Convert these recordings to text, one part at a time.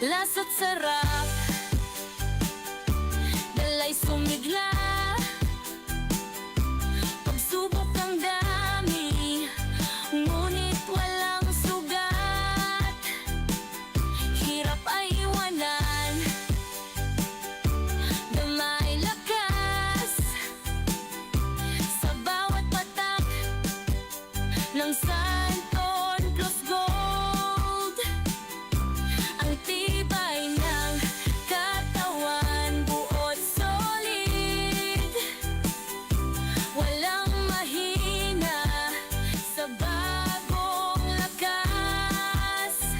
lasa't sarap, dalay sumigla, pagsubok ang dami, ngunit walang sugat. Hirap ay iwanan, damay lakas, sa bawat patak ng Santon Plus Gold. Ang tibay ng katawan, buot solid, walang mahina, sa bagong lakas.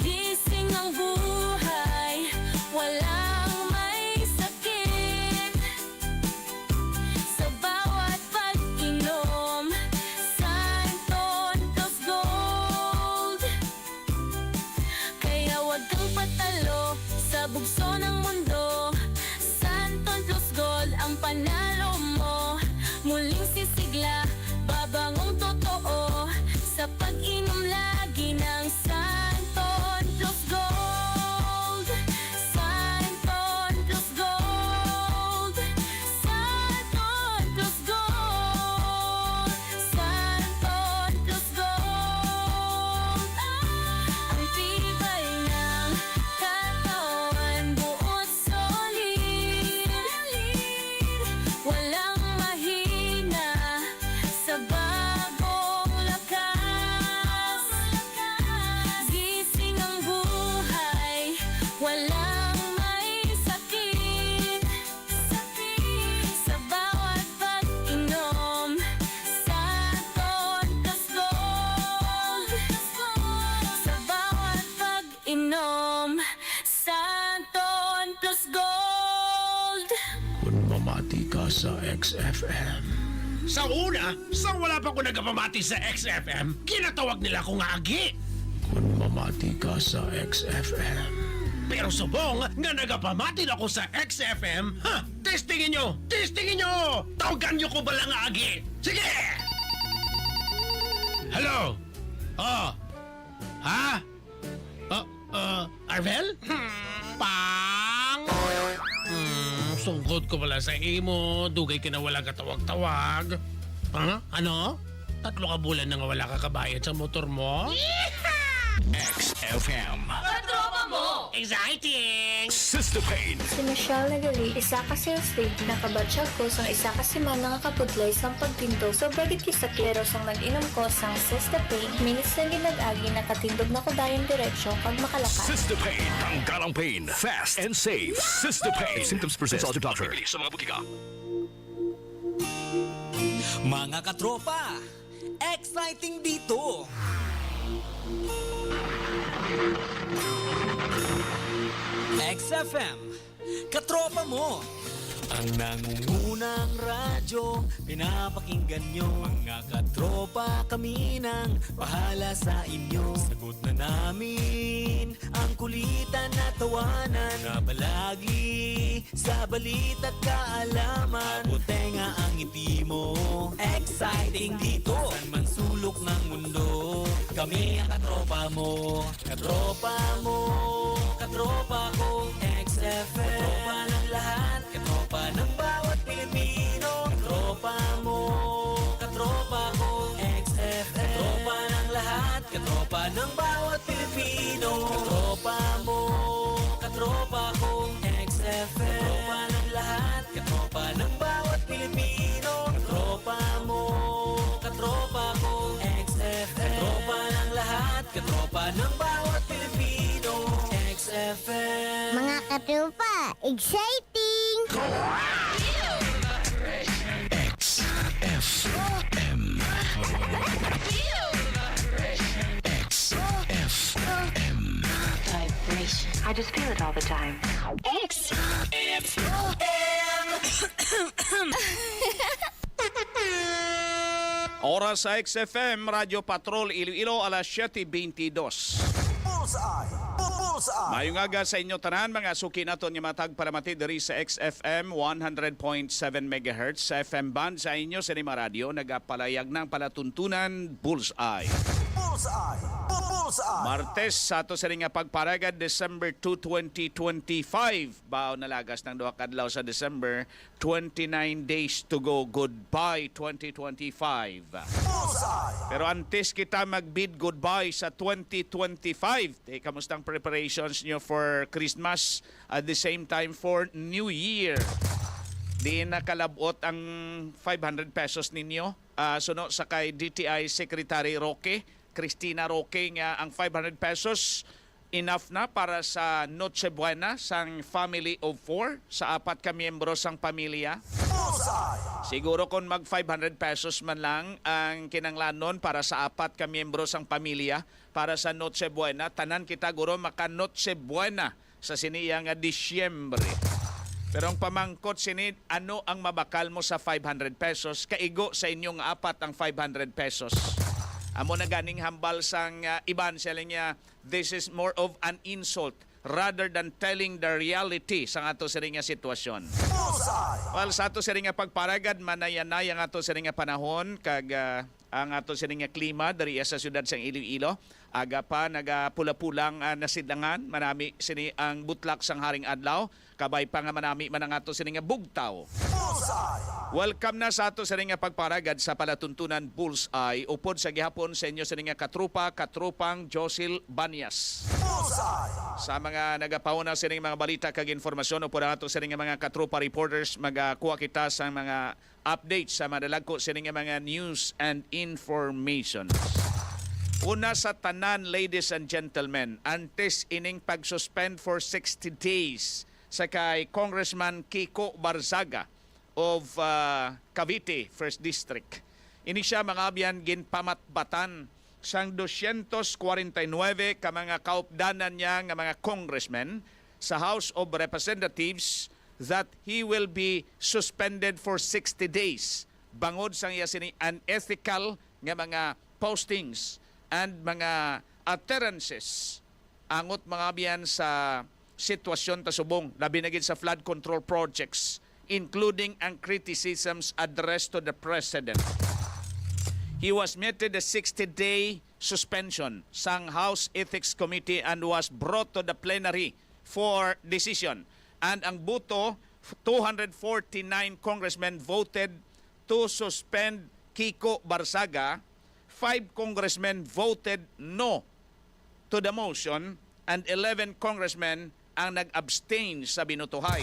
Gising ang buhay, walang may sakit, sa bawat pag-inom, Santon Plus Gold. Kaya wag kang patalo sa bugso ng mundo, Santon Plus Gold ang panalo mo. Muling sisigla, babangong totoo, sa pag-inom lagi ng Santon Plus Gold. Santon Plus Gold, Santon Plus Gold, Santon Plus Gold. Ang tibay ng katawan, buot solid, walang mahina, sa bagong lakas. Gising ang buhay, walang may sakit, sa bawat pag-inom, Santon Plus Gold. Sa bawat pag-inom, Santon Plus Gold. Kung mamati ka sa XFM. Sa una, sa wala pa ko nagpamati sa XFM, kinatawag nila akong agi. Kung mamati ka sa XFM. Pero subong nga nagapamati ako sa XFM, testingin nyo, tawagan nyo ko ba lang agi? Sige! Hello? Oh, ha? Arvel? Pang! Sungkot ko pala sa imo, dugay ka na wala katawag-tawag. Ano? 3 ka bulan na nga wala ka kabayad sa motor mo? XFM. Katropa mo! Exciting! Sister Pain. Si Michelle nagali, isa ka sales lady, nakabatsyag ko sang isa ka semana nga kaputlay sang pagpinto. So bagit kisaklero sang nag-inom ko sang Sister Pain, minutes na ginag-agi, nakatindog na ko dayon diretsyo pag makalakas. Sister Pain. Tanggalang pain. Fast and safe. Sister Pain. Symptoms present. Consult your doctor. Sa mga butika. Mga katropa, exciting dito! XFM, katropa mo! Ang nangungunang radyo, pinapakinggan nyo. Mga katropa, kami nang bahala sa inyo. Sagot na namin ang kulitan na tawanan. Kabalagi sa balita't kaalaman. Mabuti nga ang ngiti mo, exciting dito. Saan man sulok ng mundo, kami ang katropa mo. Katropa mo, katropa ko, XFM. Katropa ng lahat, katropa ng bawat Pilipino. Katropa mo, katropa ko, XFM. Katropa ng lahat, katropa ng bawat Pilipino. Katropa mo, katropa ko, XFM. Katropa ng lahat, katropa ng bawat Pilipino. Katropa mo, katropa ko, XFM. Katropa ng lahat, katropa ng bawat Pilipino. XFM. Mga katropa, exciting! XFM. XFM. Vibration. I just feel it all the time. Oras sa XFM, Radio Patrol Iloilo, alas 7:22. Mayong aga sa inyo tanan, mga suki naton nga matag para mati diri sa XFM 100.7 MHz sa FM band sa inyo sa Lima Radio, nagapalayag ng palatuntunan Bullseye. Martes, sa ato sa ring nga pagparagad, December 2, 2025. Bao nalagas ng duha kadlaw sa December, 29 days to go. Goodbye 2025. Pero antes kita magbid goodbye sa 2025. Kamustang preparations nyo for Christmas at the same time for New Year? Di nakalabot ang 500 pesos ninyo. Suno sa kay DTI Secretary Roque, Cristina Roque, nga ang 500 pesos enough na para sa Noche Buena sang family of 4 sa 4 ka miyembro sang pamilya. Siguro kung mag 500 pesos man lang ang kinanglanon para sa 4 ka miyembro sang pamilya para sa Noche Buena, tanan kita guro maka Noche Buena sa siniya nga Disyembre. Pero ang pamangkot sinid, ano ang mabakal mo sa 500 pesos? Kaigo sa inyong 4 ang 500 pesos. Amo na ganing hambal sang iban sila niya, this is more of an insult rather than telling the reality sa ato sa ring nga sitwasyon. Well, sa ato sa ring nga pagparagad, manayanay ang ato sa ring nga panahon, kag ang ato sa ring nga klima dari sa syudad sang Iloilo. Aga pa nagapula-pulang nasidlangan, manami sini ang butlak sang haring adlaw, kabay pa nga manami man ang ato sini nga bugtaw. Welcome na sa ato sini nga pagparagad sa palatuntunan Bullseye upod sa gihapon sa inyo sini nga katrupang Josil Banyas. Sa mga nagapauna sini mga balita kag informasyon upod ang ato sini nga mga katrupa reporters, magakuha kita sa mga updates sa madalagko sini nga mga news and information. Una sa tanan, ladies and gentlemen, antes ining pag-suspend for 60 days sa kay Congressman Kiko Barzaga of Cavite, 1st District. Ini siya mga abyan ginpamatbatan sang 249 ka mga kaupdanan niya nga mga congressmen sa House of Representatives that he will be suspended for 60 days. Bangod sang iya sini unethical nga mga postings and mga utterances angot mga biyan sa sitwasyon tasubong labi na gid sa flood control projects, including ang criticisms addressed to the President. He was meted a 60-day suspension sang House Ethics Committee and was brought to the plenary for decision. And ang buto, 249 congressmen voted to suspend Kiko Barzaga. 5 congressmen voted no to the motion and 11 congressmen ang nag-abstain sa binutuhay.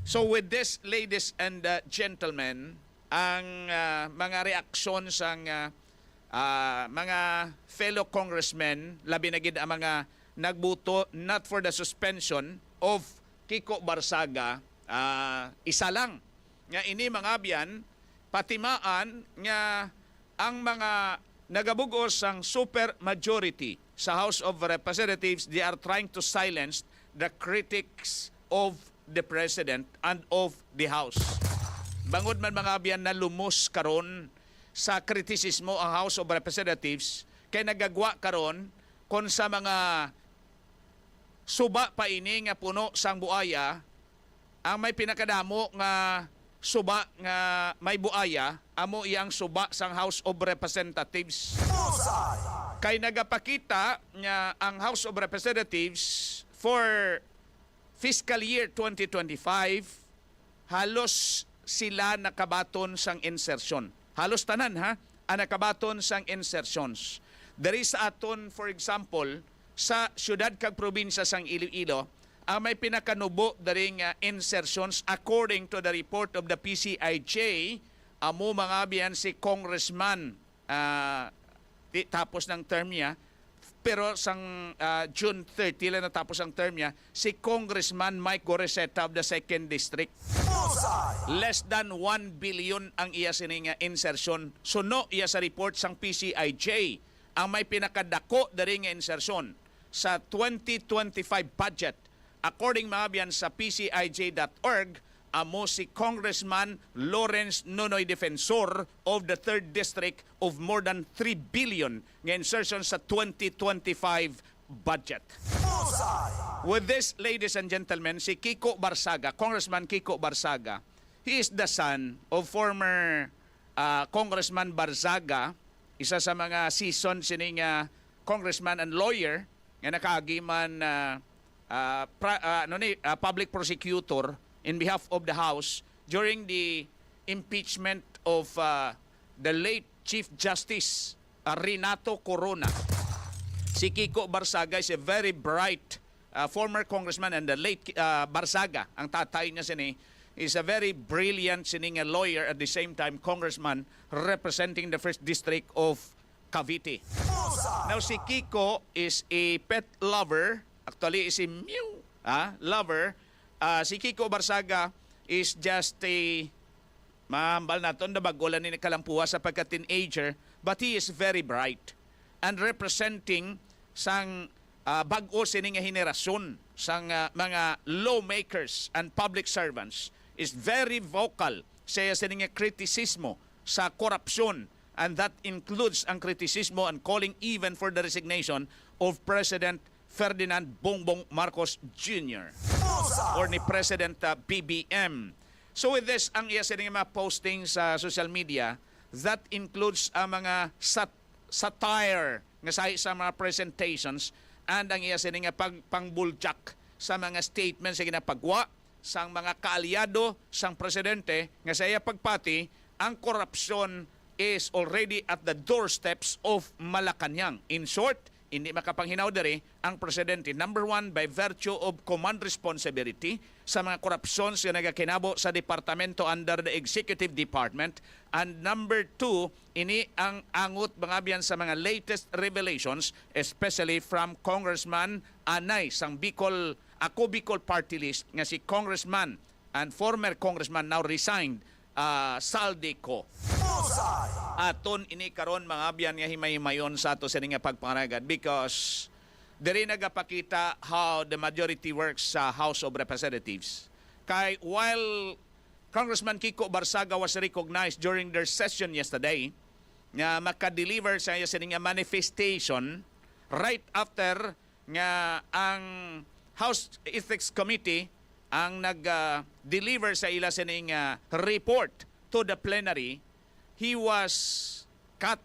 So with this, ladies and gentlemen, ang mga reaksyon sang mga fellow congressmen, labi na gid ang mga nagbuto not for the suspension of Kiko Barzaga, isa lang. Nga ini mga biyan, patimaan nga ang mga nagabugos ang super majority sa House of Representatives, they are trying to silence the critics of the President and of the House. Bangod man mga abyan na lumos karon sa kritisismo ang House of Representatives, kay nagagwa karon kon sa mga suba pa ini nga puno sang buaya, ang may pinakadamo nga suba nga may buaya, amo iyang suba sang House of Representatives. Kay nagapakita nga ang House of Representatives for fiscal year 2025, halos sila nakabaton sang insertion. Halos tanan ha, ang nakabaton sang insertions. There is aton, for example, sa syudad kag probinsya sang Iloilo, ang may pinakanubo daring insertions according to the report of the PCIJ, amo mga biyan si Congressman tapos ng term niya, pero sang June 30 lang natapos ang term niya, si Congressman Mike Goreseta of the 2nd District. Less than 1 billion ang iya sining insertion. Suno iya sa report sang PCIJ, ang may pinakadako daring insertion sa 2025 budget. According mga biyan sa PCIJ.org, amo si Congressman Lawrence Nonoy Defensor of the 3rd District of more than 3 billion nga insertion sa 2025 budget. With this, ladies and gentlemen, si Kiko Barzaga, Congressman Kiko Barzaga, he is the son of former Congressman Barzaga, isa sa mga season sining congressman and lawyer nga nakagiman public prosecutor in behalf of the House during the impeachment of the late Chief Justice Renato Corona. Si Kiko Barsaga is a very bright former congressman, and the late Barsaga, ang tatay niya sini, is a very brilliant sining lawyer, at the same time congressman representing the 1st District of Cavite. Now si Kiko is a pet lover, actually is a mew lover. Si Kiko Barsaga is just a mahambal naton na bagulan ni kalampuwa sa pagka-teenager, but he is very bright and representing sang bag-o sining henerasyon sang mga lawmakers and public servants, is very vocal sa sining kritisismo sa korupsyon, and that includes ang kritisismo and calling even for the resignation of President Ferdinand Bongbong Marcos Jr. or ni President BBM. So with this, ang iya sining mga posting sa social media, that includes ang mga satire nga sa mga presentations, and ang iya sining pangbuljak sa mga statements sa ginapagwa sang mga kaalyado sang presidente nga sa iya pagpati ang korupsyon is already at the doorsteps of Malacanang. In short, hindi makapanghinaw diri ang presidente, number one, by virtue of command responsibility sa mga korupsyon nga nagakinabo sa departamento under the executive department, and number two, ini ang angot mga biyan sa mga latest revelations, especially from Congressman Anay sang Bicol party list nga si Congressman and former Congressman now resigned Saldico. Aton ini karon mga biyan nga himay-himayon sa ato sa nga pagpanagad, because diri nagapakita how the majority works sa House of Representatives. Kay while Congressman Kiko Barsaga was recognized during their session yesterday nga maka-deliver sa nga manifestation right after nga ang House Ethics Committee ang nag-deliver sa ila sining report to the plenary, he was cut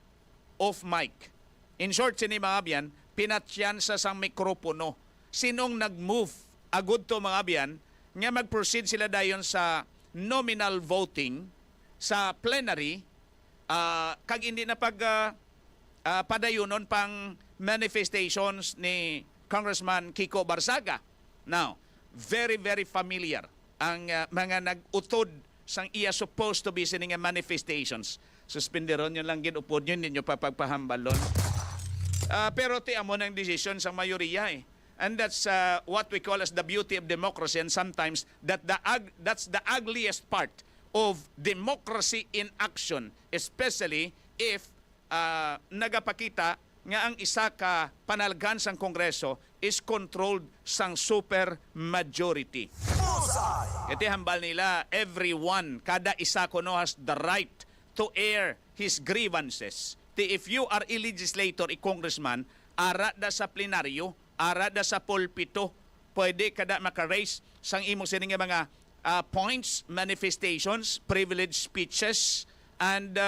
off mic. In short, sini mga biyan, pinatsyan sa sang mikropono. Sinong nag-move agud to mga biyan nga mag-proceed sila dayon sa nominal voting sa plenary, kag hindi na padayunon pang manifestations ni Congressman Kiko Barsaga. Now, very, very familiar ang mga nag-utod sang iya supposed to be sining manifestations. Suspenderon yun lang ginupod yun, ninyo papagpahambalon. Pero ti amo ng decision sang mayoriya eh. And that's what we call as the beauty of democracy, and sometimes that's the ugliest part of democracy in action, especially if nagapakita nga ang isa ka panalgan sang Kongreso is controlled sang super majority. Iti hambal nila, everyone, kada isa kuno has the right to air his grievances. If you are a legislator, a congressman, ara da sa plenaryo, ara da sa pulpito, pwede kada maka-raise sang imong sining mga points, manifestations, privileged speeches, and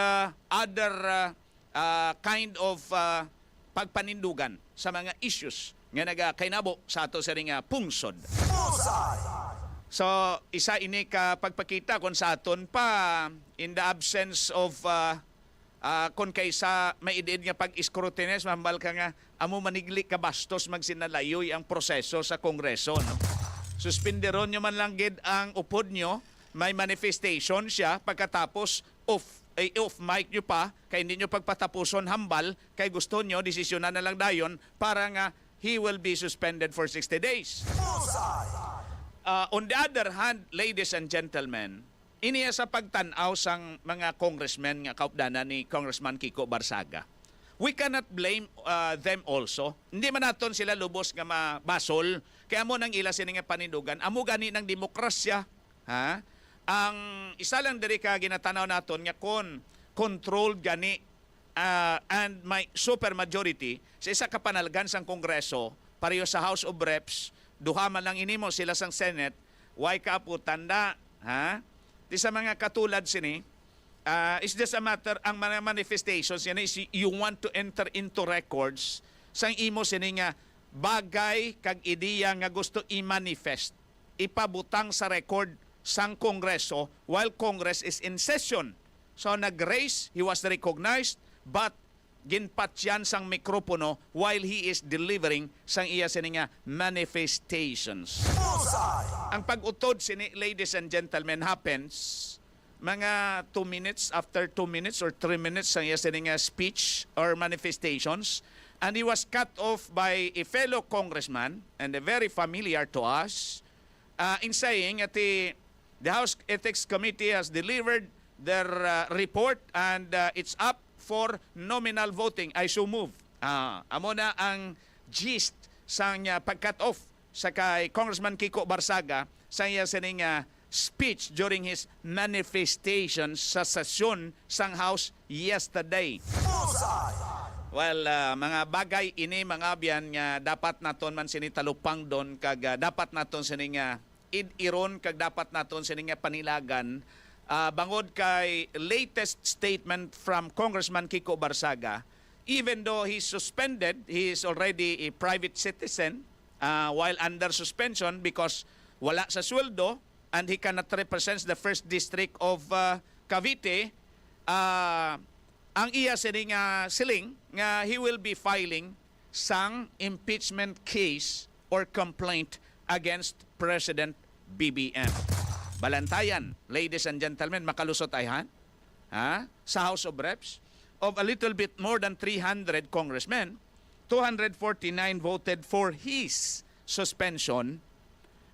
other kind of pagpanindugan sa mga issues nga nagakainabo sa ato sa ring pungsod. So, isa ini ka pagpakita kung sa aton pa in the absence of kung kaysa maidiid nga pag-scrutinize, mambal ka nga amo manigli ka bastos magsinalayoy ang proseso sa Kongreso. No? Suspenderon nyo man lang gid ang upod nyo, may manifestation siya, pagkatapos off mic nyo pa, kay hindi nyo pagpatapuson hambal, kay gusto nyo, desisyonan na lang dayon, para nga he will be suspended for 60 days. On the other hand, ladies and gentlemen, iniya sa pagtanaw sang mga congressmen nga kaupdanan ni Congressman Kiko Barsaga, we cannot blame them also. Hindi man naton sila lubos nga mabasol, kaya mo nang ila sining panindugan, amo gani ng demokrasya, ha? Ang isa lang diri ka ginatanaw naton nga kon controlled gani and may super majority sa isa ka panalgan sang Kongreso pareho sa House of Reps, duha man lang inimo sila sang Senate, why ka po tanda, ha? Di sa mga katulad sini, it's just a matter, ang mga manifestations yan is you want to enter into records sang imo sini nga bagay kag ideya nga gusto i-manifest, ipabutang sa record sang Kongreso while Congress is in session. So nag-raise, he was recognized, but ginpatyan sang mikropono while he is delivering sang iya sini nga manifestations. Ang pag-utod sini, ladies and gentlemen, happens mga 2 minutes, after 2 minutes or 3 minutes sang iya sini nga speech or manifestations, and he was cut off by a fellow congressman and very familiar to us in saying that the House Ethics Committee has delivered their report and it's up for nominal voting. I so move. Amo na ang gist sang pag-cut off sa kay Congressman Kiko Barsaga sa iya sining speech during his manifestations sa sesyon sang House yesterday. Well, mga bagay ini mga biyan nga dapat naton man sini talupang don kag dapat naton sini nga id-iron kag dapat naton sini nga panilagan bangod kay latest statement from Congressman Kiko Barsaga. Even though he's suspended, he is already a private citizen while under suspension because wala sa sweldo and he cannot represent the 1st District of Cavite. Ang iya sini nga siling nga he will be filing sang impeachment case or complaint against President BBM. Balantayan, ladies and gentlemen, makalusot ay sa House of Reps, of a little bit more than 300 congressmen, 249 voted for his suspension.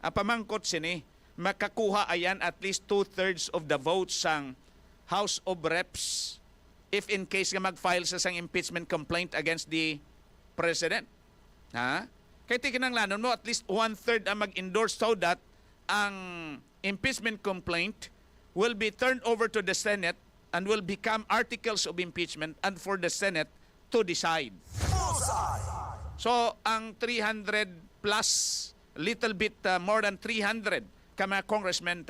Pamangkot sini, makakuha ayan at least 2/3 of the votes sang House of Reps if in case nga mag-file sa sang impeachment complaint against the President. Kaya tikinanglanon mo, at least 1/3 ang mag-endorse so that ang impeachment complaint will be turned over to the Senate and will become articles of impeachment and for the Senate to decide. So, ang 300 plus, little bit more than 300 ka mga congressmen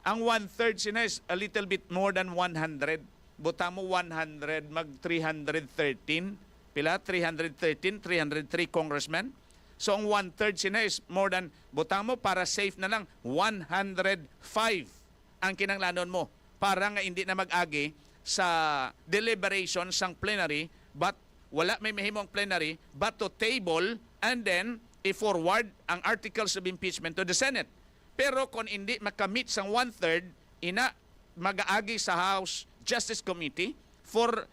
ang 1/3 sina is a little bit more than 100. Buta mo 100 mag 313. Pila? 313, 303 congressmen. So, ang 1/3 sina is more than, butang mo, para safe na lang, 105 ang kinanglanon mo. Para nga hindi na mag-agi sa deliberation sang plenary, but wala may mahimong plenary, but to table and then i-forward ang articles of impeachment to the Senate. Pero kung hindi makamit sang 1/3, ina mag-aagi sa House Justice Committee for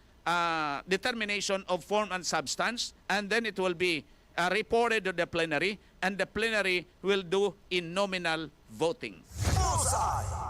determination of form and substance, and then it will be reported to the plenary, and the plenary will do in nominal voting.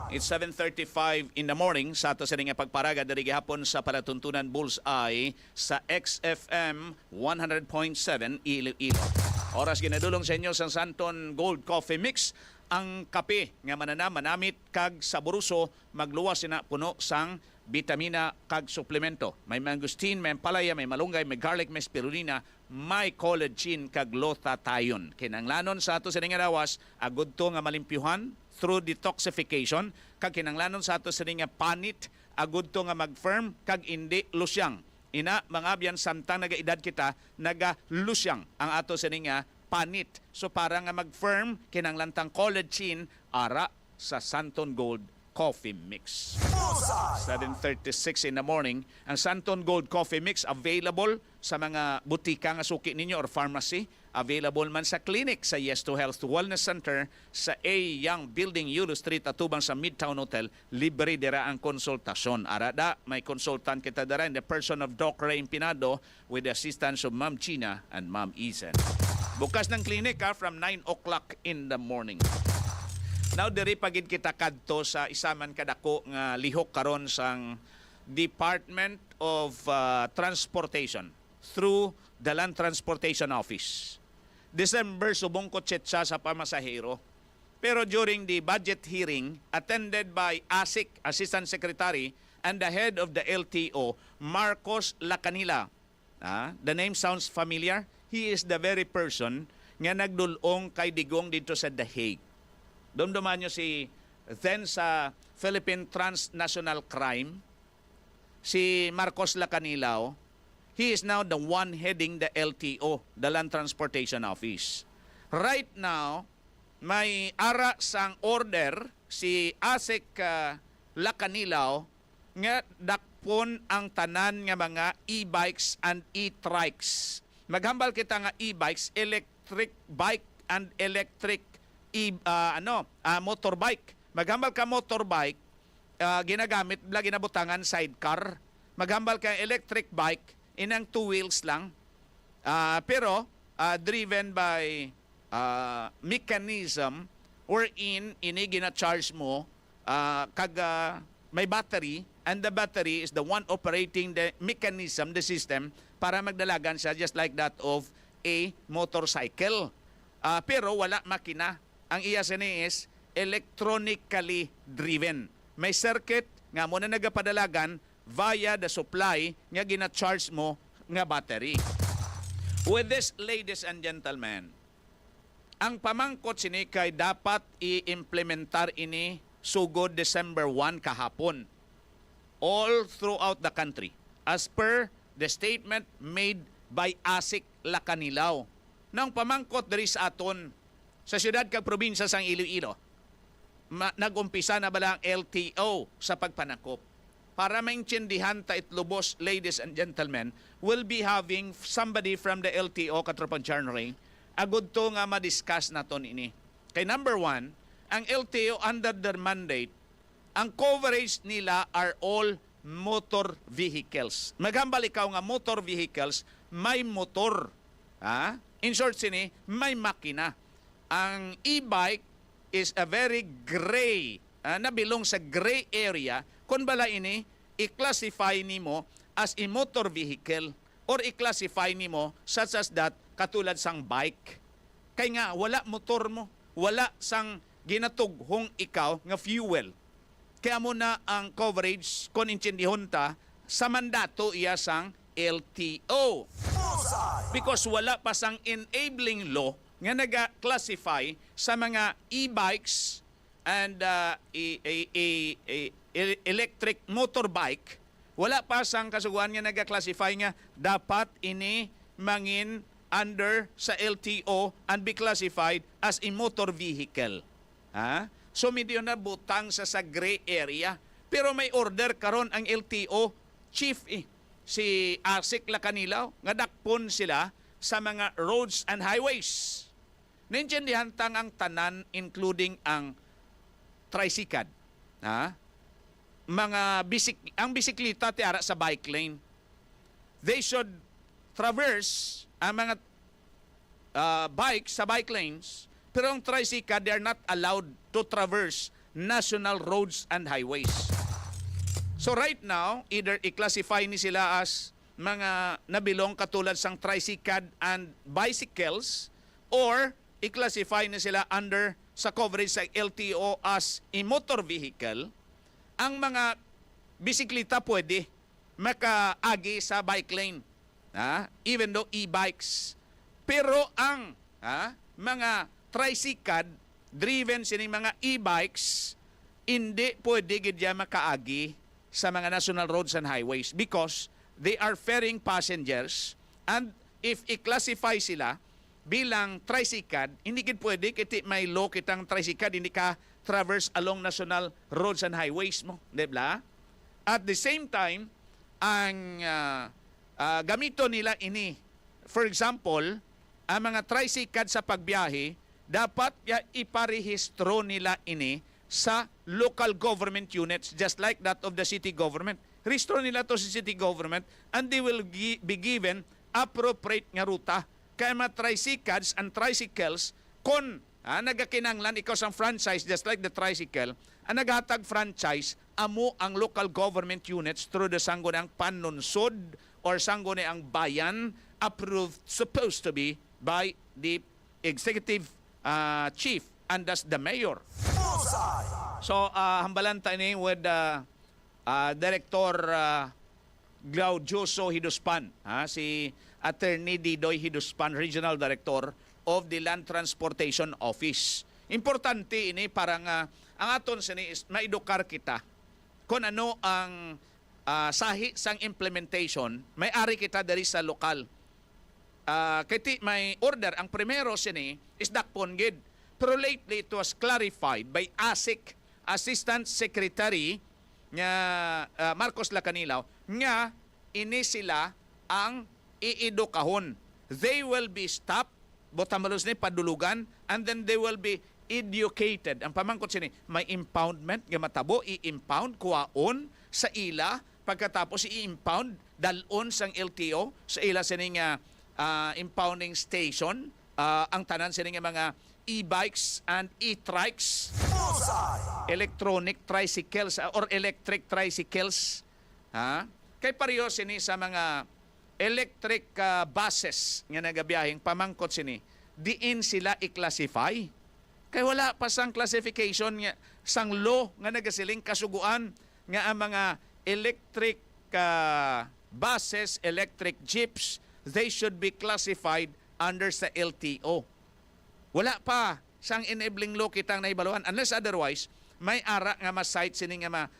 It's 7:35 in the morning sa ato sa nga pagparaga diri gihapon sa palatuntunan Bullseye sa XFM 100.7 Iloilo. Oras ginadulong sa inyo sa Santon Gold Coffee Mix, ang kape nga manamit kag saburuso, magluwas sina puno sang vitamina kag suplemento. May mangustin, may palaya, may malunggay, may garlic, may spirulina, may collagen kag glutathione. Kinanglanon sa ato sa nga dawas, agud to nga malimpyuhan through detoxification, kag kinanglanon sa ato sa nga panit, agud to nga mag-firm kag indi lusyang. Ina mga abyan samtang nagaedad kita, naga-lusyang ang ato sa nga panit. So para nga mag-firm kinanglantang collagen ara sa Santon Gold Coffee Mix. 7:36 in the morning. Ang Santon Gold Coffee Mix available sa mga butika nga suki ninyo or pharmacy. Available man sa clinic sa Yes to Health Wellness Center sa A. Young Building, Yulo Street, atubang sa Midtown Hotel. Libre dira ang konsultasyon. Arada, may consultant kita dira in the person of Doc Ray Pinado with the assistance of Ma'am Gina and Ma'am Isen. Bukas ng clinic from 9 o'clock in the morning. Now, diri pagid kita kadto sa isaman kadako nga lihok karon sang Department of Transportation through the Land Transportation Office. December, subong ko tsetsa sa pamasahero. Pero during the budget hearing, attended by ASIC, Assistant Secretary, and the head of the LTO, Marcos Lacanila. The name sounds familiar. He is the very person nga nagdulong kay Digong dito sa The Hague. Dumduman nyo si then sa Philippine Transnational Crime, si Marcos Lacanilao, he is now the one heading the LTO, the Land Transportation Office. Right now, may ara sang order si 𝐁𝐔𝐋𝐋𝐿 nga dakpon ang tanan nga mga e-bikes and e-trikes. Maghambal kita nga e-bikes, electric bike and electric motorbike. Maghambal ka motorbike, ginagamit ginabutangan sidecar. Maghambal ka electric bike, inang 2 wheels lang. Pero driven by mechanism wherein ini gina-charge mo may battery, and the battery is the one operating the mechanism, the system, para magdalagan siya just like that of a motorcycle. Pero wala makina. Ang iya sini is electronically driven. May circuit nga mo na nagapadalagan via the supply nga gina-charge mo nga battery. With this, ladies and gentlemen, ang pamangkot sini kay dapat i-implementar ini sugod December 1 kahapon all throughout the country as per the statement made by 𝐁𝐔𝐋𝐋𝐿. Nang pamangkot diri sa aton sa siyudad kag probinsya sang Iloilo, nag-umpisa na bala ang LTO sa pagpanakop. Para maintindihan ta itlubos, ladies and gentlemen, we'll be having somebody from the LTO, Katropang Charnering, agud to nga ma-discuss naton ini. Kay number 1, ang LTO under their mandate, ang coverage nila are all motor vehicles. Maghambal ikaw nga motor vehicles, may motor. In short sini, may makina. Ang e-bike is a very gray, nabilong sa gray area. Kung bala ini, i-classify nimo as a motor vehicle or i-classify nimo such as that katulad sang bike. Kaya nga, wala motor mo, wala sang ginatughong ikaw nga fuel. Kaya mo na ang coverage kung intindihon ta sa mandato iya sang LTO. Because wala pa sang enabling law nga naga-classify sa mga e-bikes and electric motorbike. Wala pa sang kasuguan nga naga-classify nga dapat ini mangin under sa LTO and be classified as a motor vehicle. So medyo na butang sa gray area. Pero may order karon ang LTO chief si 𝐁𝐔𝐋𝐋𝐿 nga dakpon sila sa mga roads and highways. Naintindihan tang ang tanan including ang tricycle. Ang bisikleta ti ara sa bike lane. They should traverse ang mga bikes sa bike lanes. Pero ang tricycle, they are not allowed to traverse national roads and highways. So right now, either i-classify ni sila as mga nabilong katulad sang tricycle and bicycles or i-classify ni sila under sa coverage sa LTO as a motor vehicle. Ang mga bisikleta pwede makaagi sa bike lane, even though e-bikes. Pero ang mga tricycle driven sining mga e-bikes hindi pwede gid makaagi sa mga national roads and highways because they are ferrying passengers, and if i-classify sila bilang tricycle, hindi gid pwede kiti may law kitang tricycle hindi ka traverse along national roads and highways mo, di ba? At the same time, ang gamito nila ini, for example, ang mga tricycle sa pagbiyahe, dapat iparehistro nila ini sa local government units just like that of the city government. Rehistro nila to sa city government and they will be given appropriate nga ruta. Kaya mga tricycles and tricycles, kung nagakinanglan ikaw sa franchise just like the tricycle, ang naghatag franchise, amo ang local government units through the sanggo ng panunsod or sanggo ang bayan approved, supposed to be by the executive chief and thus the mayor. So, hambalan tayo ni with Director Gaudioso Hiduspan, si Attorney Didoy Hiduspan, Regional Director of the Land Transportation Office. Importante ini para nga ang aton sini is maedukar kita kung ano ang sahi sang implementation, may ari kita dari sa lokal. Kiti may order, ang primero sini is dakpon gid. Pero lately it was clarified by ASIC, Assistant Secretary nga Marcos Lacanilaw, nga ini sila ang iedukahon. They will be stopped, botamalos ni padulugan, and then they will be educated. Ang pamangkot sini, may impoundment nga matabo, i-impound, kuwaon sa ila, pagkatapos i-impound, dalon sang LTO, sa ila sini nga impounding station, ang tanan sini nga mga e-bikes and e-trikes, electronic tricycles or electric tricycles. Kay pareho sini sa mga electric buses nga nagabiyahing pamangkot sini, diin sila i-classify. Kay wala pa sang classification nga sang law nga nagasiling kasuguan nga ang mga electric buses, electric jeeps, they should be classified under sa LTO. Wala pa sang enabling law kitang naibaluan unless otherwise may ara nga ma-cite sini nga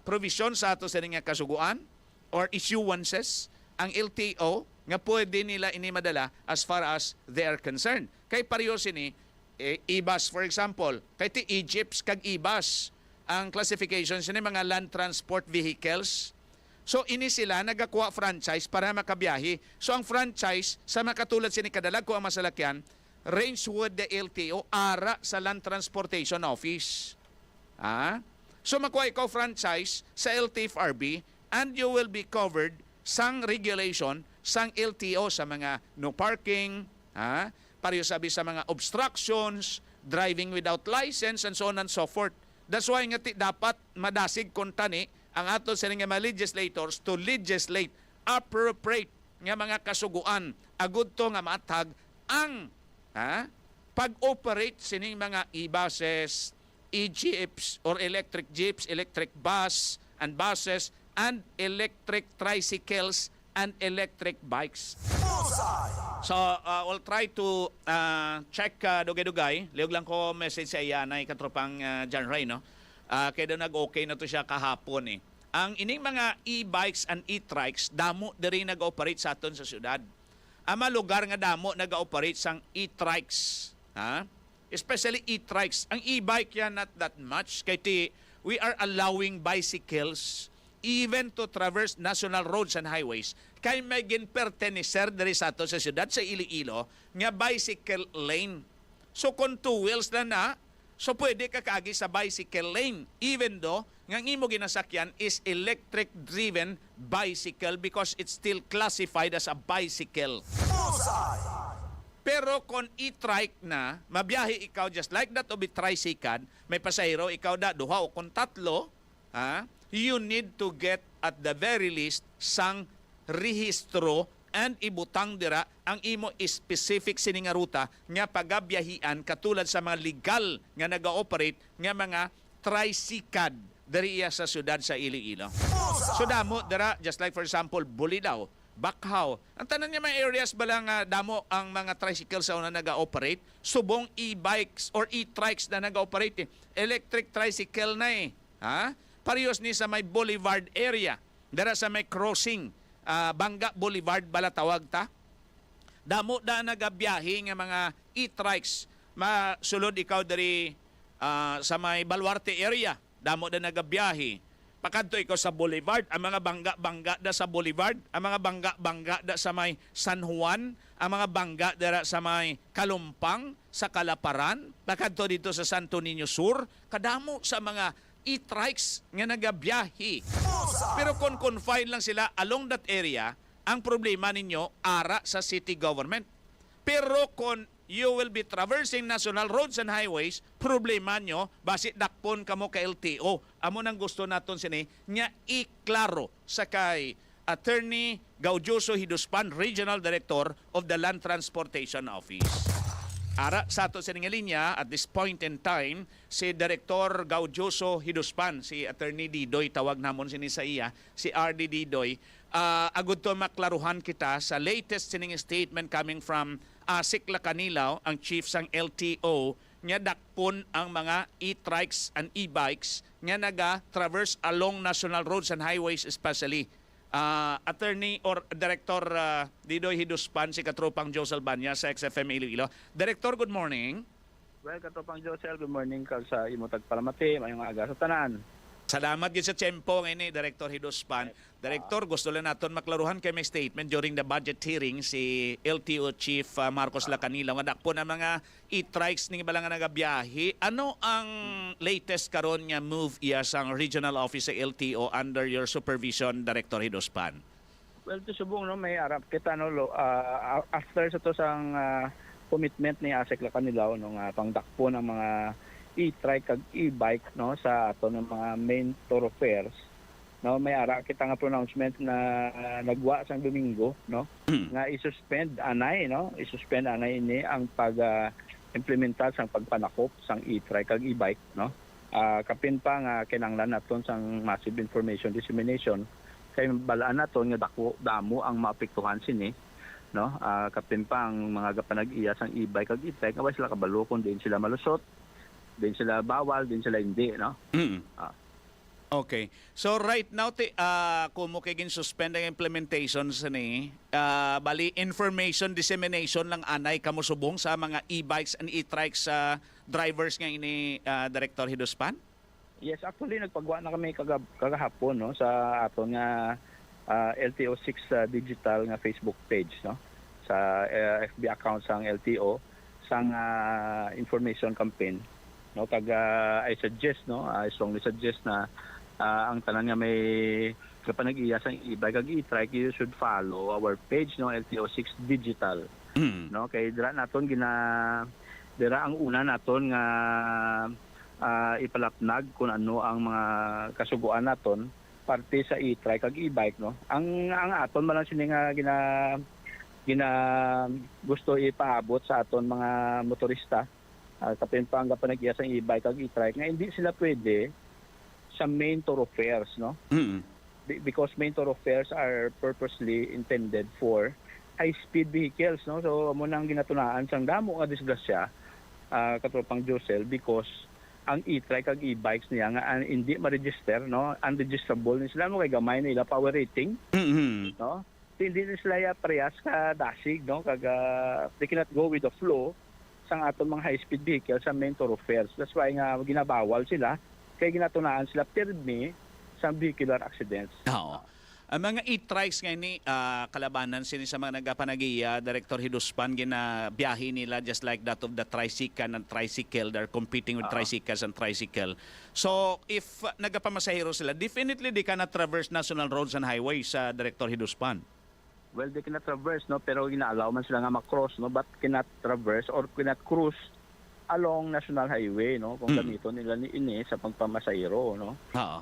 provision sa ato sini nga kasuguan or issuances ang LTO nga pwede nila inimadala as far as they are concerned. Kay pareho sini e-bus for example, kay ti e-jeeps kag e-bus ang classification sini mga land transport vehicles. So ini sila nagakuha franchise para makabiyahe. So ang franchise sa makatulad sini kadalag ko ang masalakyan, range with the LTO ara sa Land Transportation Office. So makuha ikaw franchise sa LTFRB and you will be covered sang regulation sang LTO sa mga no parking, pareho sabi sa mga obstructions, driving without license and so on and so forth. That's why nga dapat madasig kontani ang ato sa nga mga legislators to legislate appropriate nga mga kasuguan agud to nga matag ang pag-operate sining mga e-buses, e-jeeps or electric jeeps, electric bus and buses and electric tricycles and electric bikes. So we'll try to check dugay-dugay. Liog lang ko message sa iyanay katropang John Ray, no? Kaya daw nag-okay na to siya kahapon eh. Ang ining mga e-bikes and e-trikes, damo diri nag-operate sa aton sa syudad. Ang mga lugar nga damo nag-operate sang e-trikes. Especially e-trikes. Ang e-bike yan not that much. Kaya we are allowing bicycles even to traverse national roads and highways. Kaya may ginpertenecer diri sa aton sa syudad sa ILOILO nga bicycle lane. So kung two wheels na, so pwede ka kaagi sa bicycle lane even though nga imo ginasakyan is electric driven bicycle because it's still classified as a bicycle. Pero kung e-trike na, mabiyahe ikaw just like that o be tricycle, may pasahero ikaw duha o kung tatlo, you need to get at the very least sang rehistro and ibutang dira ang imo specific sini nga ruta nga pagabiyahian katulad sa mga legal nga naga-operate nga mga tricycad diri sa syudad sa Iloilo. So damo dira just like for example Bulidaw, Bakhaw. Ang tanan niya may areas bala nga damo ang mga tricycles sa una naga-operate, subong e-bikes or e-trikes na naga-operate. Electric tricycle na Parehas ni sa may boulevard area, dira sa may crossing Bangga Boulevard bala tawag ta. Damo da nagabiyahe nga mga e-trikes. Masulod ikaw dari sa may Baluarte area, damo da nagabiyahe. Pakadto ikaw sa Boulevard, ang mga bangga da sa Boulevard, ang mga bangga da sa may San Juan, ang mga bangga dira sa may Kalumpang, sa Kalaparan, pakadto dito sa Santo Niño Sur, kadamo sa mga e-trikes nga nagabiyahe. Pero kung confined lang sila along that area, ang problema ninyo ara sa city government. Pero kung you will be traversing national roads and highways, problema nyo, basit dakpon kamo ka LTO. Amo nang gusto naton sini nga iklaro sa kay Attorney Gaudioso Hiduspan, Regional Director of the Land Transportation Office. Ara sa ato sa linya at this point in time, si Director Gaudioso Hiduspan, si Attorney Didoy, tawag namon sini sa iya, si RD Didoy, agud to maklaruhan kita sa latest sining statement coming from ASIC Lacanilaw, ang chief sang LTO, nga dakpon ang mga e-trikes and e-bikes nga naga-traverse along national roads and highways especially. Attorney or Director Didoy Hiduspan, si Katropang Josel Banya sa XFM Iloilo. Director, good morning. Well, Katropang Josel, good morning kag sa imutag palamati, mayong aga sa tanan. Salamat gid sa tiyempo ngayon ni Director Hiduspan. Director, gusto lang naton maklaruhan kay may statement during the budget hearing si LTO Chief Marcos Lacanila nga dakpo na mga e-trikes ning balang nga nagabiyahe. Ano ang latest karon nga move iya sang regional office sa LTO under your supervision, Director Hiduspan? Well, to subong no, may arap kita no after sa to sang commitment ni ASEC Lacanila no nga pangdakpo ng mga e-trike kag e-bike no sa ato ng mga main thoroughfares no, may ara kita nga pronouncement na nagwa sang Domingo no nga i-suspend anay ini ang pag implementar sang pagpanakop sang e-trike kag e-bike no. Kapin pa nga kinahanglan naton sang massive information dissemination kay balaan naton nga damo ang maapektuhan sini no. Kapin pa ang mga gapanag-iya sang e-bike kag e-trike nga sila kabalo kun din sila malusot, din sila bawal, din sila hindi, no? Okay. So right now, kung mo kagin suspend ang implementation sa ni, bali information dissemination lang anay kamusubong sa mga e-bikes and e-trikes sa drivers nga ini Director Hiduspan? Yes, actually nagpagwa na kami kagahapon no sa aton nga LTO6 digital nga Facebook page no. Sa FB account sang LTO sang information campaign. No, I suggest no, I strongly suggest na ang tanan nga may kapanag-iya sang e-bike kag e-trike, you should follow our page no, LTO6 digital. No, kay dira naton dira ang una naton nga ipalapnag kung ano ang mga kasuguan naton parte sa e-trike kag e-bike no. Ang aton man lang sini nga gina gusto ipaabot sa aton mga motorista. Kapin pa ang kapanag-iya sa e-bike kag e-trike nga hindi sila pwede sa main thoroughfares no. Because main thoroughfares are purposely intended for high speed vehicles no. So amo nang ginatunaan sang damo nga disgrasya Katropang Josel because ang e-trike kag e-bikes niya nga hindi ma-register no, unregisterable ni sila no kay gamay nila power rating. No. Hindi sila ya parehas ka dasig no kag they cannot go with the flow sang aton mga high-speed vehicles sa main thoroughfares. That's why nga ginabawal sila kay ginatunaan sila permi sa vehicular accidents. Oo. Ang mga e-trikes nga ni kalabanan sini sa mga nagapanagiya, Director Hiduspan, ginabiyahe nila just like that of the tricycle and tricycle. They're competing with tricycles and tricycle. So if nagapamasahero sila, definitely they cannot traverse national roads and highways, Director Hiduspan. Well, they cannot traverse, no, pero ginaallow man sila nga makross, no, but cannot traverse or cannot cruise along national highway, no, kung gamito nila ni ini sa pagpamasahero, no.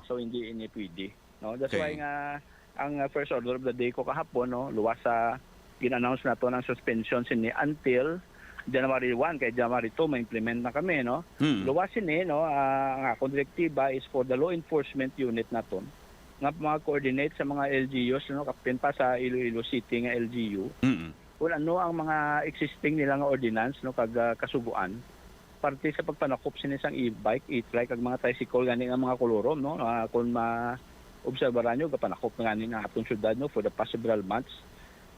So hindi ini pwede, no. That's why nga ang first order of the day ko kahapon, no, luwas sa gin-announce nato ng suspension sini until January 1 kay January 2 ma-implement na kami, no. Luwas sini, no, ang akong direktiba is for the law enforcement unit naton nga mga coordinate sa mga LGUs no, kapin pa sa Iloilo City nga LGU. Kung ano ang mga existing nila nga ordinance no kag kasuguan parte sa pagpanakop sinisang e-bike, e-trike kag mga tricycle gani nga mga kolorom no, kung ma-obserbaran nyo gapanakop nga ni nga atong syudad no for the past several months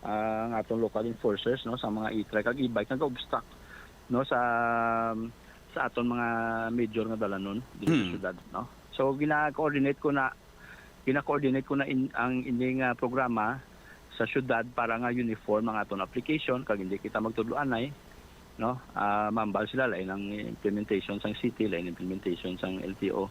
ang atong local enforcers no sa mga e-trike kag e-bike nag-obstruct no sa atong mga major nga dalanon dito sa syudad no. So gina-coordinate ko na ang ining programa sa syudad para nga uniform ang aton application kag hindi kita magtudloan no. Mambal sila lain ang implementation sang city, lain implementation sang LTO.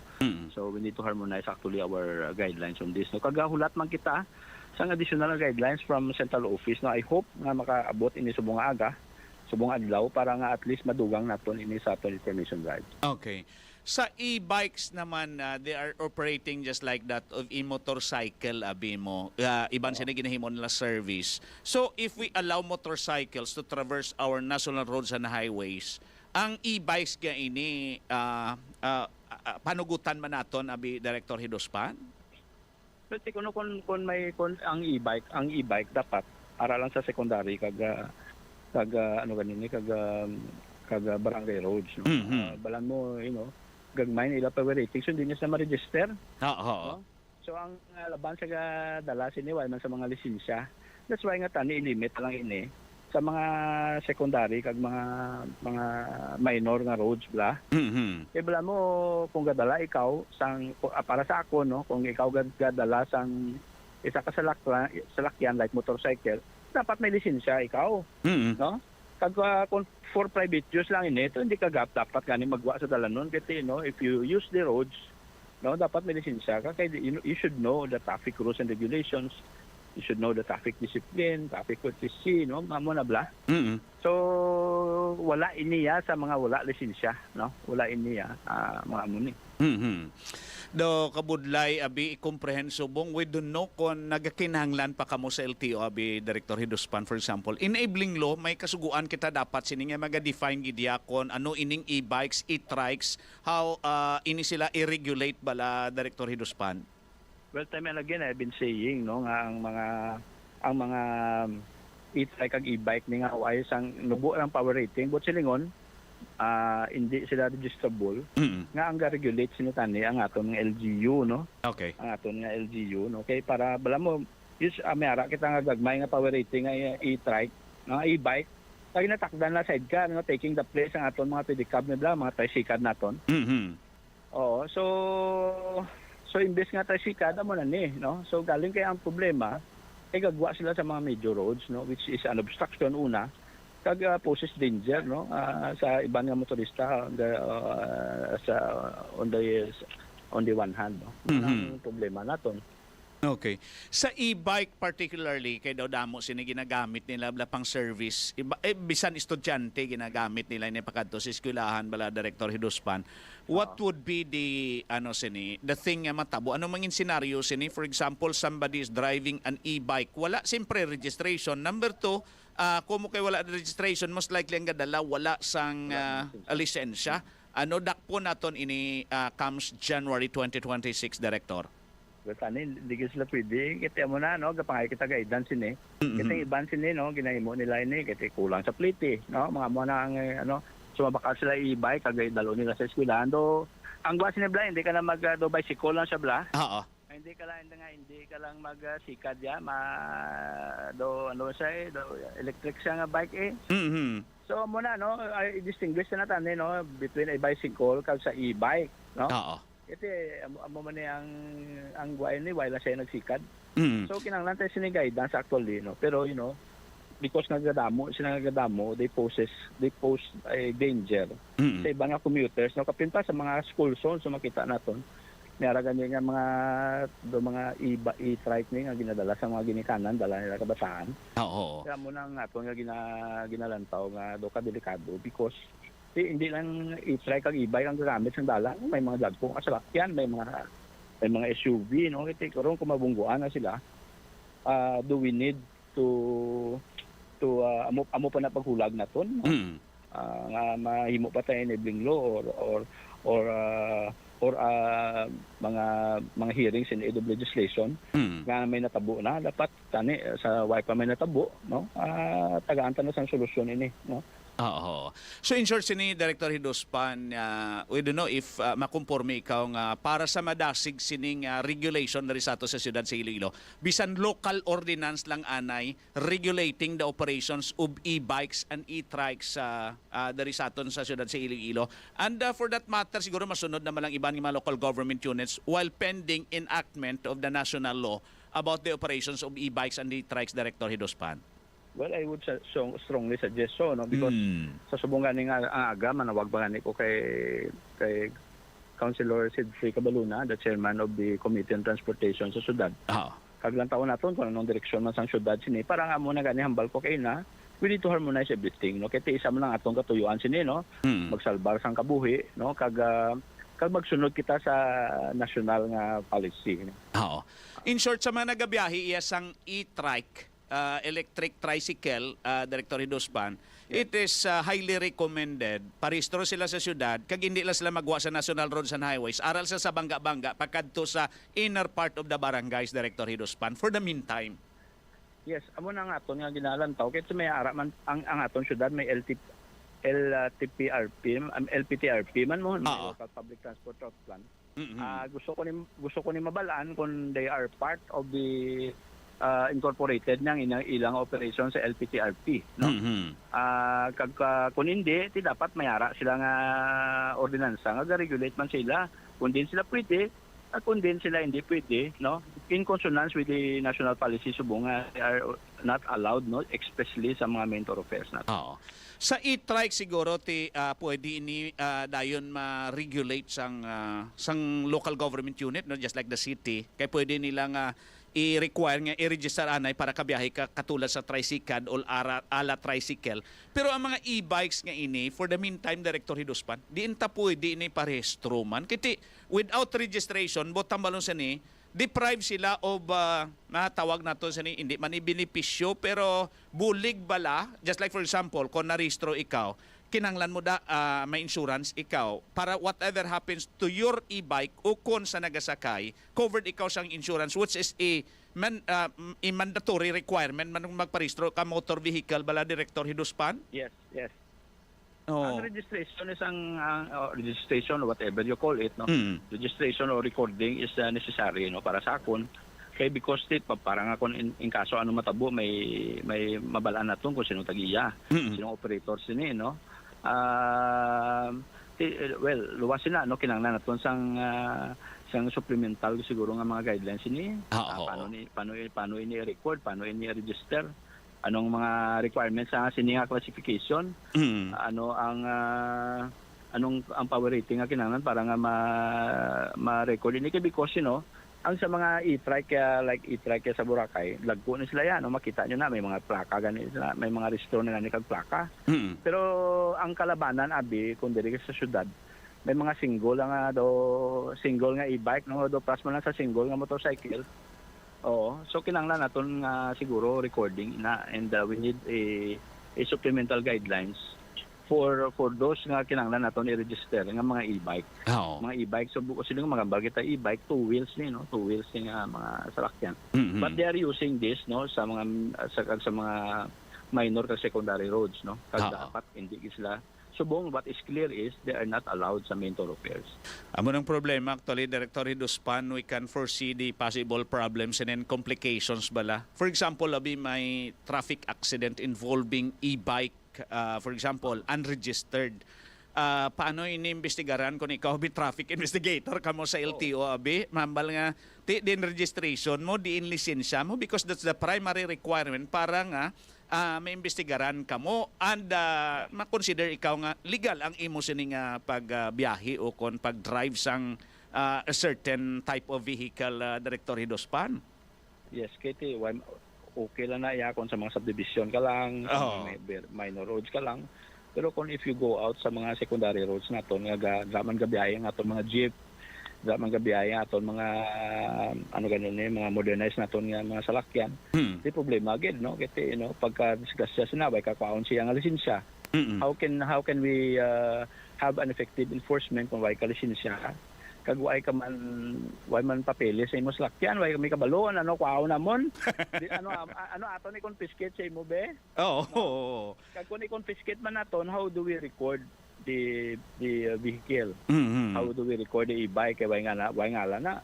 So we need to harmonize actually our guidelines on this no. Kagahulat man kita sang additional guidelines from central office no. I hope nga makaabot ini subong aga, subong adlaw para nga at least madugang naton ini sa aton information guide. Okay. Sa e-bikes naman, they are operating just like that of e-motorcycle, mo. Iban sila ginahimon nila service. So, if we allow motorcycles to traverse our national roads and highways, ang e-bikes ga ini, panugutan man naton, Director Hiduspan? Pero kung ang e-bike dapat aralan sa secondary kag ano ganini kag kag barangay roads, no. Balan mo, gagmay nila power rating, so hindi na sila ma-register. Oo. No? So ang laban sa dala siniway man sa mga lisensya. That's why nga tani limit lang ini sa mga secondary kag mga minor nga roads bla. Kaya bala mo kung gadala ikaw para sa ako, no, kung ikaw gadala sang isa ka salakyan like motorcycle, dapat may lisensya ikaw. No? Kag kung for private use lang ini, ito hindi ka dapat gani magwa sa dalanon kasi if you use the roads, no, dapat may lisensya ka kaya you should know the traffic rules and regulations. You should know the traffic discipline, traffic courtesy, no, mo na bla. So wala iniya sa mga wala lisensya, no? Wala iniya mga muni. Do kabudlay abi comprehensive we don't know kung nagakinahanglan pa kamo sa LTO abi Director Hidospan, for example enabling law may kasuguan kita dapat sini nga maga-define gidya kon ano ining e-bikes, e-trikes, how ini sila i-regulate bala Director Hidospan. Well, time and again I've been saying, no, nga ang mga e-trike kag e-bike ni nga ay sang nubo ang power rating but silingon hindi sila registrable. Nga ang ga-regulate sinitani ang aton nga LGU, no? Okay. Ang aton nga LGU, no? Okay, para bala mo mayara kita nga gagmay nga power rating nga e-trike, nga e-bike, kay natakdan na sidecar, no, taking the place ang aton mga pedicab nila, mga tricycle naton. Oo, so imbes nga tricycle mo na ni, no? So galing kay ang problema ay gagwa sila sa mga major roads, no, which is an obstruction una kag poses danger, no, sa ibang nga motorista sa on the one hand, no. Ang problema naton. Okay. Sa e-bike particularly, kay daw damo sini ginagamit nila bala pang service. Bisan estudyante ginagamit nila ni pakadto sa eskwelahan bala Director Hidospan. What would be the the thing nga matabo? Ano mangin scenario sini? For example, somebody is driving an e-bike. Wala siyempre registration. Number 2, kung kay wala registration, most likely ang gadala wala sang lisensya. Dakpo naton ini comes January 2026, Director. Tani, hindi sila pwede. Kita mo na, no, kapangay kita guidance ini. Kita iban sini, no, ginahimo nila ini, kita kulang sa plate, no, mga mo na ang, sumabakal sila e-bike, kagay dalo nila sa eskwelahan. Do, ang gwa sini bla, hindi ka na do bicycle lang siya bla. Oo. Hindi ka lang magsikad ya, do electric siya nga bike eh. So mo na, no, i-distinguish na natin, no, between a bicycle kag sa e-bike, no. Oo. Ito amo man ni ang guay ni wala siya nagsikad. So kinahanglan tayo sini guidance actually, no. Pero because nagadamo they pose a danger sa ibang nga commuters, no, kapin pa sa mga school zones so makita naton. Mayara ganyan nga mga e-trike ni nga ginadala sa mga ginikanan dala nila kabataan. Oo. Kaya mo nang aton nga ginalantaw nga do ka delikado because hindi lang e-trike kag e-bike ang gamit sa dala, may mga dagkong kasakyan, may mga SUV, no, kiti karon kung mabungguan na sila, do we need to amo pa na paghulag naton, no? Nga mahimo pa tayo enabling law or mga hearings in aid of legislation nga may natabo na dapat tani sa wipa may natabo, no, tagaan ta na sang solusyon ini, no. Oo. So in short sini Director Hidospan, we don't know if makumporme ikaw nga para sa madasig sining regulation na risato sa siyudad sa Iloilo. Bisan local ordinance lang anay regulating the operations of e-bikes and e-trikes sa darisaton sa siyudad sa Iloilo. And for that matter siguro masunod naman lang ibang mga local government units while pending enactment of the national law about the operations of e-bikes and e-trikes, Director Hidospan. Well, I would strongly suggest so, no, because sa subungan ni nga ang aga manawag ba ni ko kay Councilor Sidfrey Cabaluna, the chairman of the Committee on Transportation sa syudad. Kaglang taon naton kung anong direksyon man sang syudad sini para nga mo na gani hambal ko kay na we need to harmonize everything, no, kay isa man lang atong katuyuan sini, no, magsalbar sang kabuhi, no, kag magsunod kita sa national nga policy, no? In short, sa mga nagabiyahe iya sang e-trike, electric tricycle, Director Hidospan, it is highly recommended. Parehistro sila sa syudad, kag hindi lang sila magwa sa national roads and highways, aral sa bangga-bangga, pagkadto sa inner part of the barangays, Director Hidospan, for the meantime. Yes, amo na nga aton nga ginalantaw, kaya may ara man ang aton syudad may LPTRP man mo, Local Public Transport Route Plan. Gusto ko ni mabalaan kung they are part of the incorporated ng ilang operation sa LPTRP, no? Kung hindi, ti dapat mayara sila nga ordinansa nga regulate man sila kung din sila pwede at kung din sila hindi pwede, no? In consonance with the national policy subong they are not allowed, no, especially sa mga main thoroughfares natin. Sa e-trike siguro pwede ini dayon ma-regulate sang local government unit, no, just like the city. Kaya pwede nilang i-require nga i-register anay para kabiyahe ka katulad sa tricycle o ala tricycle. Pero ang mga e-bikes nga ini, for the meantime, Director Hiduspan, diin ta pwede ini parehistro man. Kiti without registration, botang balon sa ni, deprive sila of natawag nato sa ni, hindi man ibinipisyo pero bulig bala, just like for example, kung narehistro ikaw, kinanglan mo may insurance ikaw para whatever happens to your e-bike o kung sa nagasakay, covered ikaw sang insurance, which is a mandatory requirement man magparehistro ka motor vehicle bala, Director Hiduspan? Yes. Ang registration is registration, whatever you call it, no? Registration or recording is necessary, no, para sa akon. Kay because parang ako in kaso ano matabo may mabalaan naton kung sino tagiya, sino operator sini, no? Well, luwas sila, no, kinanglan naton sang supplemental siguro nga mga guidelines ini. Paano ini record, paano ini register, anong mga requirements sa sininga classification, anong power rating nga kinahanglan para nga ma-record ini, because ang sa mga e-trike like e-trike sa Boracay, lagpo na sila yan, no? Makita nyo na may mga plaka ganito, may mga restore na kag plaka. Pero ang kalabanan abi kung diri sa syudad, may mga single nga e-bike, no, do plus man lang sa single nga motorcycle. So kinahanglan naton nga siguro recording na, and we need a supplemental guidelines for those nga kinahanglan naton i-register nga mga e-bike. Mga e-bike, so buko sila nga magambal kita e-bike, two wheels ni, no, two wheels ni nga mga salakyan. But they are using this, no, sa mga minor kag secondary roads, no. Kag dapat hindi sila subong. What is clear is they are not allowed sa main thoroughfares. Amo ng problema actually, Director Hiduspan, we can foresee the possible problems and then complications bala. For example, may traffic accident involving e-bike, for example, unregistered. Paano inimbestigaran kung ikaw traffic investigator ka mo sa LTO mambal nga din registration mo, din lisensya mo, because that's the primary requirement para nga maimbestigaran ka mo and ma-consider ikaw nga legal ang imo sining pagbiyahe o kon pag-drive sang a certain type of vehicle, Director Hiduspan. Yes, Katie, okay lang na yakon sa mga subdivision ka lang, minor roads ka lang. Pero kung if you go out sa mga secondary roads naton nga daman gabiyahe nga aton mga jeep, daman gabiyahe aton mga mga modernized naton nga mga salakyan, di problema agad, no, kasi pagka disgrasya sinabay kakwaon siya nga lisensya. How can we have an effective enforcement kung way ka lisensya kag way man papeles sa imo salakyan, way may kabaloon, kwaon namon. Ato ni confiscate sa imo be? Kag kung i-confiscate man naton, how do we record the vehicle? How do we record the e-bike? Way ngala na.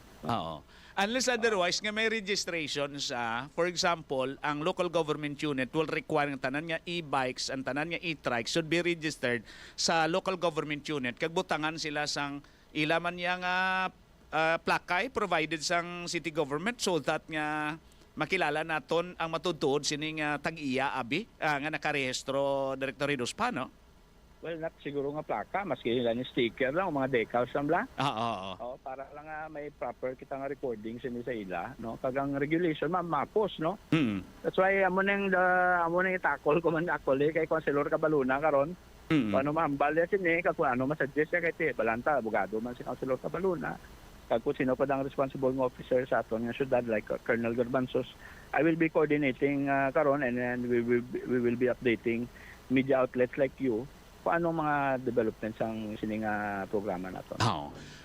Unless otherwise nga may registration sa, for example, ang local government unit will require ang tanan nga e-bikes, ang tanan nga e-trikes should be registered sa local government unit. Kag butangan sila sang ilaman niya nga plakay provided sang city government so that nga makilala naton ang matutuod sining tag-iya nga nakarehistro, Director Hiduspan, no? Well, not siguro nga plaka, maski lang yung sticker lang o mga decals lang. Para lang may proper kita nga recording sa ila, no? Kagang regulation mapos, no? That's why amo nang itakol ko man kay Councilor Cabaluna karon. Paano mahambal niya sini, kung ano masuggest niya kay balanta, abogado man si Councilor Cabaluna. Kung sino pa ang responsible ng officer sa aton nga syudad like Colonel Garbanzos, I will be coordinating karon, and then we will be updating media outlets like you kung anong mga developments ang sining programa nato.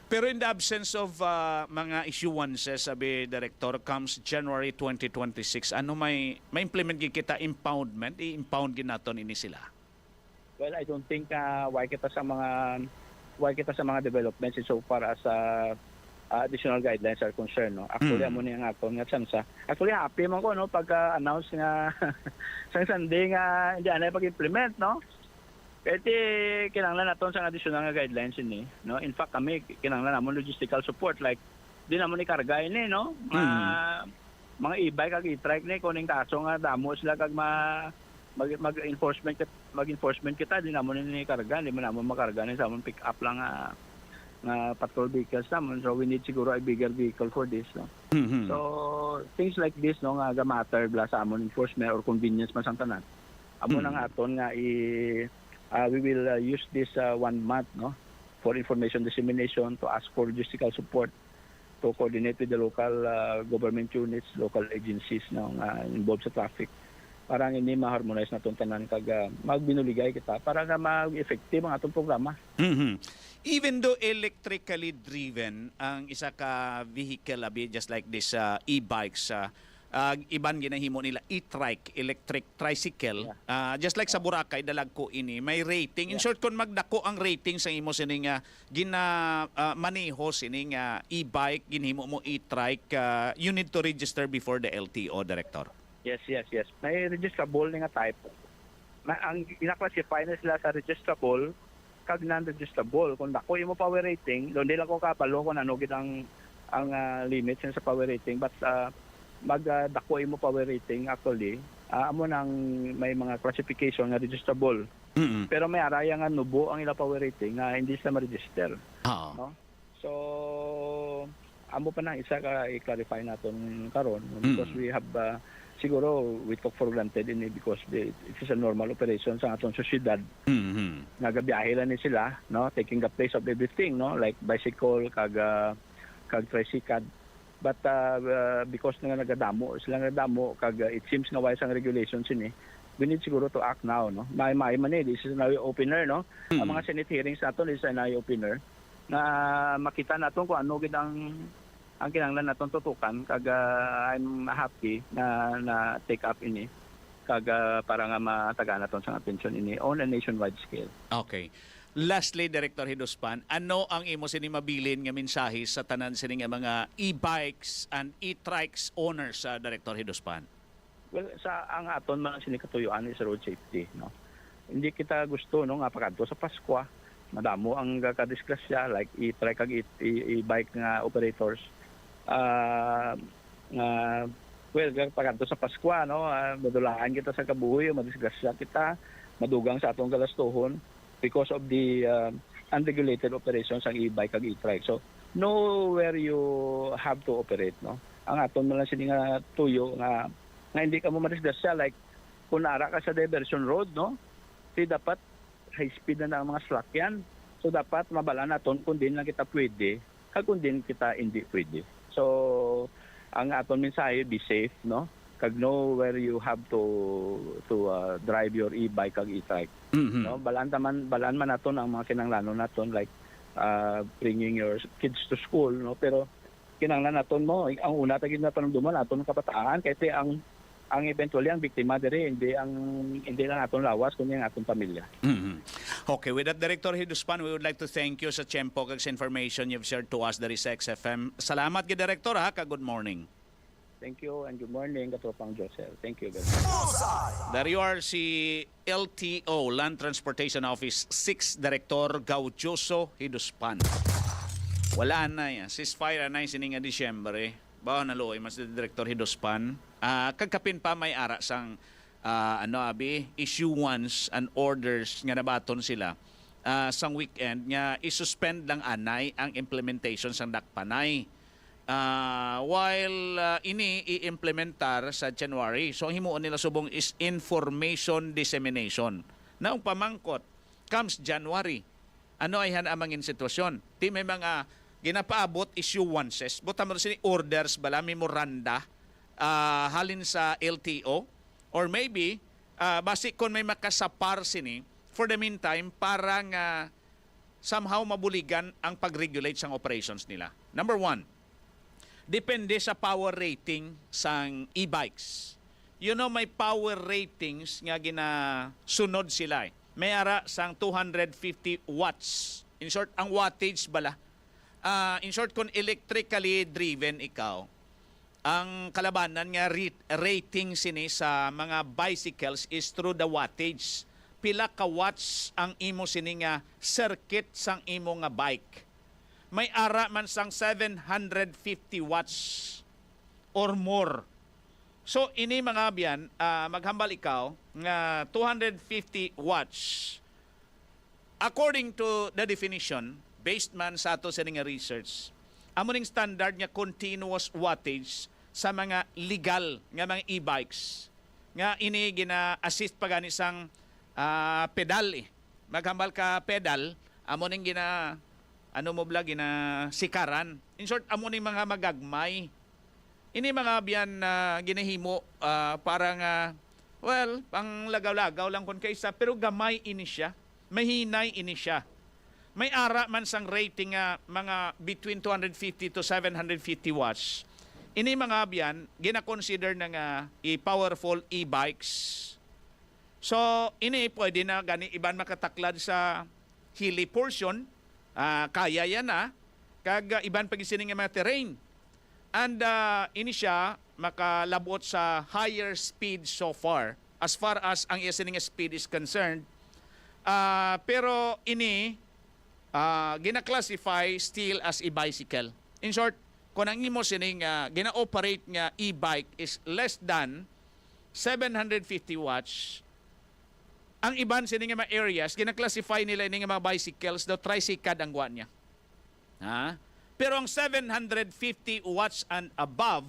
Pero in the absence of mga issuances, sabi Director, comes January 2026, ano may implement kita impoundment, i-impound ginaton ini sila? Well, I don't think why kita sa mga developments so far as additional guidelines are concerned, no. Actually amo ni ang aton nga chance. Actually happy man ko, no, pagka announce nga sa Sunday nga hindi ana pag-implement, no. Kasi kinahanglan naton sa additional nga guidelines ini, no. In fact kami kinahanglan namon logistical support like di namon ni karga ini, no. Mga e-bike kag e-trike ni kuning kaso nga damo sila kag mag-enforcement kita di namon ni karga, di man namon makarga ni sa amon pick up lang nga patrol vehicles naman. So we need siguro a bigger vehicle for this, no. So things like this, no, nga matter bla sa amon enforcement or convenience man sang tanan. Amo nang aton nga we will use this 1 month, no, for information dissemination, to ask for logistical support, to coordinate with the local government units, local agencies, no, nga involved sa traffic, para hindi ma-harmonize na itong tanan kag magbinuligay kita para nga mag-effective ang atong programa. Even though electrically driven ang isa ka vehicle abi just like this e-bikes, iban ginahimo nila e-trike, electric tricycle, just like sa Boracay dalag ko ini may rating. In short, kung magdako ang rating sa imo sining maneho sining e-bike, ginhimo mo e-trike, you need to register before the LTO, Director. Yes. May registrable nga type. Ang ina-classify na sila sa registrable kag non-registrable. Kung dako imo power rating, doon din lang ko kapalo kung ano gid ang limits sa power rating, but magdako imo power rating actually amo nang may mga classification nga registrable. Pero may araya nga nubo ang ila power rating nga hindi sila ma-register. No? So amo pa na isa ka i-clarify naton karon because we have siguro we took for granted ini because it is a normal operation sa aton syudad. Nagabiyahe lang ni sila, no, taking the place of everything, no, like bicycle kag tricycle. But because nga nagadamo kag it seems nga wise ang regulations ini, we need siguro to act now, no. May man this is an eye opener, no. Ang mga Senate hearings naton is an eye opener na makita naton kung ano gid ang kinahanglan naton tutukan kag I'm happy na take up ini kag para nga matagaan naton sa atensyon ini on a nationwide scale. Okay. Lastly, Director Hidospan, ano ang imo sini mabilin nga mensahe sa tanan sini nga mga e-bikes and e-trikes owners sa Director Hidospan? Well, sa ang aton man sini katuyuan is road safety, no. Hindi kita gusto, no, nga pagadto sa Pasko madamo ang kadisgrasya like e-trike kag e-bike nga operators. Well, pagkanto sa Pasko, no, madulaan kita sa kabuhi, madisgrasya kita, madugang sa atong galastuhon because of the unregulated operations ang e-bike kag e-trike. So, know where you have to operate, no. Ang aton man lang sini nga tuyo nga hindi ka mo madisgrasya like kung ara ka sa diversion road, no. Di dapat high speed na ang mga sasakyan. So, dapat mabala naton kung din lang kita pwede, kag kung din kita hindi pwede. So, ang aton mensahe, be safe, no? Kag know where you have to drive your e-bike kag e-trike. No? Balaan man naton ang mga kinahanglanon naton like bringing your kids to school, no? Pero kinahanglan naton mo, ang una ta gid na panumduman aton kabataan kaysa ang eventually ang biktima diri hindi lang aton lawas kundi ang aton pamilya. Okay, with that, Director Hidospan, we would like to thank you sa tiyempo kag sa information you've shared to us dari sa XFM. Salamat gid, Director, ha, kag good morning. Thank you and good morning, katropang Josel. Thank you very much. There you are, si LTO, Land Transportation Office 6 Director Gaudioso Hidospan. Wala na yan. Ceasefire na yung sininga Disyembre. Bawa na looy, mas Director Hidospan. Kagkapin pa may ara sang issuance and orders nga nabaton sila sang weekend nga isuspend lang anay ang implementation sang dakpanay. While ini i-implementar sa January. So ang himuon nila subong is information dissemination. Naong pamangkot comes January. Ano ay hanamangin sitwasyon? Ti may mga ginapaabot issuances. Buta mo sini orders bala memoranda halin sa LTO or maybe basi kung may makasapar sini for the meantime parang somehow mabuligan ang pag-regulate sang operations nila. Number 1, depende sa power rating sang e-bikes. You know, may power ratings nga ginasunod sila. may ara sang 250 watts. In short, ang wattage bala. In short, kung electrically driven ikaw, ang kalabanan nga rating sini sa mga bicycles is through the wattage. Pila ka watts ang imo sini nga circuit sang imo nga bike. May ara man sang 750 watts or more. So ini mga biyan, maghambal ikaw nga 250 watts. According to the definition, based man sa ato sa nga research, amo ning standard nga continuous wattage sa mga legal nga mga e-bikes. Nga ini gina-assist pa gani sang pedal eh. Maghambal ka pedal, amo ning gina sikaran. In short, amo ning mga magagmay. Ini mga biyan na ginahimo parang pang lagaw-lagaw lang kon kaysa, pero gamay ini siya. Mahinay ini siya. May ara man sang rating mga between 250 to 750 watts. Ini mga biyan gina-consider na powerful e-bikes. So ini pwede na gani iban makataklad sa hilly portion, kaya yan kag iban pagisini nga mga terrain. And ini siya makalabot sa higher speed so far as ang isining speed is concerned. Pero ini gina-classify still as e-bicycle. In short, kung ang imo sining gina-operate nga e-bike is less than 750 watts, ang iban sining mga areas, gina-classify nila ini nga mga bicycles daw tricycad ang guwan niya. Pero ang 750 watts and above,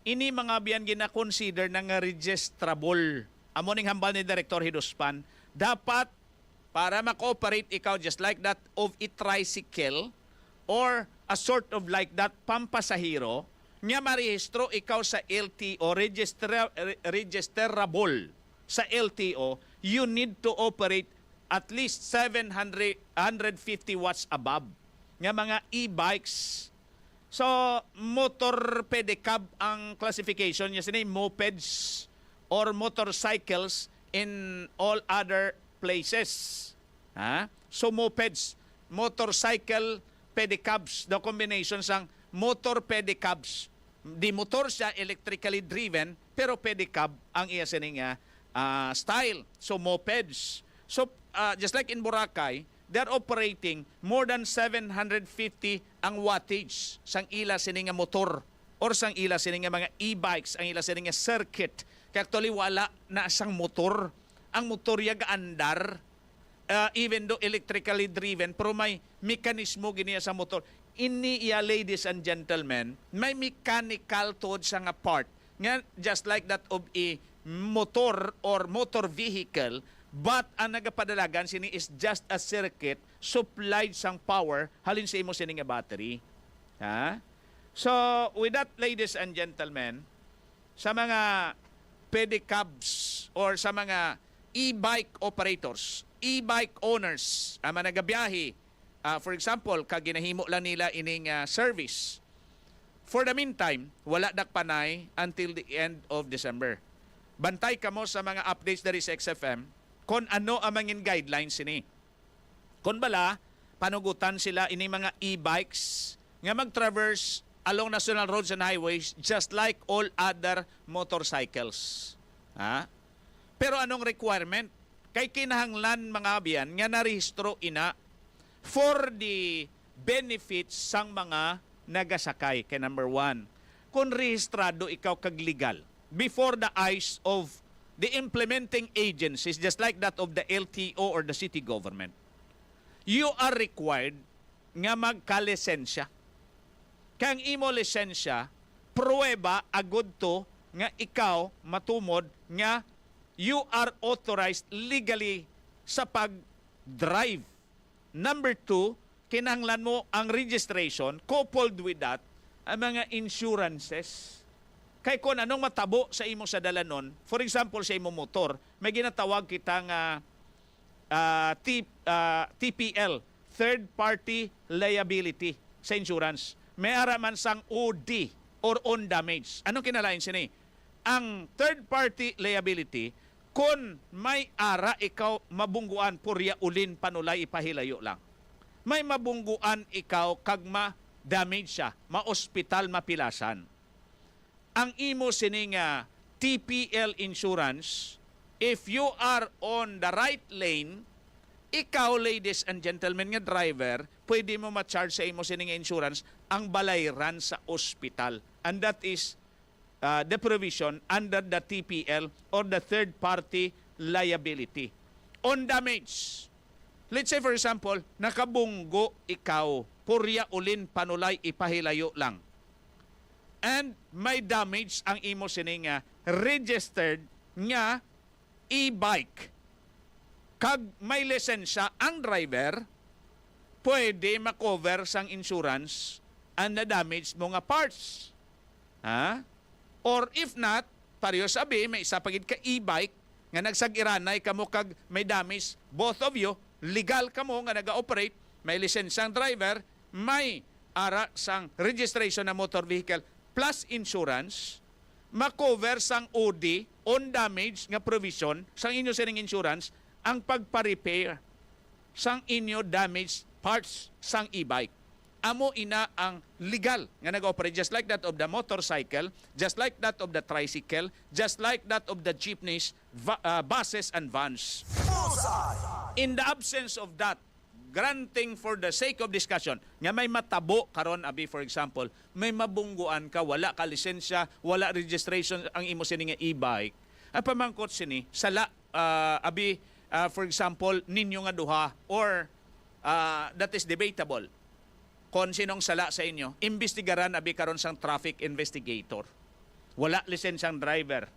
ini mga biyan gina-consider na nga registrable. Amo ning hambal ni Director Hidospan, dapat para mag-operate ikaw just like that of a tricycle or a sort of like that pampasahero, nga marehistro ikaw sa LTO, registerable sa LTO, you need to operate at least 750 watts above nga mga e-bikes. So, motor pedicab ang classification niya sini, mopeds or motorcycles in all other places. So, mopeds, motorcycle pedicabs, the combination sang motor pedicabs. Di motor siya, electrically driven, pero pedicab ang iya sini nga style. So, mopeds. So, just like in Boracay, they're operating more than 750 ang wattage sang ila sini nga motor or sang ila sini nga mga e-bikes, ang ila sini nga circuit. Kaya actually wala na sang motor. Ang motor yaga andar, even though electrically driven, pero may mekanismo giniya sa motor. Ini iya, ladies and gentlemen, may mechanical tod sa nga part. Nga, just like that of a motor or motor vehicle, but ang nagapadalagan sini is just a circuit supplied sang power halin sa imo sini nga battery. So, with that, ladies and gentlemen, sa mga pedicabs or sa mga e-bike operators, e-bike owners, ang mga nagabiyahe, for example, kaginahimo lang nila ining service. For the meantime, wala dakpanay until the end of December. Bantay kamo sa mga updates dari sa XFM kung ano ang mga guidelines ini. Kung bala, panugutan sila ini mga e-bikes nga mag-traverse along national roads and highways just like all other motorcycles. Pero anong requirement? Kay kinahanglan mga biyan nga narehistro ina for the benefits sang mga nagasakay. Kay number 1, kung rehistrado ikaw kag legal before the eyes of the implementing agencies just like that of the LTO or the city government, you are required nga magka-lisensya. Kang imo lisensya, pruweba agud to nga ikaw matumod nga you are authorized legally sa pag-drive. Number 2, kinahanglan mo ang registration, coupled with that, ang mga insurances. Kay kung anong matabo sa imo sa dalanon, for example, sa imo motor, may ginatawag kitang TPL, Third Party Liability sa insurance. May araman sang OD or on damage. Anong kinalain sini? Ang third party liability, Kung may ara ikaw mabungguan purya ulin panulay ipahilayo lang. May mabungguan ikaw kag ma-damage siya, ma-ospital mapilasan. Ang imo sininga TPL insurance, if you are on the right lane, ikaw, ladies and gentlemen nga driver, pwede mo ma-charge sa imo sininga insurance ang balayran sa ospital. And that is the provision under the TPL or the third party liability. On damage, let's say for example, nakabunggo ikaw, purya ulin panulay ipahilayo lang. And may damage ang imo sininga registered nga e-bike. Kag may lisensya ang driver, pwede makover sang insurance ang na-damage mo nga parts. Ha? Or if not, pareho sabi, may isa pagid ka e-bike nga nagsagiranay kamo kag may damage, both of you, legal kamo nga naga-operate, may lisensyang driver, may ara sang registration na motor vehicle plus insurance, makover sang OD, on damage nga provision, sang inyo sining insurance, ang pagpa-repair sang inyo damaged parts sang e-bike. Amo ina ang legal nga nag-operate, just like that of the motorcycle, just like that of the tricycle, just like that of the jeepneys, buses and vans. In the absence of that, granting for the sake of discussion, nga may matabo karon abi for example, may mabungguan ka, wala ka lisensya, wala registration ang imo sini nga e-bike. Ang pamangkot sini sala abi for example ninyo nga duha or that is debatable. Kung sinong sala sa inyo, imbestigaran abi karon sang traffic investigator. Wala lisensyang driver.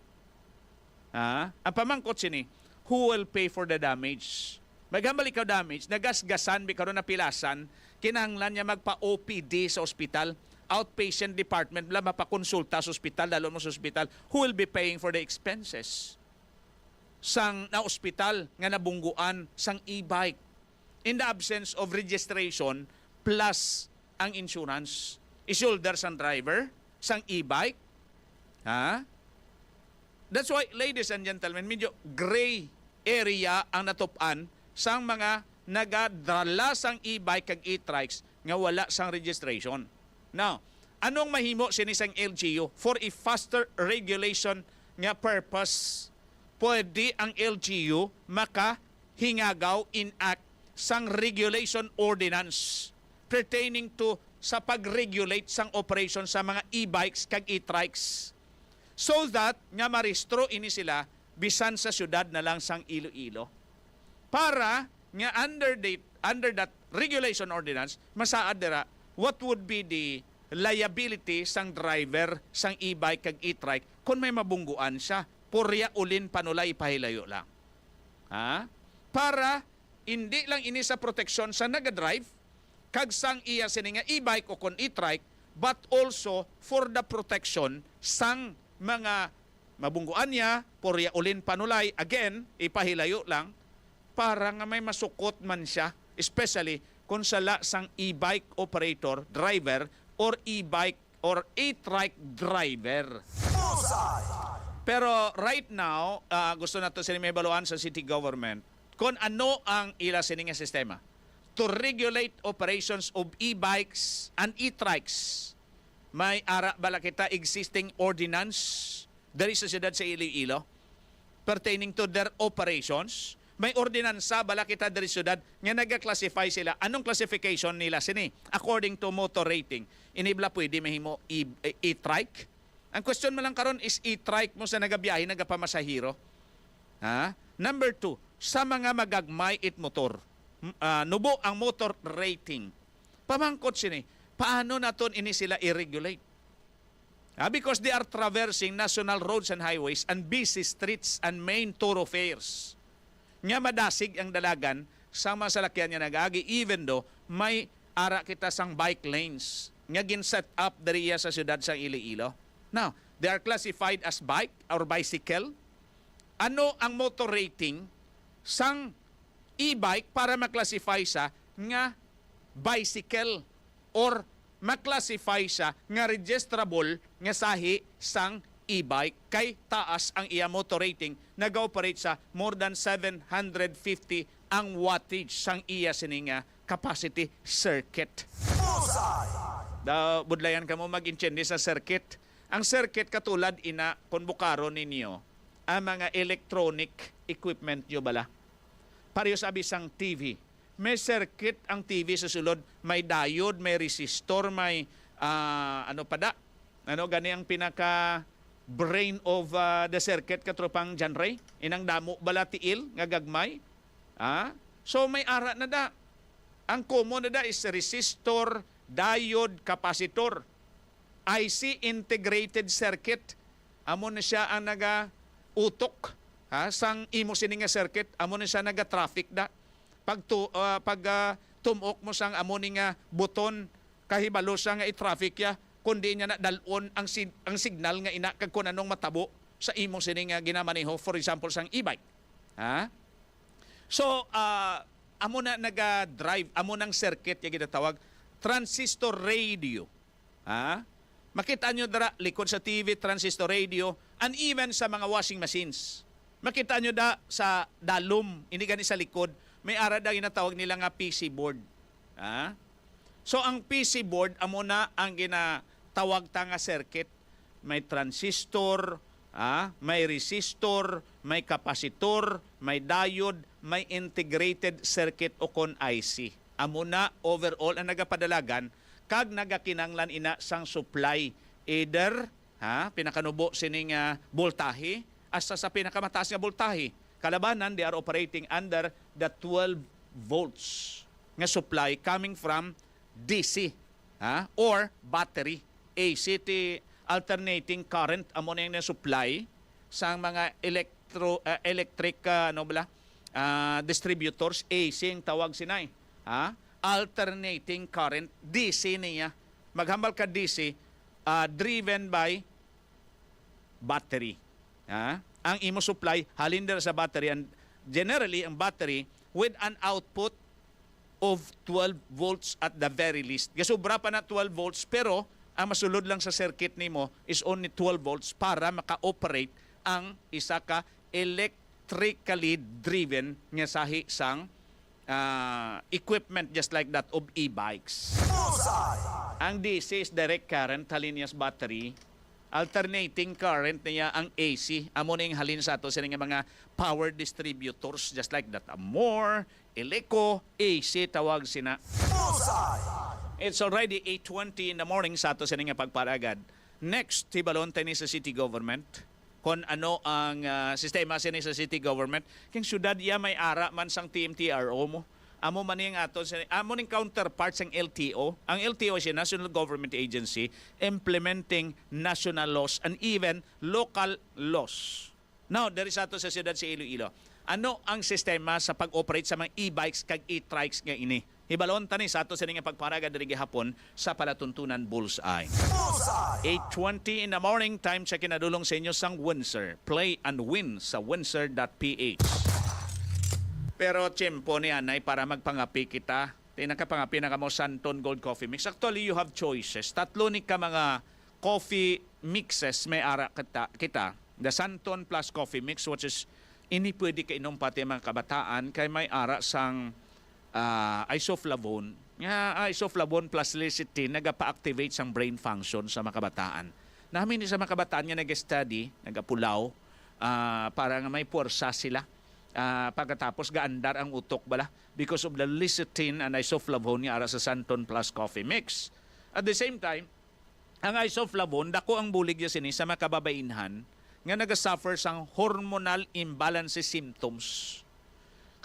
Ang pamangkot sini, who will pay for the damage? Maghambal ikaw damage, nagasgasan bi karon na pilasan, kinahanglan niya magpa-OPD sa ospital, outpatient department, bla mapakonsulta sa ospital, dalo mo sa ospital, who will be paying for the expenses? Sang na ospital nga nabungguan sang e-bike in the absence of registration plus ang insurance. I-shoulder sang driver, sang e-bike. That's why, ladies and gentlemen, medyo gray area ang natupan sang mga nagadala sang e-bike kag e-trikes nga wala sang registration. Now, anong mahimo sini sang LGU for a faster regulation nga purpose? Pwede ang LGU makahingagaw enact sang regulation ordinance pertaining to sa pag-regulate sang operation sa mga e-bikes kag e-trikes. So that nga maristro ini sila bisan sa syudad na lang sang Iloilo. Para nga under that regulation ordinance, masaad dira what would be the liability sang driver sang e-bike kag e-trike kung may mabungguan siya. Purya ulin panulay pahilayo lang. Para hindi lang ini sa proteksyon sa nagadrive, kag sang iya sininga e-bike o kon e-trike, but also for the protection sang mga mabungguan niya, purya ulin panulay, again, ipahilayo lang, para nga may masukot man siya, especially kung sala sang e-bike operator, driver, or e-bike or e-trike driver. Pero right now, gusto na to sila may baluan sa city government kung ano ang ila sininga sistema to regulate operations of e-bikes and e-trikes. May ara bala kita existing ordinance dari sa siyudad sa Iloilo pertaining to their operations. May ordinansa bala kita dari siyudad nga naga-classify sila. Anong classification nila sini? According to motor rating. Inibla pwede mahimo e-trike. Ang question mo lang karon is e-trike mo sa nagabiyahe, nagapamasahiro. Number 2, sa mga magagmay it motor. Nubo ang motor rating. Pamangkot sini, paano naton ini sila i-regulate? Because they are traversing national roads and highways and busy streets and main thoroughfares. Nga madasig ang dalagan sa masalakyan niya nag-agi even though may ara kita sang bike lanes nga gin-set up dariya sa siyudad sa Iloilo. Now, they are classified as bike or bicycle. Ano ang motor rating sang e-bike para maklasify sa nga bicycle or maklasify sa nga registrable nga sahi sang e-bike kay taas ang iya motor rating, nag-operate sa more than 750 ang wattage sang iya sininga capacity circuit. Budlayan ka mo mag-intindi sa circuit. Ang circuit katulad ina kung bukaro ninyo ang mga electronic equipment nyo bala. Pareho sabi sang TV. May circuit ang TV sa sulod, may diode, may resistor, may gani ang pinaka brain of the circuit katropang genre. Inang damo bala tiil nga gagmay. So may ara na da. Ang common na da is resistor, diode, capacitor. IC integrated circuit. Amo na siya ang naga-utok sang imo sininga circuit. Amo na siya naga-traffic da. Pag tumok mo sang amo nga buton kahibalo siya nga i-traffic ya kundi niya na dalon ang signal nga ina kag kun anong matabo sa imo sininga ginamaneho, for example sang e-bike. So amo na naga-drive, amo nang circuit yung ginatawag transistor radio. Makita nyo dara likod sa TV, transistor radio, and even sa mga washing machines. Makita nyo da sa dalom, hindi gani sa likod, may ara da ginatawag nila nga PC board. So ang PC board, amo na ang ginatawag ta nga circuit. May transistor, may resistor, may capacitor, may diode, may integrated circuit o kon IC. Amo na overall ang nagapadalagan kag nagakinanglan ina sang supply either pinakanubo sining voltahe hasta sa pinakamataas nga voltahe. Kalabanan, they are operating under the 12 volts nga supply coming from DC or battery. AC alternating current amo na yung supply sa mga electric distributors. AC ang tawag sinay. Alternating current, DC niya. Maghambal ka DC, driven by battery. Ang imo supply, halinder sa battery. And generally, ang battery with an output of 12 volts at the very least. Gasubra pa na 12 volts, pero ang masulod lang sa circuit nimo is only 12 volts para maka-operate ang isa ka electrically driven nga sahi sang equipment just like that of e-bikes. Ang DC is direct current, halinias battery. Alternating current niya ang AC. Amo na yung halin sa ato sa mga power distributors just like that. More, Eleco, AC tawag sina. It's already 8:20 in the morning sa ato sa nga pagparagad. Next, tibalon tayo sa city government. Kung ano ang sistema sini sa city government. King syudad iya may ara man sang TMTRO mo. Amo man yung ato, amo ning counterpart sang LTO. Ang LTO siya National Government Agency implementing national laws and even local laws. Now, there is ato sa siyudad sa Iloilo. Ano ang sistema sa pag-operate sa mga e-bikes kag e-trikes nga ini? Hibalon tani sa ato sa nga pagparaga diri gihapon sa palatuntunan Bullseye. 8:20 in the morning, time check kinadulong sa inyo sang Windsor. Play and win sa windsor.ph. Pero tiyempo ni Anay para magpangapi kita. Tinakapangapi na ka mo Santon Gold Coffee Mix. Actually, you have choices. Tatlo ni ka mga coffee mixes may ara kita. The Santon plus Coffee Mix, which is ini pwede ka inom pati mga kabataan kay may ara sang isoflavone. Isoflavone plus lecithin nagapa-activate sang brain function sa mga kabataan. Namin sa mga kabataan nga nag-study, nagapulaw, para nga may puwersa sila. Pagkatapos gaandar ang utok bala because of the lecithin and isoflavone ni ara sa Santon plus Coffee Mix. At the same time, ang isoflavone dako ang bulig ya sini sa mga kababainhan nga nagasuffer sang hormonal imbalance symptoms.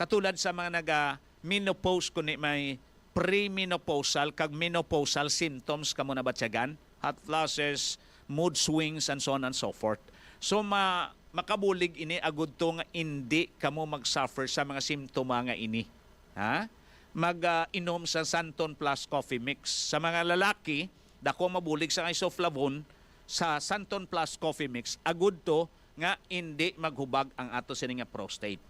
Katulad sa mga naga-menopause kundi may premenopausal kag menopausal symptoms kamo na batyagan, hot flashes, mood swings and so on and so forth. So makabulig ini agud to nga hindi kamo mag-suffer sa mga simptoma nga ini. Mag-inom sa Santon plus Coffee Mix. Sa mga lalaki, dako mabulig sa isoflavone sa Santon plus Coffee Mix, agud to nga hindi maghubag ang ato sini nga prostate.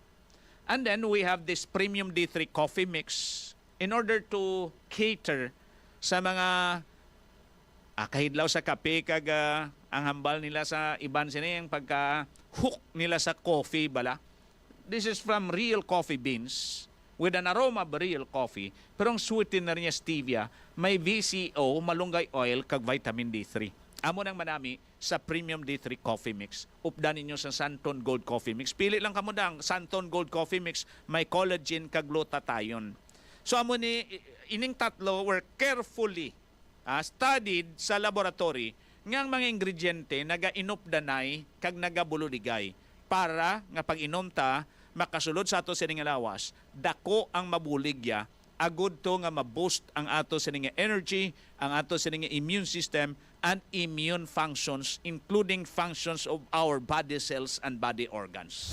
And then we have this Premium D3 Coffee Mix in order to cater sa mga Kahidlaw sa kape kag ang hambal nila sa iban sini yung pagka-hook nila sa coffee bala. This is from real coffee beans with an aroma of real coffee. Pero ang sweetener niya stevia, may VCO, malunggay oil, kag vitamin D3. Amo nang manami sa Premium D3 Coffee Mix. Updan ninyo sa Santon Gold Coffee Mix. Pili lang kamo dang Santon Gold Coffee Mix, may collagen kag glutathione. So amo ni ining tatlo were carefully studied sa laboratory ngang mga ingrediente naga-inupdanay kag nagabululigay para nga pag inom ta makasulod sa ato sining lawas dako ang mabuligya agud to nga ma-boost ang ato sining energy, ang ato sining immune system and immune functions including functions of our body cells and body organs.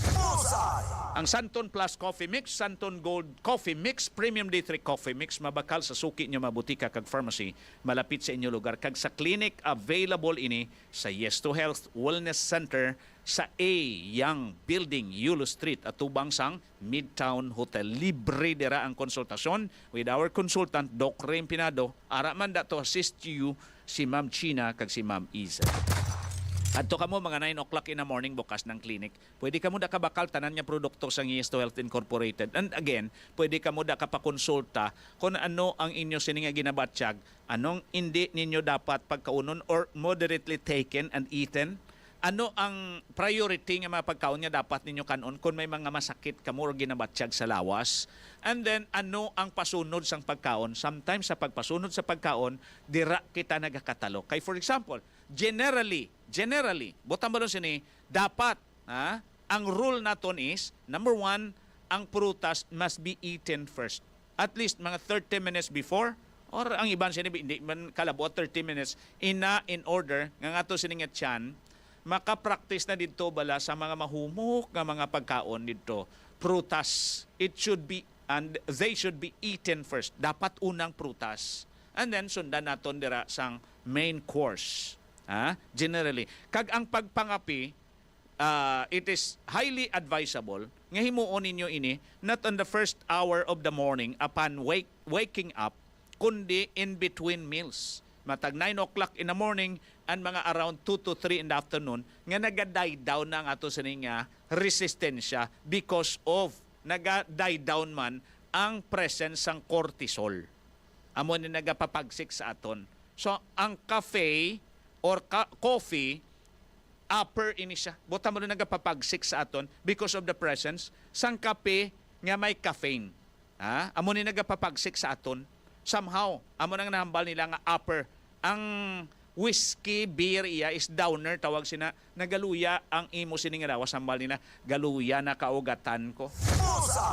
Ang Santon Plus Coffee Mix, Santon Gold Coffee Mix, Premium D3 Coffee Mix, mabakal sa suki nyo mabutika kag pharmacy, malapit sa inyo lugar. Kag sa clinic, available ini sa Yes to Health Wellness Center sa A Young Building, Yulo Street, at tubang sang Midtown Hotel. Libre dira ang konsultasyon with our consultant, Doc Raym Pinado. Ara man da to assist you si Ma'am China kag si Ma'am Isa. Adto kamo mga 9 o'clock in the morning bukas ng clinic. Pwede kamo da kabakal tanan nga produkto sa Yes to Health Incorporated. And again, pwede kamo da kapakonsulta kung ano ang inyo sininga ginabatsyag, anong hindi ninyo dapat pagkaunon or moderately taken and eaten. Ano ang priority nga mga pagkaon nga dapat ninyo kanon kung may mga masakit kamo or ginabatsyag sa lawas. And then, ano ang pasunod sang pagkaon? Sometimes sa pagpasunod sa pagkaon, dira kita nagakatalo. Kay for example, generally, butang balon sini, dapat, ang rule naton is, number 1, ang prutas must be eaten first. At least mga 30 minutes before, or ang iban sini, hindi man kalabo 30 minutes, in order, nga to sini nga tiyan, makapractice na dito bala sa mga mahumok nga mga pagkaon dito. Prutas, it should be, and they should be eaten first. Dapat unang prutas. And then, sundan naton dira sang main course. Generally. Kag ang pagpangapi, it is highly advisable nga himuon ninyo ini not on the first hour of the morning upon waking up, kundi in between meals. Matag 9 o'clock in the morning and mga around 2 to 3 in the afternoon nga nagaday down na ang ato sa nga resistensya because of nagaday down man ang presence ng cortisol. Amo ni nagapapagsik sa aton. So, ang cafe or coffee, upper ini siya. Buta mo na nagapapagsik sa aton because of the presence sang kape nga may caffeine. Amo ni nagapapagsik sa aton. Somehow, amo nang nahambal nila nga upper. Ang whiskey, beer iya is downer, tawag sina, nagaluya ang imo sining rawas, hambal nila, galuya na kaugatan ko.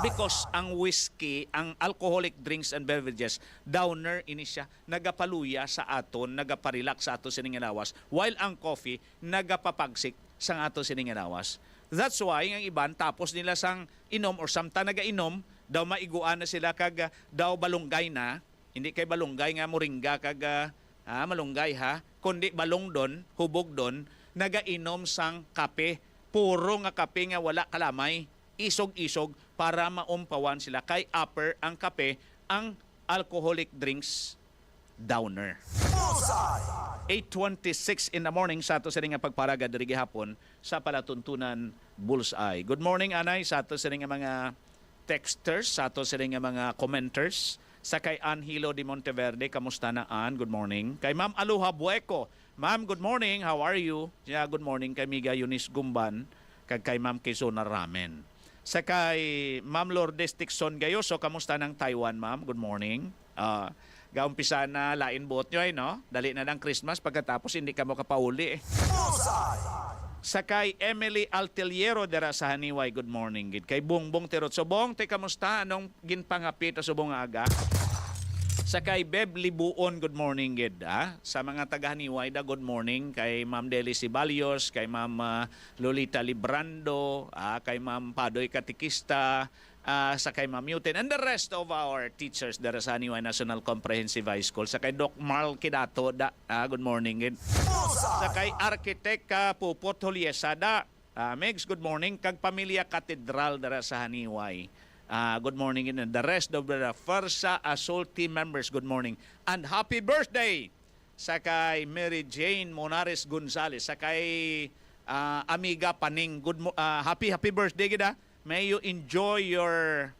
Because ang whiskey, ang alcoholic drinks and beverages, downer ini siya, nagapaluya sa aton, nagaparelax sa ato sining rawas, while ang coffee, nagapapagsik sa ato sining rawas. That's why, ang iban, tapos nila sang inom or samta nagainom, daw maiguan na sila kag daw balunggay na, hindi kay balunggay nga moringa kag malunggay kundi balong don, hubog don, nagainom sang kape, puro nga kape nga wala kalamay, isog-isog para maumpawan sila kay upper ang kape, ang alcoholic drinks downer. 8:26 in the morning sa ato sa nga pagparaga diri gihapon sa palatuntunan Bullseye. Good morning anay sa ato sa nga mga texters, sa ato sa nga mga commenters. Sa kay Angelo de Monteverde, kamusta na An? Good morning. Kay Ma'am Aloha Bueco, Ma'am, good morning. How are you? Yeah, good morning kay Miga Eunice Gumban, kay Ma'am Quezona Ramen. Sa kay Ma'am Lourdes Tixon Gayoso, kamusta ng Taiwan, Ma'am? Good morning. Gaumpisa na lain buot nyo no? Dali na ng Christmas, pagkatapos hindi ka mo kapauli Sa kay Emily Alteliero dera sa Haniway, good morning gid. Kay Bongbong Tirot Subong, te kamusta? Anong ginpangapit sa subong aga? Sa kay Beb Libuon, good morning gid. Sa mga taga Haniway da, good morning. Kay Ma'am Deli Sibalios, kay Ma'am Lolita Librando, kay Ma'am Padoy Katikista, sa kay Ma'am Newton, and the rest of our teachers dara sa Haniway National Comprehensive High School. Sa kay Doc Marl Kidato, good morning gid. Sa kay Architect Pupot Huliesada, Megs, good morning. Kag Pamilya Katedral dara sa Haniway. Good morning and the rest of the Farsa Assault team members, good morning. And happy birthday sa kay Mary Jane Monares Gonzales, sa kay Amiga Paning. Happy birthday gida. May you enjoy your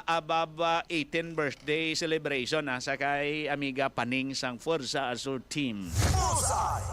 above 18 birthday celebration sa kay Amiga Paning sang Forza Azul team.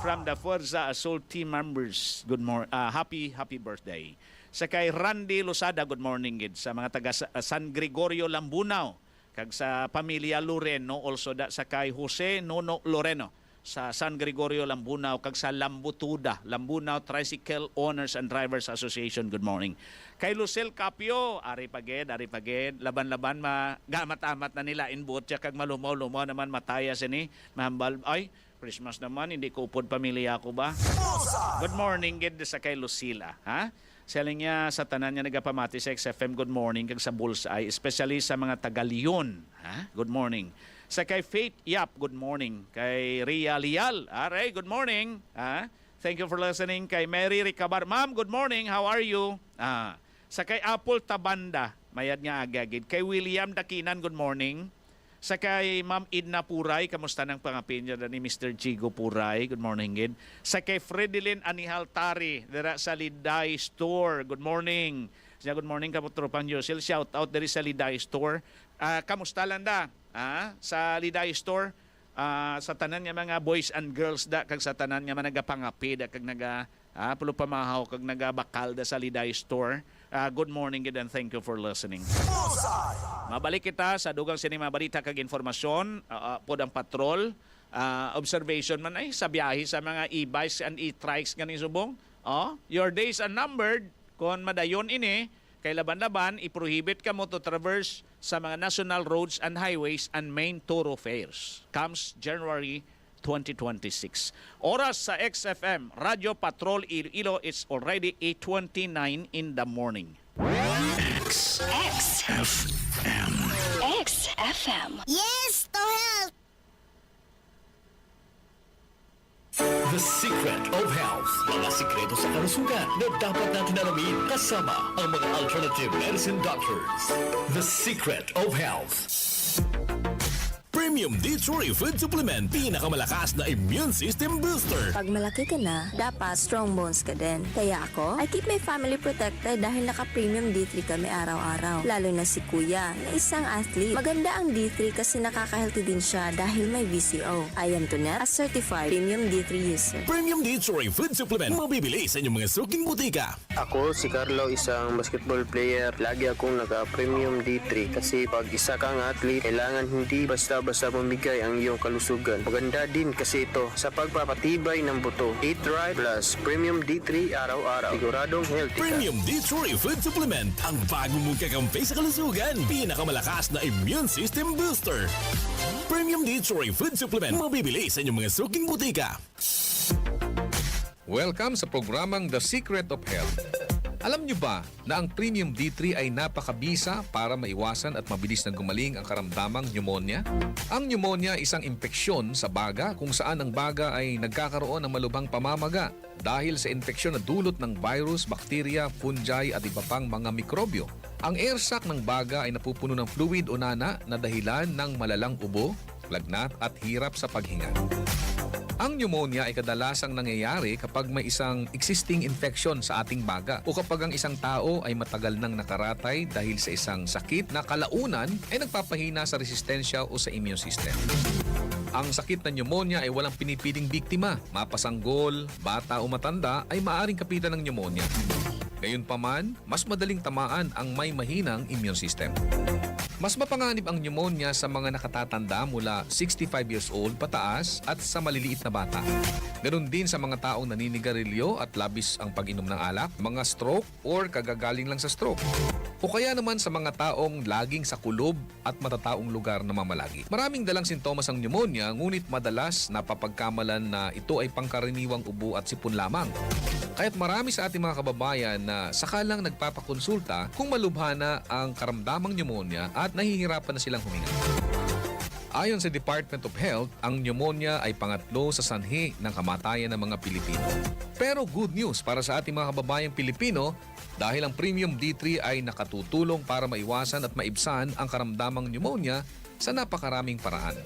From the Forza Azul team members, good morning, happy birthday. Sa kay Randy Losada, good morning gid. Sa mga taga San Gregorio Lambunao, kag sa pamilya Loreno, also da sa kay Jose Nono Loreno sa San Gregorio Lambunao, kag sa Lambunao Tricycle Owners and Drivers Association, good morning. Kay Lucel Capio, ari paged, laban-laban gamat-amat na nila inbot siya, kag malumaw-lumaw naman mataya sini, mahambal, ay, Christmas naman, hindi ko upod pamilya ko ba? Good morning gid sa kay Lucila, ha? Selling niya sa tanan niya nagapamati sa XFM, good morning, kag sa Bullseye, especially sa mga taga-Leon, ha? Good morning. Sa kay Faith Yap, good morning. Kay Ria Lial, aray, good morning, ha? Thank you for listening. Kay Mary Ricabar, ma'am, good morning, how are you? Sa kay Apple Tabanda, mayad nga agagid. Kay William Dakinan, good morning. Sa kay Ma'am Idna Puray, kamusta ng pangapin niya ni Mr. Chigo Puray, good morning gid. Sa kay Fredilyn Anihal Tari, dira sa Liday Store, good morning. Siya, good morning kaputropang Yosil, shout out diri sa Liday Store. Kamusta lang da? Sa Liday Store, sa tanan niya mga boys and girls da, kag sa tanan niya nagapangapid, kag pulo pamahaw, kag nagabakal da sa Liday Store. Good morning and thank you for listening. Mabalik kita sa dugang sinima balita kag informasyon pod ang patrol. Observation man ay sa biyahe sa mga e-bikes and e-trikes nga ni subong. Your days are numbered. Kung madayon ini, kay laban-laban, iprohibit ka mo to traverse sa mga national roads and highways and main thoroughfares. Comes January 2026. Oras sa XFM, Radio Patrol Iloilo, it's already 8:29 in the morning. XFM. XFM. Yes, to health! The Secret of Health. Mga sikreto sa kalusugan na dapat natin alamin kasama ang mga alternative medicine doctors. The Secret of Health. Premium D3 Food Supplement, pinakamalakas na immune system booster. Pag malaki ka na, dapat strong bones ka din. Kaya ako, I keep my family protected dahil naka-premium D3 kami araw-araw. Lalo na si Kuya, na isang athlete. Maganda ang D3 kasi nakaka-healthy din siya dahil may VCO. I am Tonet, a certified premium D3 user. Premium D3 Food Supplement, mabibili sa inyong mga suking butika. Ako, si Carlo, isang basketball player. Lagi akong naka-premium D3 kasi pag isa kang athlete, kailangan hindi basta mamigay ang iyong kalusugan. Maganda din kasi ito sa pagpapatibay ng buto. Eat right plus Premium D3 araw-araw. Siguradong healthy ka. Premium D3 Food Supplement, ang bago mong kakampi sa kalusugan. Pinakamalakas na immune system booster. Premium D3 Food Supplement, mabibili sa inyong mga suking butika. Welcome sa programang The Secret of Health. Alam niyo ba na ang Premium D3 ay napakabisa para maiwasan at mabilis na gumaling ang karamdamang pneumonia? Ang pneumonia ay isang impeksyon sa baga kung saan ang baga ay nagkakaroon ng malubhang pamamaga dahil sa infeksyon na dulot ng virus, bakterya, fungi at iba pang mga mikrobyo. Ang air sac ng baga ay napupuno ng fluid o nana na dahilan ng malalang ubo, lagnat at hirap sa paghinga. Ang pneumonia ay kadalasang nangyayari kapag may isang existing infection sa ating baga o kapag ang isang tao ay matagal nang nakaratay dahil sa isang sakit na kalaunan ay nagpapahina sa resistensya o sa immune system. Ang sakit na pneumonia ay walang pinipiling biktima. Mapasanggol, bata o matanda ay maaaring kapitan ng pneumonia. Gayunpaman, mas madaling tamaan ang may mahinang immune system. Mas mapanganib ang pneumonia sa mga nakatatanda mula 65 years old pataas at sa maliliit na bata. Ganon din sa mga taong naninigarilyo at labis ang pag-inom ng alak, mga stroke or kagagaling lang sa stroke. O kaya naman sa mga taong laging sa kulob at matataong lugar na mamalagi. Maraming dalang sintomas ang pneumonia, ngunit madalas napapagkamalan na ito ay pangkaraniwang ubo at sipon lamang. Kaya't marami sa ating mga kababayan na sakalang nagpapakonsulta kung malubha na ang karamdamang pneumonia at nahihirapan na silang huminga. Ayon sa Department of Health, ang pneumonia ay pangatlo sa sanhi ng kamatayan ng mga Pilipino. Pero good news para sa ating mga kababayang Pilipino dahil ang Premium D3 ay nakatutulong para maiwasan at maibsan ang karamdamang pneumonia sa napakaraming paraan.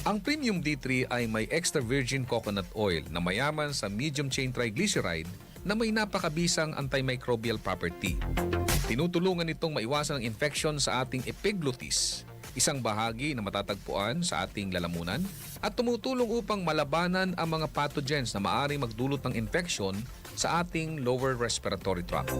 Ang Premium D3 ay may extra virgin coconut oil na mayaman sa medium chain triglyceride na may napakabisang antimicrobial property. Tinutulungan itong maiwasan ang infection sa ating epiglottis, isang bahagi na matatagpuan sa ating lalamunan, at tumutulong upang malabanan ang mga pathogens na maaaring magdulot ng infection sa ating lower respiratory tract.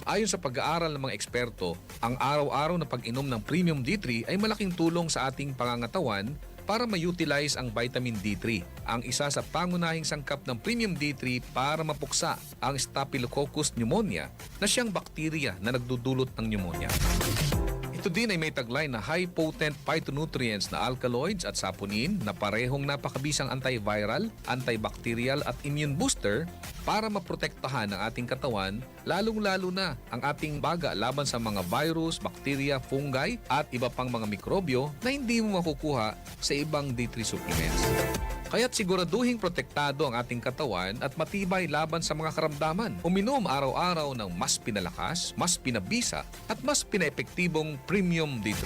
Ayon sa pag-aaral ng mga eksperto, ang araw-araw na pag-inom ng Premium D3 ay malaking tulong sa ating pangangatawan para ma-utilize ang vitamin D3, ang isa sa pangunahing sangkap ng Premium D3 para mapuksa ang Staphylococcus pneumonia na siyang bakterya na nagdudulot ng pneumonia. Ito din ay may taglay na high-potent phytonutrients na alkaloids at saponin na parehong napakabisang antiviral, antibacterial at immune booster para maprotektahan ang ating katawan, lalong-lalo na ang ating baga laban sa mga virus, bakterya, fungi at iba pang mga mikrobyo na hindi mo makukuha sa ibang D3 supplements. Kaya't siguraduhing protektado ang ating katawan at matibay laban sa mga karamdaman. Uminom araw-araw ng mas pinalakas, mas pinabisa at mas pinaepektibong Premium D3.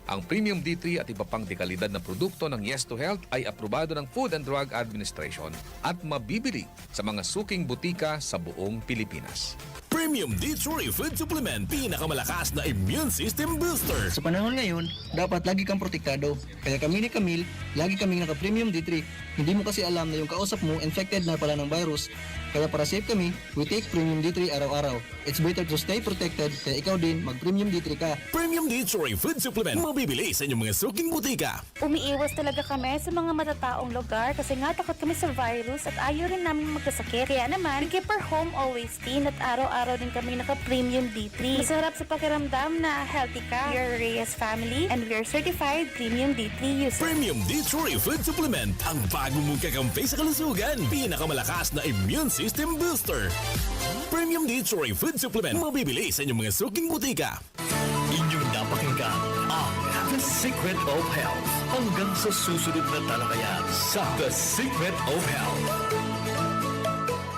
Ang Premium D3 at iba pang dekalidad na produkto ng Yes to Health ay aprobado ng Food and Drug Administration at mabibili sa mga suking butika sa buong Pilipinas. Premium D3 Food Supplement, pinakamalakas na immune system booster. Sa panahon ngayon, dapat lagi kang protektado. Kaya kami ni Camille, lagi kaming naka-Premium D3. Hindi mo kasi alam na yung kausap mo infected na pala ng virus. Kaya para safe kami, we take Premium D3 araw-araw. It's better to stay protected, kaya ikaw din mag-Premium D3 ka. Premium D3 Food Supplement, mabibili sa inyong mga suking butika. Umiiwas talaga kami sa mga matataong lugar kasi nga takot kami sa virus at ayaw rin namin magkasakit. Kaya naman, we keep our home always clean at araw-araw din kami naka-Premium D3. Masarap sa pakiramdam na healthy ka. We are Reyes family and we are certified Premium D3 users. Premium D3 Food Supplement, ang bago mong kakampi sa kalusugan. Pinakamalakas na immune system booster. Premium D3 Food Supplement, mabibili sa inyong mga suking butika. Inyong napakinggan ang The Secret of Health. Hanggang sa susunod na talakayan sa The Secret of Health.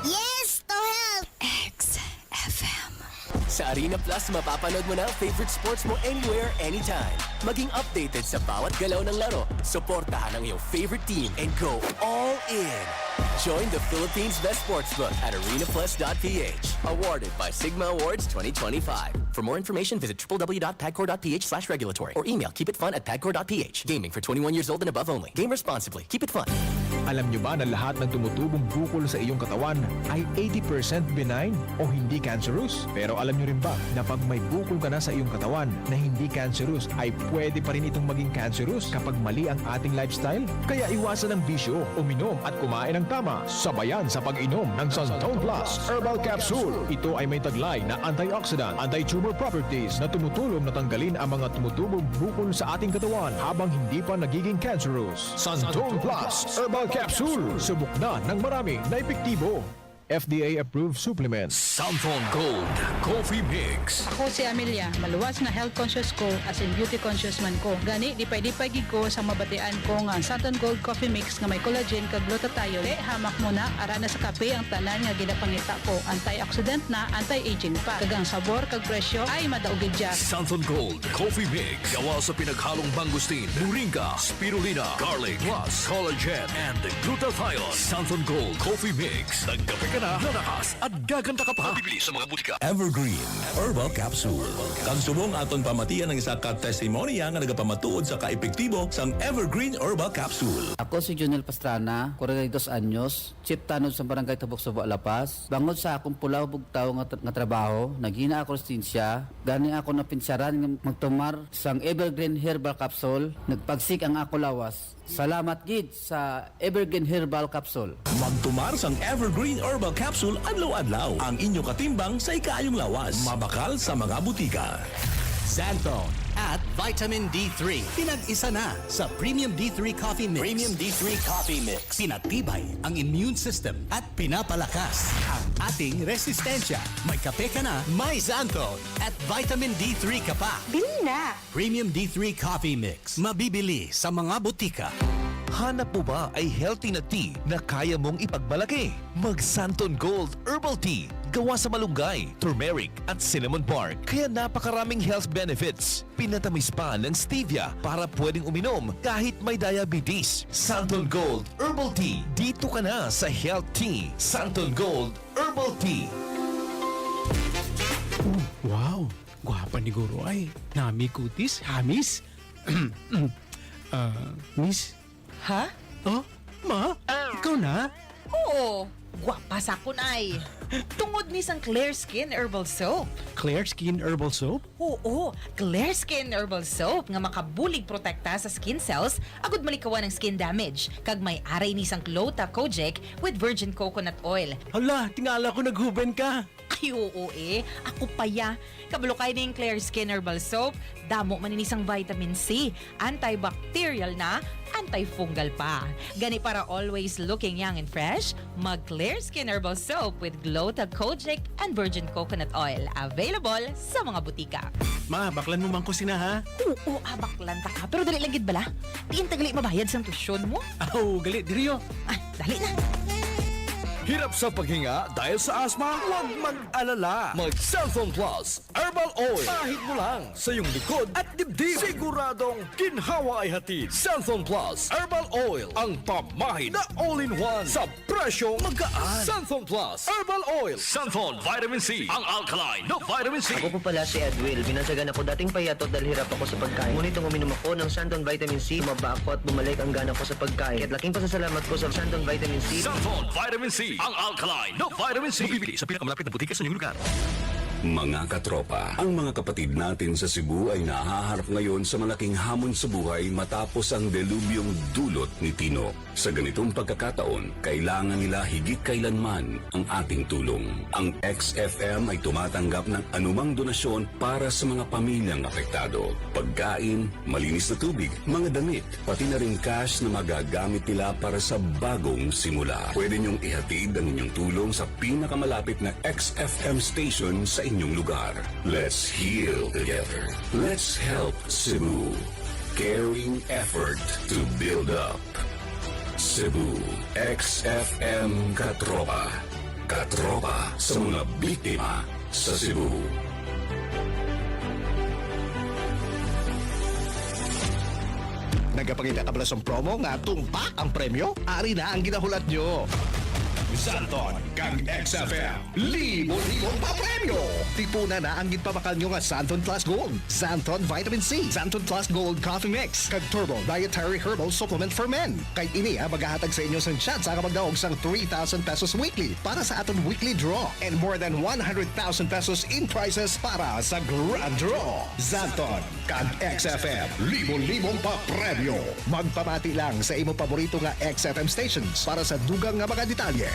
Yes to health! XFM. Sa Arena Plus, mapapanood mo na ang favorite sports mo anywhere, anytime. Maging updated sa bawat galaw ng laro. Suportahan ang iyong favorite team and go all in. Join the Philippines' best sportsbook at arenaplus.ph. Awarded by Sigma Awards 2025. For more information, visit www.pagcor.ph/regulatory or email keepitfun@pagcor.ph. Gaming for 21 years old and above only. Game responsibly. Keep it fun. Alam nyo ba na lahat ng tumutubong bukol sa iyong katawan ay 80% benign o hindi cancerous? Pero alam nyo rin ba na pag may bukol ka na sa iyong katawan na hindi cancerous ay pwede pa rin itong maging cancerous kapag mali ang ating lifestyle? Kaya iwasan ang bisyo, uminom at kumain ng tama. Sabayan sa pag-inom ng Santon Plus Herbal Capsule. Ito ay may taglay na antioxidant, anti-tumor properties na tumutulong na tanggalin ang mga tumutubong bukol sa ating katawan habang hindi pa nagiging cancerous. Santon Plus Herbal Capsule. Subok na ng marami na epektibo. FDA-approved supplements. Santon Gold Coffee Mix. Ako si Amelia, maluwas na health conscious ko as in beauty conscious man ko. Gani, dipay-dipay gid ko sa mabatian ko nga Santon Gold Coffee Mix nga may collagen kag glutathione. Hamak mo na, ara na sa kape ang tanan nga ginapangita ko. Antioxidant na, anti-aging pa. Kagang sabor kag presyo ay madaugid dyan. Santon Gold Coffee Mix. Gawa sa pinaghalong mangustin, moringa, spirulina, garlic, plus collagen and glutathione. Santon Gold Coffee Mix. Nagkape ka na, lalakas at gaganda ka pa. Bibili sa mga butika. Evergreen Herbal Capsule. Kang subong aton pamatian ng isa ka testimonya nga nagapamatuod sa kaepektibo sang Evergreen Herbal Capsule. Ako si Junel Pastrana, 42 anyos, chief tanod sa barangay Tabok Subo, Lapas. Bangod sa akong pulaw bugtaw nga trabaho, nagina ako sinsya, gani ako napinsaran nga magtumar sang Evergreen Herbal Capsule, nagpagsik ang ako lawas. Salamat gid sa Evergreen Herbal Capsule. Magtumar sang Evergreen Herbal Capsule adlaw-adlaw. Ang inyong katimbang sa ikayong lawas. Mabakal sa mga butika. Xanthone at Vitamin D3. Pinag-isa na sa Premium D3 Coffee Mix. Premium D3 Coffee Mix. Pinatibay ang immune system at pinapalakas ang ating resistensya. May kape ka na, may Xanthone at Vitamin D3 ka pa. Bili na! Premium D3 Coffee Mix. Mabibili sa mga butika. Hanap mo ba ay healthy na tea na kaya mong ipagmalaki? Mag Santon Gold Herbal Tea gawa sa malunggay, turmeric at cinnamon bark. Kaya napakaraming health benefits. Pinatamis pa ng stevia para pwedeng uminom kahit may diabetes. Santon Gold Herbal Tea. Dito ka na sa Health Tea. Santon Gold Herbal Tea. Wow! Gwapa ni Guro ay. Nami kutis, hamis. Miss? Ha? Oh, ma? Ikaw na? Oo. Gwapa sa kun ay. Tungod ni sang Clear Skin Herbal Soap. Clear Skin Herbal Soap? Oo, Clear Skin Herbal Soap nga makabulig protekta sa skin cells agud malikawan ng skin damage kag may aray ni sang 𝐊𝐴𝐭𝐡 with virgin coconut oil. Hala, tingala ko naghuben ka. Ay oo ako pa ya. Kabalo kay ning Clear Skin Herbal Soap, damo man inisang vitamin C, antibacterial na, antifungal pa. Gani para always looking young and fresh, mag Clear Skin Herbal Soap with 𝐊𝐴𝐭𝐡 and virgin coconut oil. Available sa mga butika. Ma, baklan mo man ko sina ha? Oo, baklan ta ka. Pero dali lang gid bala. Diin tagali mabayad sa tuition mo. Oh, gali diriyo. Ay, dali na. Hirap sa paghinga dahil sa asma? Huwag mag-alala. Mag-Cellphone Plus Herbal Oil. Kahit mo lang sa iyong likod at dibdib. Siguradong ginhawa ay hatid. Cellphone Plus Herbal Oil. Ang pamahid na all-in-one sa presyong magaan. Cellphone Plus Herbal Oil. Cellphone Vitamin C. Ang alkaline na vitamin C. Ako po pala si Edwil. Binansagan ako dating payatot dahil hirap ako sa pagkain. Ngunit nung uminom ako ng Santon Vitamin C, maba ako at bumalik ang gana ko sa pagkain. At laking pasasalamat ko sa Santon Vitamin C. Cellphone Vitamin C. Ang alkaline na vitamin C. Mabibili sa pinakamalapit na butika sa inyong lugar. Mga katropa, ang mga kapatid natin sa Cebu ay nahaharap ngayon sa malaking hamon sa buhay matapos ang delubyong dulot ni Tino. Sa ganitong pagkakataon, kailangan nila higit kailanman ang ating tulong. Ang XFM ay tumatanggap ng anumang donasyon para sa mga pamilyang apektado. Pagkain, malinis na tubig, mga damit, pati na rin cash na magagamit nila para sa bagong simula. Pwede niyong ihatid ang inyong tulong sa pinakamalapit na XFM station sa inyong lugar. Let's heal together. Let's help Cebu. Caring effort to build up. Cebu XFM Katropa. Katropa sa mga biktima sa Cebu. Nagapangita ka pala sa promo nga tumpak ang premyo? Ari na ang ginahulat nyo. Santon kang XFM. Libo-libong pa premyo. Tipuna na ang ginpamakal nyo nga Santon Plus Gold, Santon Vitamin C, Santon Plus Gold Coffee Mix, kag Turbo Dietary Herbal Supplement for Men. Kay ini magahatag sa inyo sang chance nga magdaog sang 3,000 pesos weekly para sa aton weekly draw and more than 100,000 pesos in prizes para sa Grand Draw. Santon kag XFM. Libo-libong pa premyo. Magpamati lang sa imo paborito nga XFM stations para sa dugang nga mga detalye.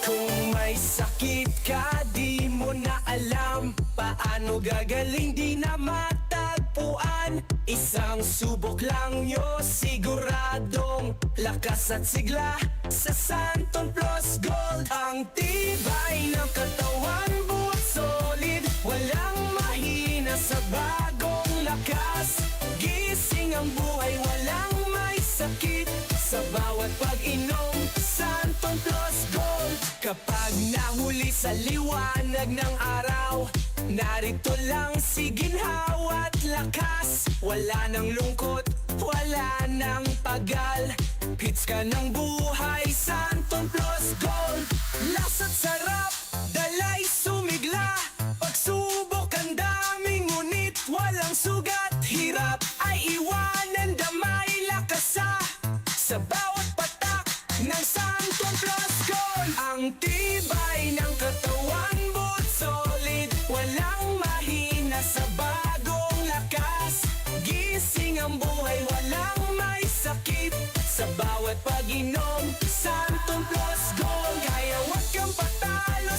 Kung may sakit ka, di mo na alam paano gagaling, di na matagpuan. Isang subok lang yo, siguradong lakas at sigla sa Santon Plus Gold. Ang tibay ng katawan, buhat solid, walang mahina sa bagong lakas. Gising ang buhay, walang may sakit sa bawat pag-inom. Santon Plus Gold. Kapag nahuli sa liwanag ng araw, narito lang si ginhawa at lakas. Wala nang lungkot, wala nang pagal. Hits ka ng buhay, Santon Plus Gold. Lasa't sarap, dalay sumigla. Pagsubok ang daming ngunit walang sugat. Hirap ay iwanan, damay lakasa sa bawat patak ng Santon Plus Gold. Ang tibay ng katawan, buhat solid, walang mahina sa bagong lakas. Gising ang buhay, walang may sakit sa bawat pag-inom. Santon Plus Gold. Kaya wag kang patalo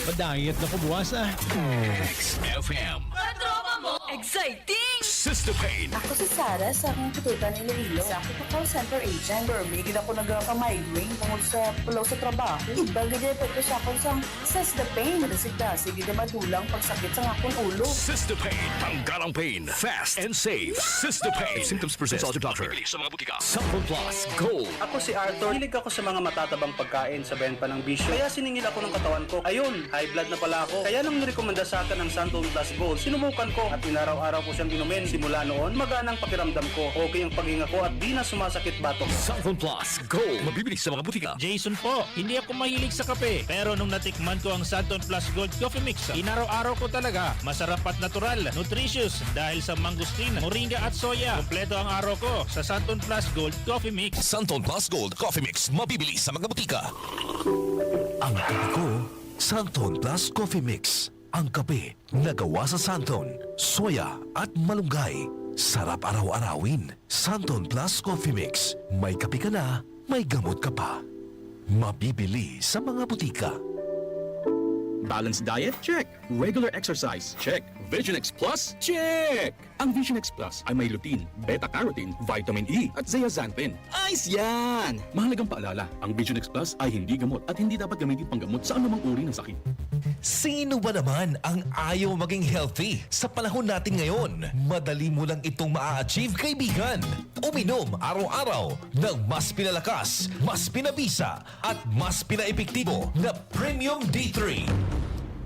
Madayat na ko buwas XFM. Katropa mo! Exciting! Sister Pain. Ako si Sarah sa akong tututan ni ILOILO. Sa ako call center agent. May ako nagka-migraine tungkol sa pulaw sa trabaho. Iba ganyan epekto sa akong says the pain. Sige na madulang pagsakit sa akong ulo. Sister Pain. Tanggal ang pain. Fast and safe. Sister Pain. If symptoms persist, consult your doctor. Sa mga butika. Sample Plus Gold. Ako si Arthur. Hilig ako sa mga matatabang pagkain sa benta ng bisyo. Kaya siningil ako ng katawan ko. Ayun, high blood na pala ako. Kaya nung nirekomenda sa akin ng Santon Plus Gold, sinubukan ko at inaraw-araw ko siyang inumin. Simula noon, maganang pakiramdam ko. Okay ang paghinga ko at di na sumasakit batok. Santon Plus Gold. Mabibili sa mga butika. Jason po, hindi ako mahilig sa kape. Pero nung natikman ko ang Santon Plus Gold Coffee Mix, inaraw-araw ko talaga. Masarap at natural, nutritious dahil sa mangosteen, moringa at soya. Kompleto ang araw ko sa Santon Plus Gold Coffee Mix. Santon Plus Gold Coffee Mix. Mabibili sa mga butika. Ang kape ko, Santon Plus Coffee Mix. Ang kape na gawa sa Santon, soya at malunggay. Sarap araw-arawin. Santon Plus Coffee Mix. May kape ka na, may gamot ka pa. Mabibili sa mga butika. Balanced diet? Check. Regular exercise? Check. Vision X Plus? Check! Ang Vision X Plus ay may lutein, beta-carotene, vitamin E at zeaxanthin. Ayos yan! Mahalagang paalala, ang Vision X Plus ay hindi gamot at hindi dapat gamitin panggamot sa anumang uri ng sakit. Sino ba naman ang ayaw maging healthy? Sa panahon natin ngayon, madali mo lang itong maa-achieve, kaibigan. Uminom araw-araw ng mas pinalakas, mas pinabisa at mas pinaepektibo na Premium D3.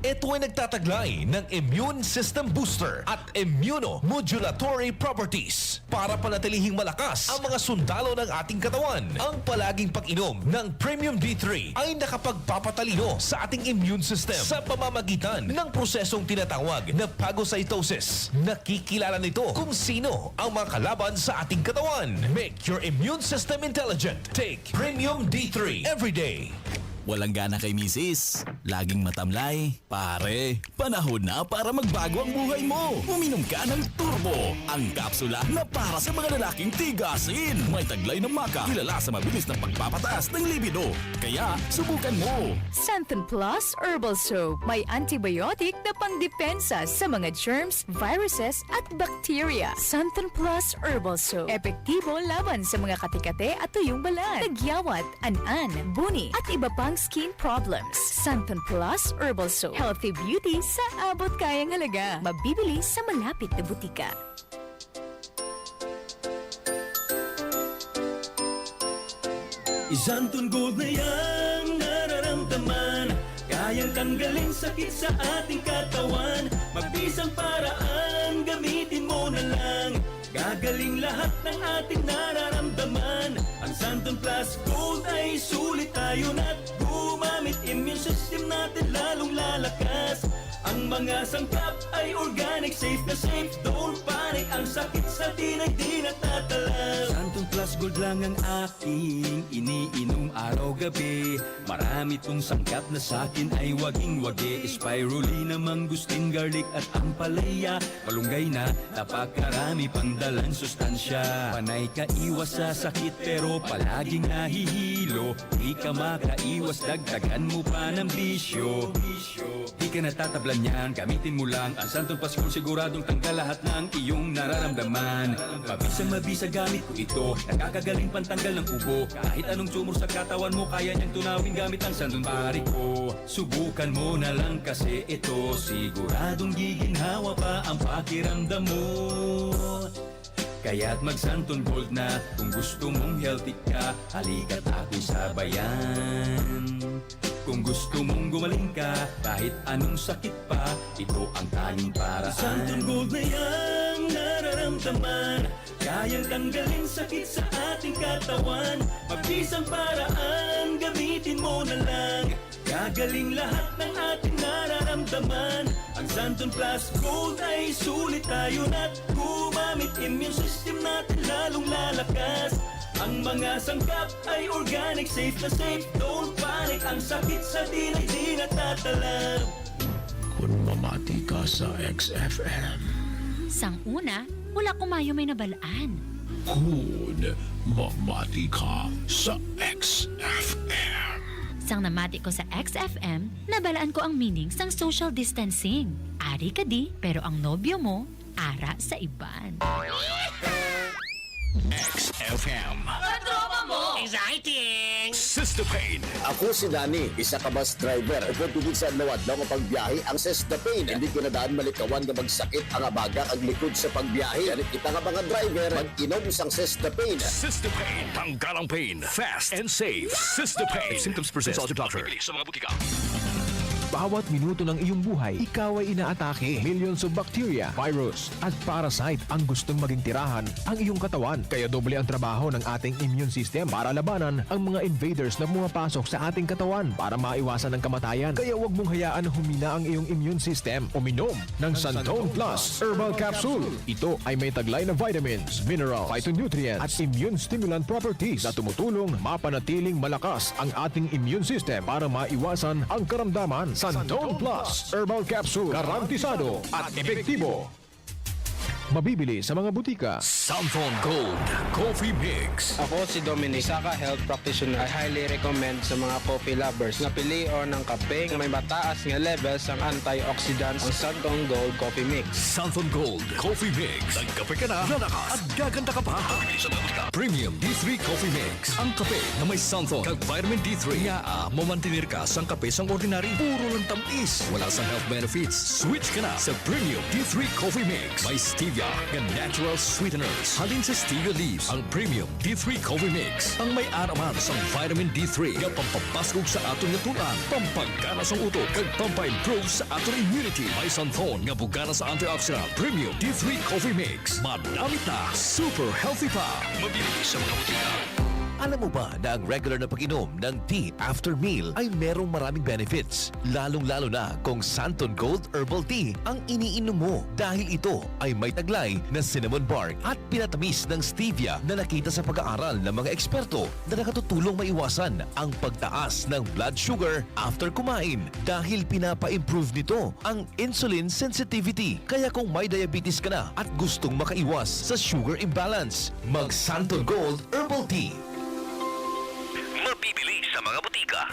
Ito ay nagtataglay ng immune system booster at immunomodulatory properties para panatilihing malakas ang mga sundalo ng ating katawan. Ang palaging pag-inom ng Premium D3 ay nakapagpapatalino sa ating immune system sa pamamagitan ng prosesong tinatawag na phagocytosis. Nakikilala nito kung sino ang mga kalaban sa ating katawan. Make your immune system intelligent. Take Premium D3 every day. Walang gana kay misis, laging matamlay. Pare, panahon na para magbago ang buhay mo. Uminom ka ng Turbo, ang kapsula na para sa mga lalaking tigasin. May taglay ng maka, kilala sa mabilis ng pagpapataas ng libido. Kaya, subukan mo. Santon Plus Herbal Soap. May antibiotic na pangdepensa sa mga germs, viruses at bacteria. Santon Plus Herbal Soap. Epektibo laban sa mga katikate at tuyong balat, tagyawat, an-an, buni at iba pang skin problems. Santon Plus Herbal Soap. Healthy beauty sa abot kayang halaga. Mabibili sa malapit na butika. Santon Gold na yang nararamdaman. Kayang tanggalin sakit sa ating katawan. Mabisang paraan, gamitin mo na lang. Gagaling lahat ng ating nararamdaman. Ang Santon Plus Gold ay sulit tayo na't gumamit. Immune system natin lalong lalakas. Ang mga sangkap ay organic, safe na safe. Don't panic, ang sakit sa atin ay di natatala. Santon Plus Gold lang ang aking iniinom araw-gabi. Marami tong sangkap na sakin ay waging-wagi. Spirulina, mangustin, garlic at ampalaya. Malunggay na, napakarami pang dalang sustansya. Panay ka iwas sa sakit pero palaging nahihilo. Di ka makaiwas, dagdagan mo pa ng bisyo. Di ka natatablan yan, gamitin mo lang ang Santon Plus Gold. Siguradong tanggal lahat ng iyong nararamdaman. Mabisa gamit ko ito, nakakagaling pantanggal ng ubo. Kahit anong tumor sa katawan mo, kaya niyang tunawin gamit ang Santon Pari ko. Subukan mo na lang kasi ito, siguradong giginhawa pa ang pakiramdam mo. Kaya't mag-Santon Gold na kung gusto mong healthy ka. Halika't ako'y sabayan. Kung gusto mong gumaling ka, kahit anong sakit pa, ito ang tanging paraan. Santon Gold na yang nararamdaman. Kayang tanggalin sakit sa ating katawan. Mabisang paraan, gamitin mo na lang. Gagaling lahat ng ating nararamdaman. Ang Santon Plus Gold ay sulit tayo na't gumamit. Immune system natin lalong lalakas. Ang mga sangkap ay organic, safe na safe. Don't panic, ang sakit sa atin ay di natatalab. Kung mamati ka sa XFM. Sang una, wala kumayo may nabalaan. Kung mamati ka sa XFM. Sang namati ko sa XFM, nabalaan ko ang meaning sang social distancing. Ari ka di, pero ang nobyo mo, ara sa iban. XFM. Katropa mo! Exciting! Sister Pain. Ako si Danny, isa ka bus driver. Upod tugod sa nawad na pagbiyahe ang Sister Pain. Hindi ko na daan malikawan na magsakit ang abaga ang likod sa pagbiyahe. Ganit kita nga mga driver, mag-inom isang Sister Pain. Sister Pain. Tanggalang pain. Fast and safe. Sister Pain. If symptoms persist, consult your doctor. Sa mga butika. Bawat minuto ng iyong buhay, ikaw ay inaatake. Millions of bacteria, virus, at parasite ang gustong maging tirahan ang iyong katawan. Kaya doble ang trabaho ng ating immune system para labanan ang mga invaders na pumapasok sa ating katawan para maiwasan ang kamatayan. Kaya huwag mong hayaan na humina ang iyong immune system. Uminom ng Santone Plus Herbal Capsule. Ito ay may taglay na vitamins, minerals, phytonutrients, at immune stimulant properties na tumutulong mapanatiling malakas ang ating immune system para maiwasan ang karamdaman. Santone Plus Herbal Capsule, garantisado at epektibo. Mabibili sa mga butika. Santon Gold Coffee Mix. Ako si Dominic, isa ka health practitioner. I highly recommend sa mga coffee lovers na pilion ng kape na may mataas nga levels ang antioxidants ang Santon Gold Coffee Mix. Santon Gold Coffee Mix. Nagkape ka na, lalakas, at gaganda ka pa. Premium D3 Coffee Mix. Ang kape na may Santon kag vitamin D3. Nga mamantinir ka sang kape sang ordinary. Puro lang tamis. Wala sang health benefits. Switch ka na sa Premium D3 Coffee Mix. May stevia and natural sweeteners. Halin sa stevia leaves ang Premium D3 Coffee Mix. Ang may araman sa vitamin D3 nga pampapasok sa aton nga tulan, pampagana sa utok, kag pampa-improve sa aton immunity. May Santon nga bugana sa antioxidant. Premium D3 Coffee Mix. Madamit na, super healthy pa. Mabili sa mga butika. Alam mo ba na ang regular na pag-inom ng tea after meal ay merong maraming benefits? Lalong-lalo na kung Santon Gold Herbal Tea ang iniinom mo dahil ito ay may taglay na cinnamon bark at pinatamis ng stevia na nakita sa pag-aaral ng mga eksperto na nakatutulong maiwasan ang pagtaas ng blood sugar after kumain dahil pinapa-improve nito ang insulin sensitivity. Kaya kung may diabetes ka na at gustong makaiwas sa sugar imbalance, mag Santon Gold Herbal Tea. Mabibili sa mga butika.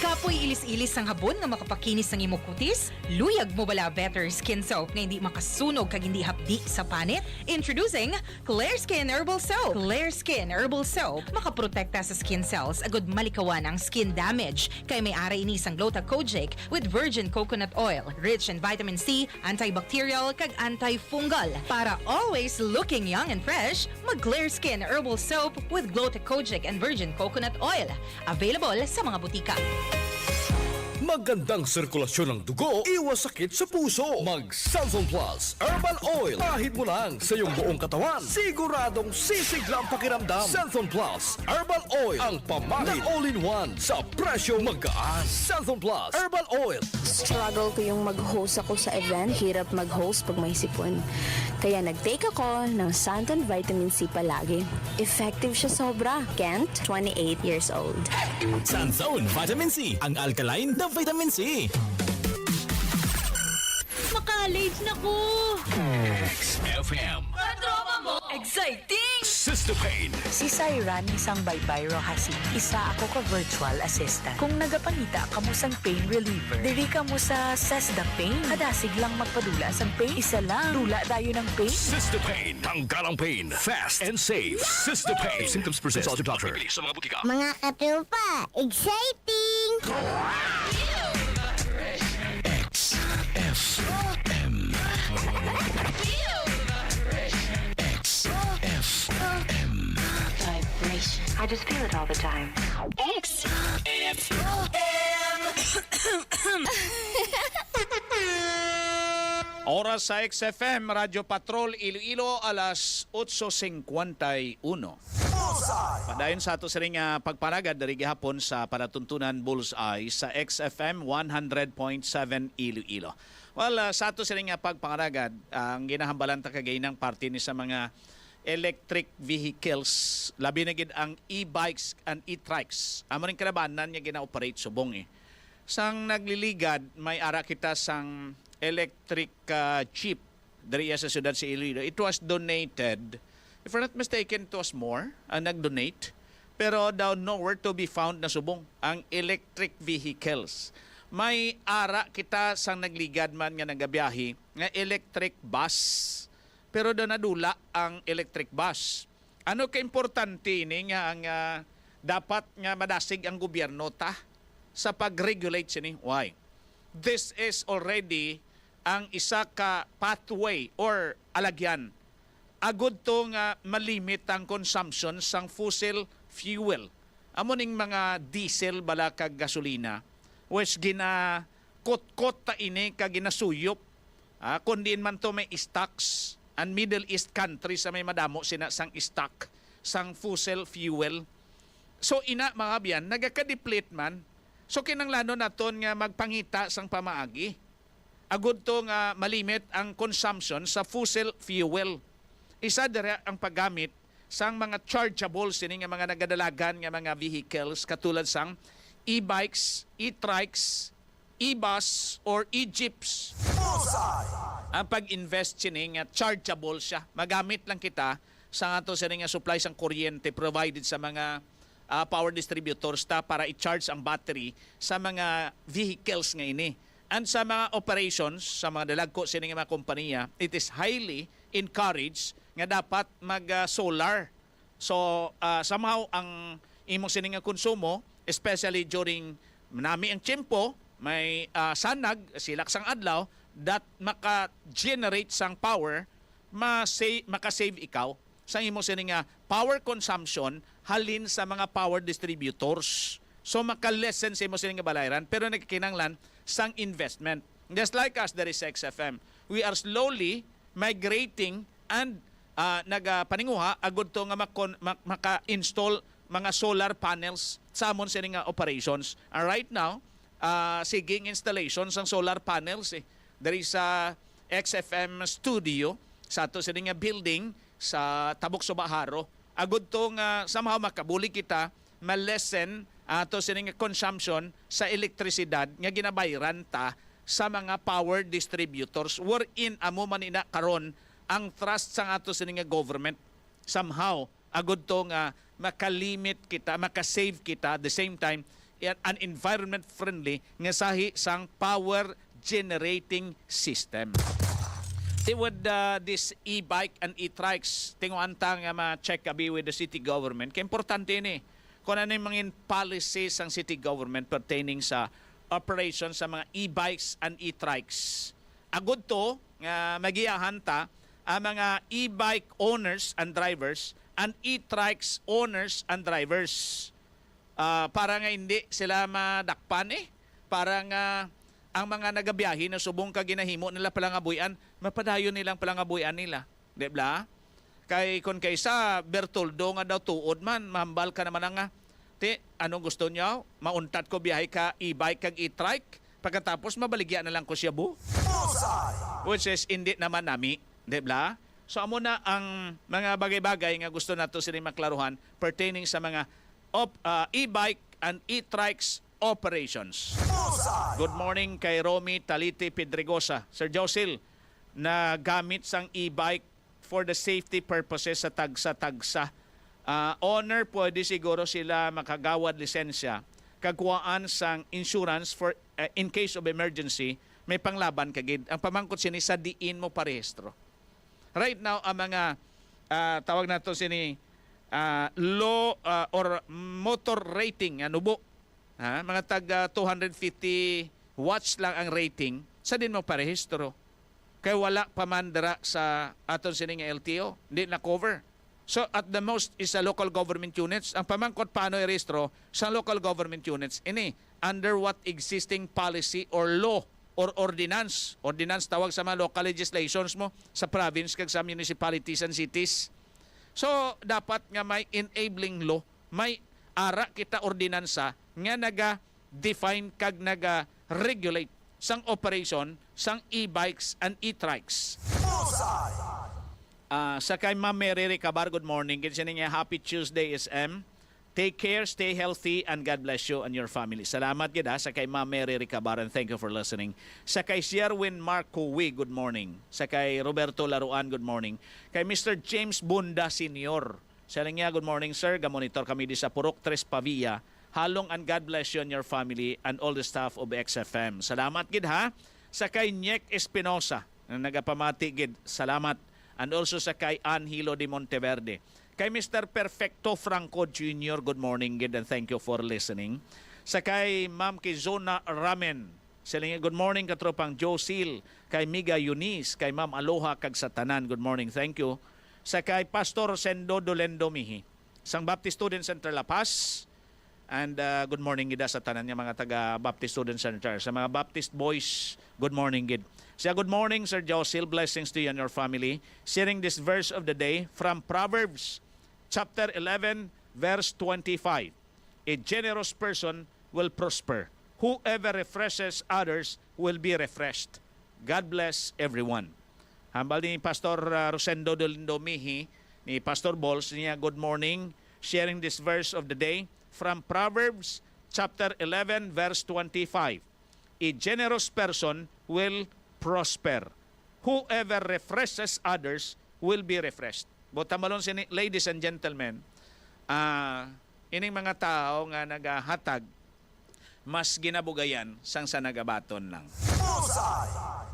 Kapoy ilis-ilis ang habon nga makapakinis ng imong kutis? Luyag mo bala better skin soap nga hindi makasunog kag hindi hapdi sa panit? Introducing Clear Skin Herbal Soap. Clear Skin Herbal Soap makaprotekta sa skin cells agud malikawan ang skin damage kay may ara ini sang 𝐊𝐴𝐿 with virgin coconut oil, rich in vitamin C, antibacterial kag antifungal. Para always looking young and fresh, mag Clear Skin Herbal Soap with 𝐊𝐴𝐿 and virgin coconut oil. Available sa mga butika. Magandang sirkulasyon ng dugo, iwas sakit sa puso. Mag Santon Plus Herbal Oil. Pahid mo lang sa iyong buong katawan. Siguradong sisiglang pakiramdam. Santon Plus Herbal Oil. Ang pamahid na all-in-one sa presyong magaan. Santon Plus Herbal Oil. Struggle ko yung mag-host ako sa event. Hirap mag-host pag may sipon. Kaya nag-take ako ng Santon Vitamin C palagi. Effective siya sobra. Kent, 28 years old. Santon Vitamin C, ang alkaline na vitamin C. Makalage na ko! XFM. Katropa mo! Exciting! Sister Pain. Si Syran isang baybay Rohasi. Isa ako ka virtual assistant. Kung nagapangita ka mo sang pain reliever, diri ka mo sa Sesda Pain. Kadasig lang magpadula sang pain. Isa lang. Dula tayo ng pain. Sister Pain. Tanggalang pain. Fast and safe. Sister Pain. If symptoms persist, consult your doctor. Sa mga butika. Mga katropa, exciting! XFM. XFM. Vibration. I just feel it all the time. Oras sa XFM, Radyo Patrol, Iloilo, alas 8:51. Padayon sa ato sa ring pagparagad dari gihapon sa panatuntunan Bullseye sa XFM 100.7 Iloilo. Well, sa ato sa ring pagparagad, ang ginahambalan ta kagay ng parte ni sa mga electric vehicles, labi na gid ang e-bikes and e-trikes. Amo ring karabanan niya gina-operate subong Sang nagliligad, may ara kita sang electric jeep dari sa siyudad sa Iloilo. It was donated, if I'm not mistaken, it was more, nag-donate pero daw nowhere to be found na subong ang electric vehicles. May ara kita sang nagligad man nga nagabiyahe nga electric bus, pero daw nadula ang electric bus. Ano ka importante ini nga ang dapat nga madasig ang gobyerno ta sa pag-regulate sini? Why? This is already ang isa ka pathway or alagyan. Agud to nga malimit ang consumption sang fossil fuel. Amo ning mga diesel bala kag gasolina, wes gina kot-kot ta ini kag ginasuyop. Kundi man to may stocks and Middle East countries sa may madamo sina sang stock sang fossil fuel. So ina mga biyan, nagaka-deplete man. So kinanglano naton nga magpangita sang pamaagi. Agud to nga malimit ang consumption sa fossil fuel. Isa dira ang paggamit sang mga chargeable sini nga mga nagadalagan nga mga vehicles katulad sang e-bikes, e-trikes, e-bus or e-jeeps. Ang pag-invest sini nga chargeable siya. Magamit lang kita sa ato sini nga supply sang kuryente provided sa mga power distributors ta para i-charge ang battery sa mga vehicles nga ini. And sa mga operations, sa mga dalagko sini nga mga kompanya, it is highly encouraged nga dapat mag-solar. So, somehow, ang imong sini nga konsumo, especially during nami ang tiyempo, may sanag, silak sang adlaw, that maka-generate sang power, maka-save ikaw sa imong sini nga power consumption halin sa mga power distributors. So, maka-lessen sa imong sini nga balayran, pero nagkikinanglan sang investment. Just like us, there is XFM. We are slowly migrating and nagapaninguha agud to nga maka-install mga solar panels sa amon sini nga operations. And right now, siging installations ng solar panels. There is a XFM studio sa ato sini nga building sa Tabok Subaharo. Agud to nga somehow makabuli kita ma-lessen ato sini nga consumption sa elektrisidad nga ginabayran ta sa mga power distributors wherein amo man ina karon ang trust sa ato sini nga government. Somehow agud to nga makalimit kita, makasave kita, at the same time an environment friendly nga sahi sang power generating system. With this e-bike and e-trikes, tinguan ta nga ma-check abi with the city government. Kaya importante ni kung ano yung mga policies ng city government pertaining sa operations sa mga e-bikes and e-trikes. Agud to nga magiyahan ta ang mga e-bike owners and drivers and e-trikes owners and drivers. Para nga hindi sila madakpan para nga ang mga nagabiyahe na subong ka ginahimo nila palangabuyan, mapadayon nilang palangabuyan nila. Di ba? Kay kung kaysa Bertoldo nga daw tuod man, mahambal ka naman nga. Anong gusto niyo? Mauntat ko biyahe ka e-bike kag e-trike, pagkatapos mabaligyan na lang ko siya bu. Which is hindi naman nami. Di ba? So amo na ang mga bagay-bagay nga gusto nato sila maklaruhan pertaining sa mga e-bike and e-trikes operations. Good morning kay Romy Talite Pedregosa. Sir Josil, na gamit sang e-bike for the safety purposes sa tagsa-tagsa. Owner, pwede siguro sila makagawad lisensya, kagwaan sang insurance for in case of emergency, may panglaban kagid. Ang pamangkot sini sa diin mo parehistro. Right now, ang mga tawag na to sini low or motor rating, nubo, mga tag 250 watts lang ang rating, sa din mo parehistro. Kaya wala pa man dira sa aton sining LTO, hindi na cover. So at the most is sa local government units. Ang pamangkot paano i-rehistro sa local government units, ini under what existing policy or law or ordinance. Ordinance tawag sa mga local legislations mo sa province kag sa municipalities and cities. So dapat nga may enabling law, may ara kita ordinansa nga naga-define kag naga-regulate sang operation sang e-bikes and e-trikes. Sa kay Ma'am Mary Ricabar, good morning. Kinsa niya happy Tuesday SM. Take care, stay healthy, and God bless you and your family. Salamat gid sa kay Ma'am Mary Ricabar, and thank you for listening. Sa kay Sherwin Marcowi, good morning. Sa kay Roberto Laruan, good morning. Kay Mr. James Bunda Sr., Saling niya, good morning sir, gamonitor kami di sa Purok Tres Pavia. Halong and God bless you and your family and all the staff of XFM. Salamat gid ha. Sa kay Nyek Espinosa na nagapamati gid. Salamat. And also sa kay Angelo de Monteverde. Kay Mr. Perfecto Franco Jr., good morning gid and thank you for listening. Sa kay Ma'am Kizona Ramen. Saling good morning katropang Josil. Kay Miga Eunice, kay Ma'am Aloha kag sa tanan, good morning, thank you. Sa kay Pastor Sendo Dolendo Mihi, sang Baptist Student Center La Paz. And good morning gid sa tanan niya mga taga Baptist Student Center. Sa mga Baptist boys, good morning gid. Siya, good morning Sir Josil, blessings to you and your family. Sharing this verse of the day from Proverbs chapter 11 verse 25. A generous person will prosper. Whoever refreshes others will be refreshed. God bless everyone. Hambal ni Pastor Rosendo Dolindo Mihi, ni Pastor Bols, niya good morning, sharing this verse of the day from Proverbs chapter 11 verse 25. A generous person will prosper. Whoever refreshes others will be refreshed. Botamalon sini, ladies and gentlemen, ining mga tao nga nagahatag mas ginabugayan sang sa nagabaton lang.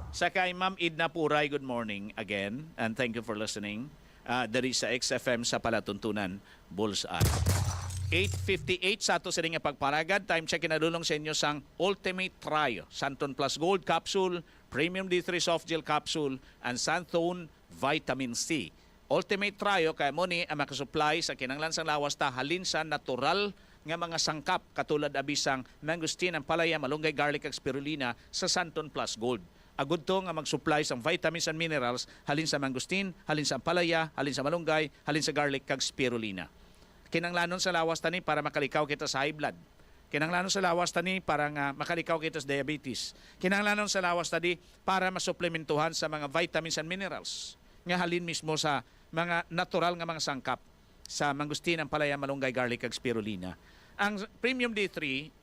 Sa kay Ma'am Idna Puray, good morning again and thank you for listening. Dari sa XFM sa Palatuntunan, Bullseye. 8:58 sa ato sa ring pagparagad. Time check kinadulong sa inyo sang Ultimate Trio, Santon Plus Gold Capsule, Premium D3 Soft Gel Capsule, and Santon Vitamin C. Ultimate Trio kay mo ni ang makasupply sa kinanglan sang lawas ta halin sa natural nga mga sangkap katulad abisang mangosteen, ang palaya, malunggay, garlic ag spirulina sa Santon Plus Gold. Agud to nga mag-supply sang vitamins and minerals halin sa mangosteen, halin sa palaya, halin sa malunggay, halin sa garlic kag spirulina. Kinanglanon sa lawas tani para makalikaw kita sa high blood. Kinanglanon sa lawas tani para nga makalikaw kita sa diabetes. Kinanglanon sa lawas tani para masuplementuhan sa mga vitamins and minerals nga halin mismo sa mga natural nga mga sangkap sa mangosteen, ang palaya, malunggay, garlic ag spirulina. Ang Premium D3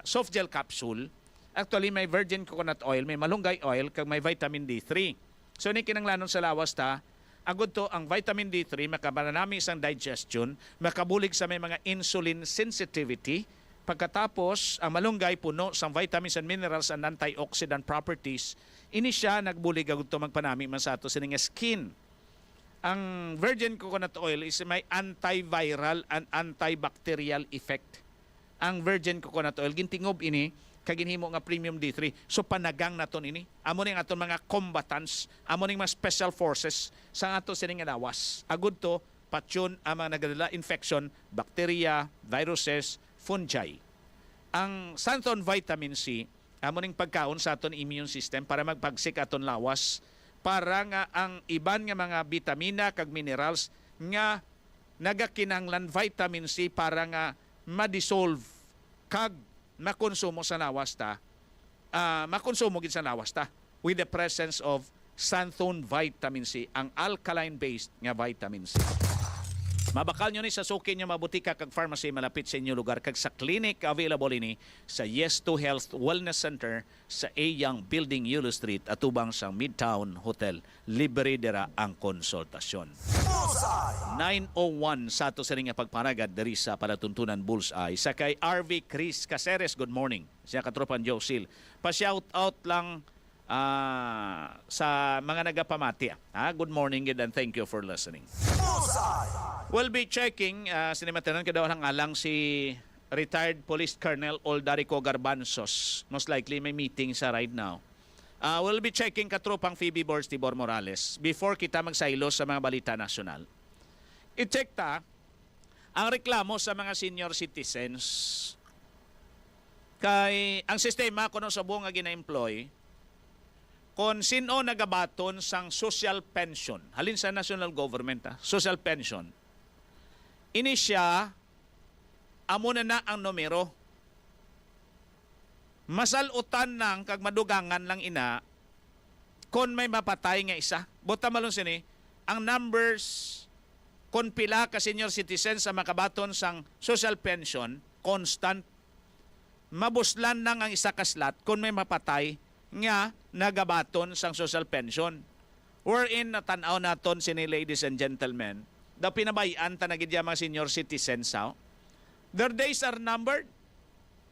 soft gel capsule, actually may virgin coconut oil, may malunggay oil kag may vitamin D3. So ni kinanglanon sa lawas ta, agud to ang vitamin D3 makabanami isang digestion, makabulig sa may mga insulin sensitivity. Pagkatapos ang malunggay puno sa vitamins and minerals and antioxidant properties, ini siya nagbulig agud to magpanami man sa ato sining skin. Ang virgin coconut oil is may antiviral and antibacterial effect. Ang virgin coconut oil gintingob ini kaginhimo nga Premium D3. So panagang naton ini. Amo ning aton mga combatants, amo ning mga special forces sa ato sining lawas. Agud to patyon ang mga nagadala infection, bacteria, viruses, fungi. Ang Santon Vitamin C amo ning pagkaon sa aton immune system para magpagsik aton lawas, para nga ang iban nga mga vitamina kag minerals nga nagakinahanglan vitamin C para nga ma-dissolve kag makonsumo sa lawas ta, makonsumo gid sa lawas ta with the presence of Santon Vitamin C, ang alkaline-based nga vitamin C. Mabakal nyo ni sa suki nyo mabutika kag pharmacy malapit sa inyo lugar kag sa clinic available ini sa Yes to Health Wellness Center sa Ayang Building, Yulo Street atubang sa Midtown Hotel. Libre dira ang konsultasyon. 9:01 sa ato sa ring pagparagad diri sa Palatuntunan Bullseye. Sa kay RV Chris Caceres, good morning. Siya katropan Josil. Pa-shout out lang sa mga nagapamati. Good morning and thank you for listening. We'll be checking, sinimatanan ka daw ng alang si retired Police Colonel Oldarico Garbanzos. Most likely may meeting sa right now. We'll be checking katropang Phoebe Boards Tibor Morales before kita magsaylo sa mga balita nasyonal. I-check ta ang reklamo sa mga senior citizens kay ang sistema kuno sa buong nga gina-employ kung sino nagabaton sang social pension halin sa national government, social pension. Ini siya amo na ang numero. Masalutan nang kag madugangan lang ina kon may mapatay nga isa. Bota malon sini ang numbers kon pila ka senior citizens sa makabaton sang social pension constant. Mabuslan nang ang isa ka slot kon may mapatay nga nagabaton sang social pension. Wherein natanaw naton sini, ladies and gentlemen, daw pinabayan tanagid yung mga senior citizens. Their days are numbered.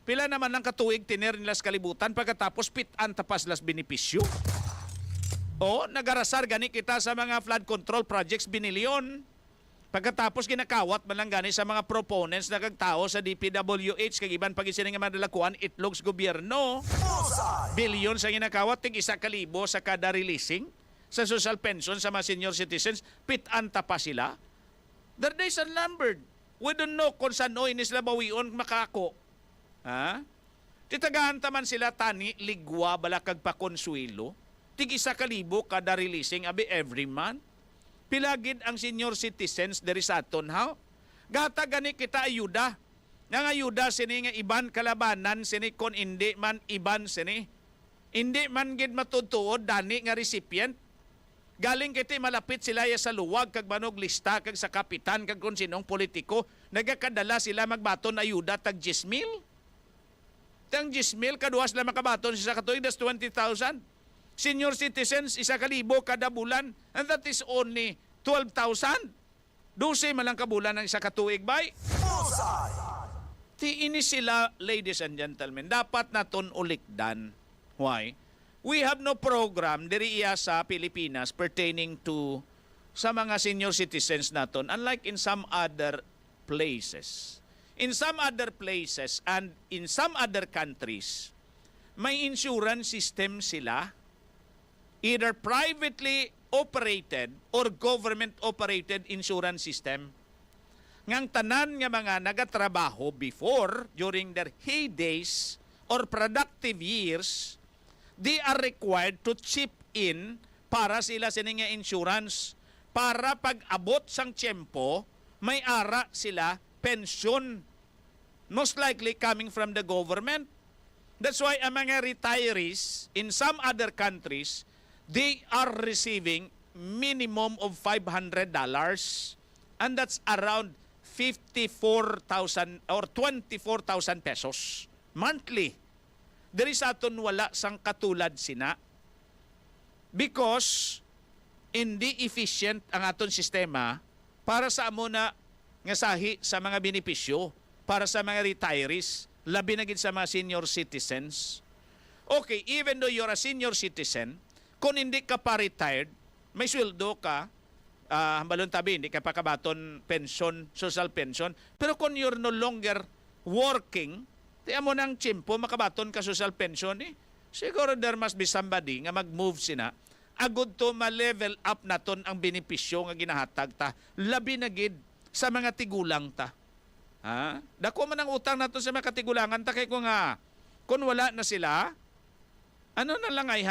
Pila naman ng katuig tiner nila sa kalibutan pagkatapos pitan tapas las benepisyo. O, nagarasar gani kita sa mga flood control projects binilyon. Pagkatapos ginakawat man lang gani sa mga proponents na kagtao sa DPWH kag iban pagisining nga madalakuan itlogs gobyerno. Bilyon sa ginakawat tig 1,000 sa kada releasing sa social pension sa mga senior citizens, pitan tapas sila. Their days are numbered. We don't know kung saan inis labawion makako. Ha? Titagaan taman sila tani ligwa bala kag pakonsuelo. Tig 1,000 kada releasing abi every month. Pilagid ang senior citizens diri sa aton ha. Gata gani kita ayuda. Nga ayuda sini nga iban kalabanan sini kon indi man iban sini. Indi man gid matutuod dani nga recipient. Galing kiti malapit sila ya sa luwag kag banog lista kag sa kapitan kag kung sinong politiko nagakadala sila magbaton ayuda tag 10,000. Tang 10,000 kaduwas lang makabaton sa katuig das 20,000. Senior citizens 1,000 kada bulan and that is only 12,000. 12 man lang kabulan ang isa katuig bay. Ti ini sila, ladies and gentlemen, dapat naton ulikdan. Why? We have no program diri iya sa Pilipinas pertaining to sa mga senior citizens naton unlike in some other places. In some other places and in some other countries, may insurance system sila, either privately operated or government-operated insurance system. Ngang tanan nga mga nagatrabaho before, during their heydays or productive years, they are required to chip in para sila sining nga insurance para pag-abot sang tiyempo, may ara sila pensyon. Most likely coming from the government. That's why ang mga retirees in some other countries, they are receiving minimum of $500 and that's around 54,000 or 24,000 pesos monthly. Diri sa aton wala sang katulad sina because hindi efficient ang aton sistema para sa amo na nga sahi sa mga benepisyo para sa mga retirees, labi na gid sa mga senior citizens. Okay, even though you're a senior citizen, kung hindi ka pa retired, may sweldo ka, hambalon tabi, hindi ka pa kabaton pension, social pension, pero kung you're no longer working, tiyan mo ng tiyempo, makabaton ka social pension, siguro there must be somebody nga mag-move sina, agud to ma-level up naton ang benepisyo nga ginahatag ta, labi na gid sa mga tigulang ta. Ha? Dako man ang utang nato sa mga katigulangan ta kay kung wala na sila, ano na lang ay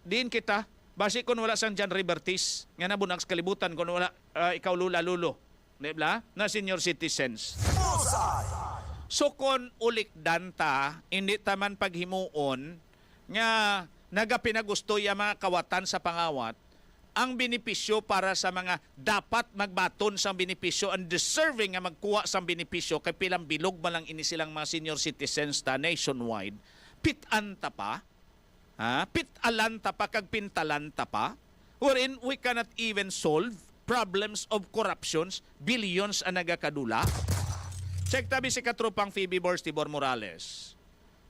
din kita basi kung wala sang John Rivertis nga nabunag sa kalibutan kung wala ikaw lula-lulo, diba? Na senior citizens. So kung ulikdan ta, hindi taman paghimuon nga nagapinagusto yung mga kawatan sa pangawat, ang benepisyo para sa mga dapat magbaton sa benepisyo and deserving nga magkuha sa benepisyo kay pilang bilog man lang ini silang mga senior citizens ta nationwide, pitan ta pa, pitalan ta pa kag pintalan ta pa, wherein we cannot even solve problems of corruptions, billions ang nagakadula. Check tabi si katropang Phoebe Borstibor Morales.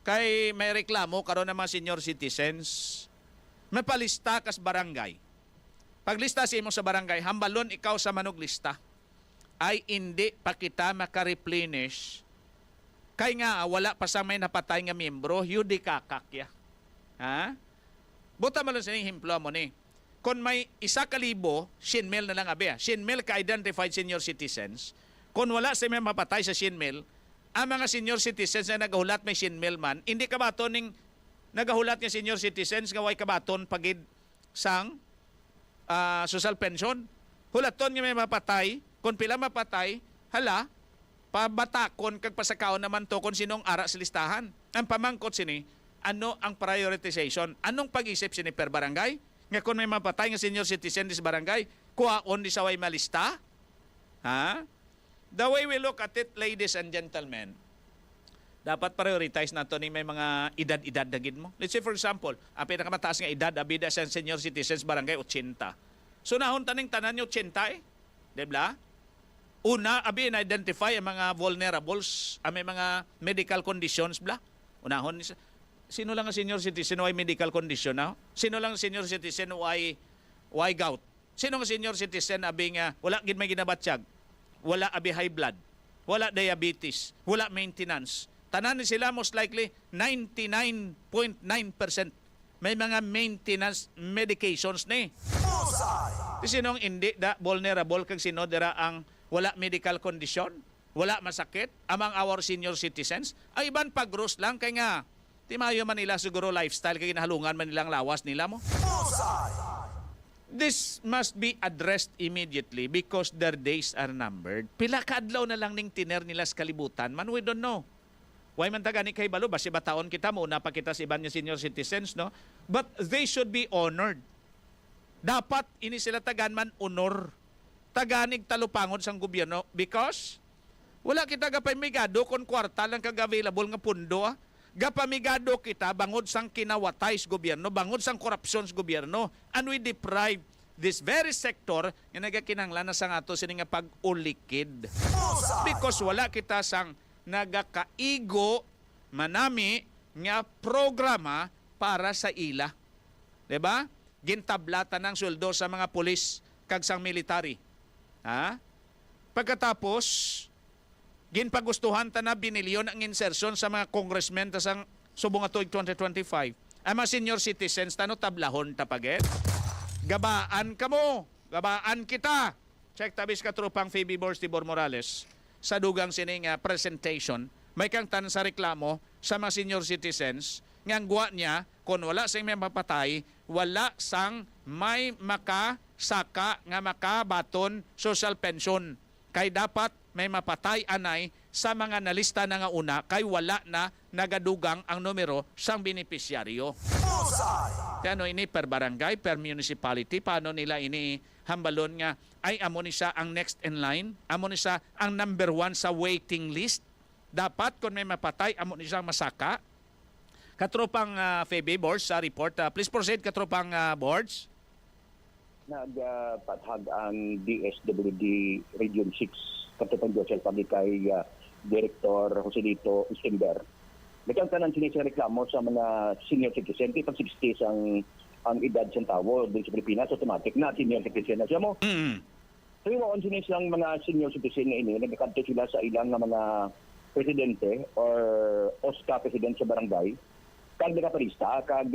Kay may reklamo karon ng mga senior citizens, may palista kas barangay. Paglista si mo sa barangay, hambalon ikaw sa manog lista, ay hindi pa kita makareplenish. Kay nga, wala pa sa may napatay nga miyembro, yudi kakakya. Ha? Buta mo lang sa himplo mo ni. Kung may 1,000, 100,000 na lang abi. 100,000 ka-identified senior citizens. Kung wala sa may mapatay sa 100,000, ang mga senior citizens na nagahulat may 100,000 man, hindi ka baton ning nagahulat nga senior citizens nga way kabaton pagid sang social pension. Hulaton nga may mapatay, kung pila mapatay, hala, pabatakon kag pasakaon naman to kung sinong ara sa listahan. Ang pamangkot sini, ano ang prioritization? Anong pag-isip sini per barangay? Nga kung may mapatay nga senior citizen sa barangay, kuhaon di sa way malista? Ha? The way we look at it, ladies and gentlemen, dapat prioritize nato ni may mga edad-edad dagid mo. Let's say for example, ang pinakamataas nga edad abida sa senior citizens barangay 80. So nahon taning tanan 80 diba? Una, abi na-identify ang mga vulnerables, ang may mga medical conditions, bla. Unahon, sino lang ang senior citizen who ay medical condition na? Sino lang ang senior citizen who ay gout? Sino ang senior citizen abi nga wala gid may ginabatsyag? Wala abi high blood, wala diabetes, wala maintenance. Tanan ni sila most likely 99.9% may mga maintenance medications ni. Sinong hindi da vulnerable kag sino dira ang wala medical condition, wala masakit among our senior citizens? Ay iban pag-gross lang kay nga di maayo man nila siguro lifestyle kay nahalungan man nilang lawas nila mo. This must be addressed immediately because their days are numbered. Pila ka adlaw na lang ning tiner nila sa kalibutan man, we don't know. Why man tagani kay balo basi bataon kita mo na pakita sa iban nga senior citizens, no? But they should be honored. Dapat ini sila tagan man honor. Taganig talupangod sang gobyerno because wala kita gapamigado kon kwarta lang kag available nga pundo. Gapamigado kita bangod sang kinawatay sa gobyerno, bangod sang korupsyon sa gobyerno, and we deprive this very sector nga nagakinanglan na sang ato sini nga pag-ulikid. Because wala kita sang nagakaigo manami nga programa para sa ila. Diba? Gintablatan ng sweldo sa mga pulis kag sang military. Ha? Pagkatapos, ginpagustuhan ta na binilyon ang insertion sa mga congressmen ta sang subong nga tuig 2025. Ang mga senior citizens tano tablahon tapaget. Gabaan ka mo, gabaan kita. Check tabis ka tropang Phoebe Borstivor Morales sa dugang sining presentation. May kang tan sa reklamo sa mga senior citizens ngang guwa niya kung wala sang may mapatay, wala sang may makasaka nga makabaton social pension. Kay dapat may mapatay anay sa mga nalista na nga una kay wala na nagadugang ang numero sang benepisyaryo. Kaya ano ini per barangay, per municipality, paano nila ini hambalon nga ay amo ni siya ang next in line, amo ni siya ang number 1 sa waiting list. Dapat kung may mapatay, amo ni siya masaka. Katropang Phoebe Boards sa report. Please proceed, katropang Boards. Nagpathag ang DSWD Region 6 katropang Josel pagi kay Director Joselito Istember. Nagkang tanan siya reklamo sa mga senior citizen, pag 60 ang edad sa tao din sa Pilipinas, automatic na senior citizen na siya mo. So yung silang mga senior citizen na ini, nagkakanto sila sa ilang mga presidente or OSCA president sa barangay, kag nakaparista, kag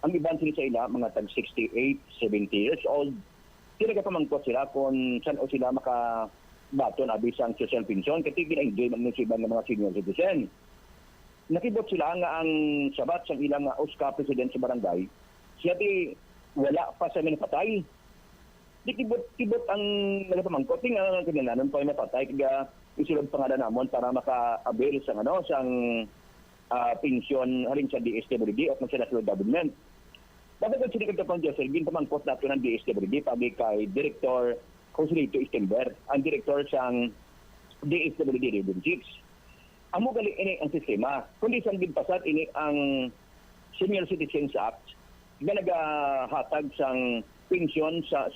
ang iban sila sa ila, mga tag 68, 70 years old, sila kapamangkot sila kung saan o sila makabaton abis ang social pension, kasi gina-enjoy ng iban ng mga senior citizen. Nakibot sila nga ang sabat sa ilang OSCA president sa barangay, siya di wala pa sa minapatay. Di kibot ang nagapamangkot, nga kinananon pa yung napatay, kaya isulod pangalan namon para maka-avail sa sang pensyon halin sa DSWD at sa national government. Bakit ang sinikagta pang Josel, ginpamangkot nato ng DSWD pagi kay Director Joselito Istember, ang director sang DSWD Region 6. Amo gali ini ang sistema. Kundi sang ginpasat ini ang Senior Citizens Act nga nagahatag sang pensyon sa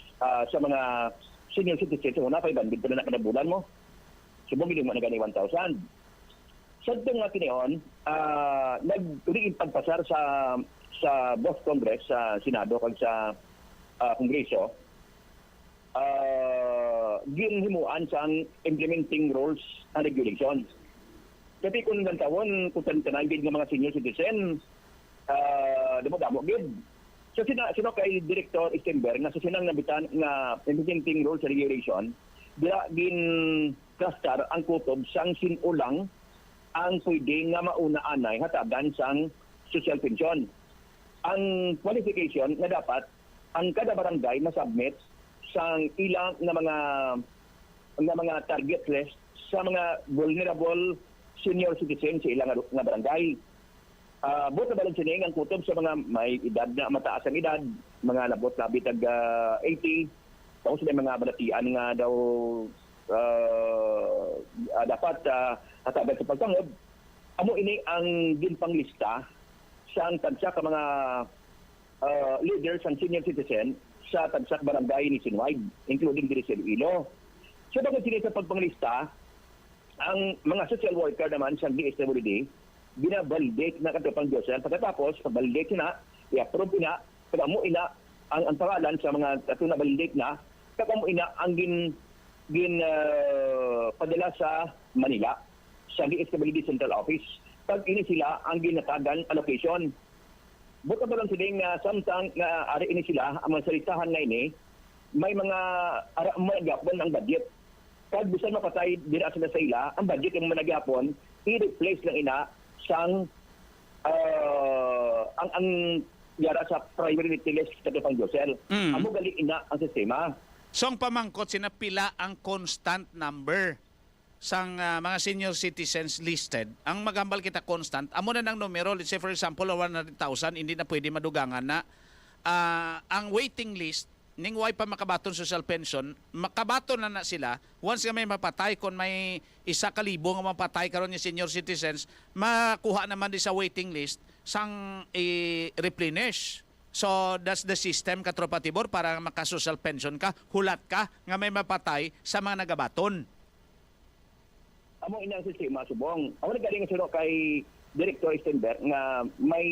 mga senior citizens. Una, 500 pa na nakadabulan mo. Subong mo na gani 1,000. Sa itong nga tiniyon, nag-riin pagpasar sa Both Congress, sa Senado, kag sa Kongreso, ginhimuan sa implementing rules and regulations. Kasi kung nagtawon, kung tanagin ng mga senior citizen, damo-damo gid. So sino kay Director Istember, nga sa sinang nabitan nga implementing rules and regulation, dira gin klastar ang kutob sang sinulang ang pwede nga mauna-anay hatagan sang social pension. Ang qualification na dapat ang kada barangay masubmit sang ilang na mga target list sa mga vulnerable senior citizens sa ilang nga barangay. Buot na balang sining ang kutob sa mga may edad na mataas ang edad, mga labot-labit ag 80, tapos may mga balatian nga daw dapat hatagan sa pagtangod. Amo ini ang ginpanglista sa ang tagsa ka mga leaders and senior citizen sa tagsak barangay ni Sinwide, including diri sa ILOILO. So bakit sila sa pagpanglista, ang mga social worker naman sa DSWD, binabaldik na katapang Diyosel. Pagkatapos, pabaldik na, i-approve na, pag-amo ina ang pangalan sa mga atong nabaldik na, pag-amo ina ang padala sa Manila, sa DSWD Central Office. Pag ini sila ang ginatagan allocation. Buta ba lang sila nga samtang nga ari ini sila, ang mga salitahan na ini, may mga managapon ang budget. Pag bisan mapatay dira sila sa ila, ang budget ng managapon, i-replace lang ina sang ang yara sa priority list katapang Diyosel. Amo gali ina ang sistema. So ang pamangkot sina pila ang constant number sang mga senior citizens listed. Ang magambal kita constant, amo na ng numero, let's say for example 100,000, hindi na pwede madugangan na ang waiting list ning way pa makabaton social pension, makabaton na sila once nga may mapatay, kung may 1,000 nga mapatay karon ni senior citizens, makuha naman di sa waiting list sang i-replenish. So that's the system katropa Tibor para maka-social pension ka, hulat ka nga may mapatay sa mga nagabaton. Amo inang sistema subong. Ako nagaling sino kay Director Stenberg nga may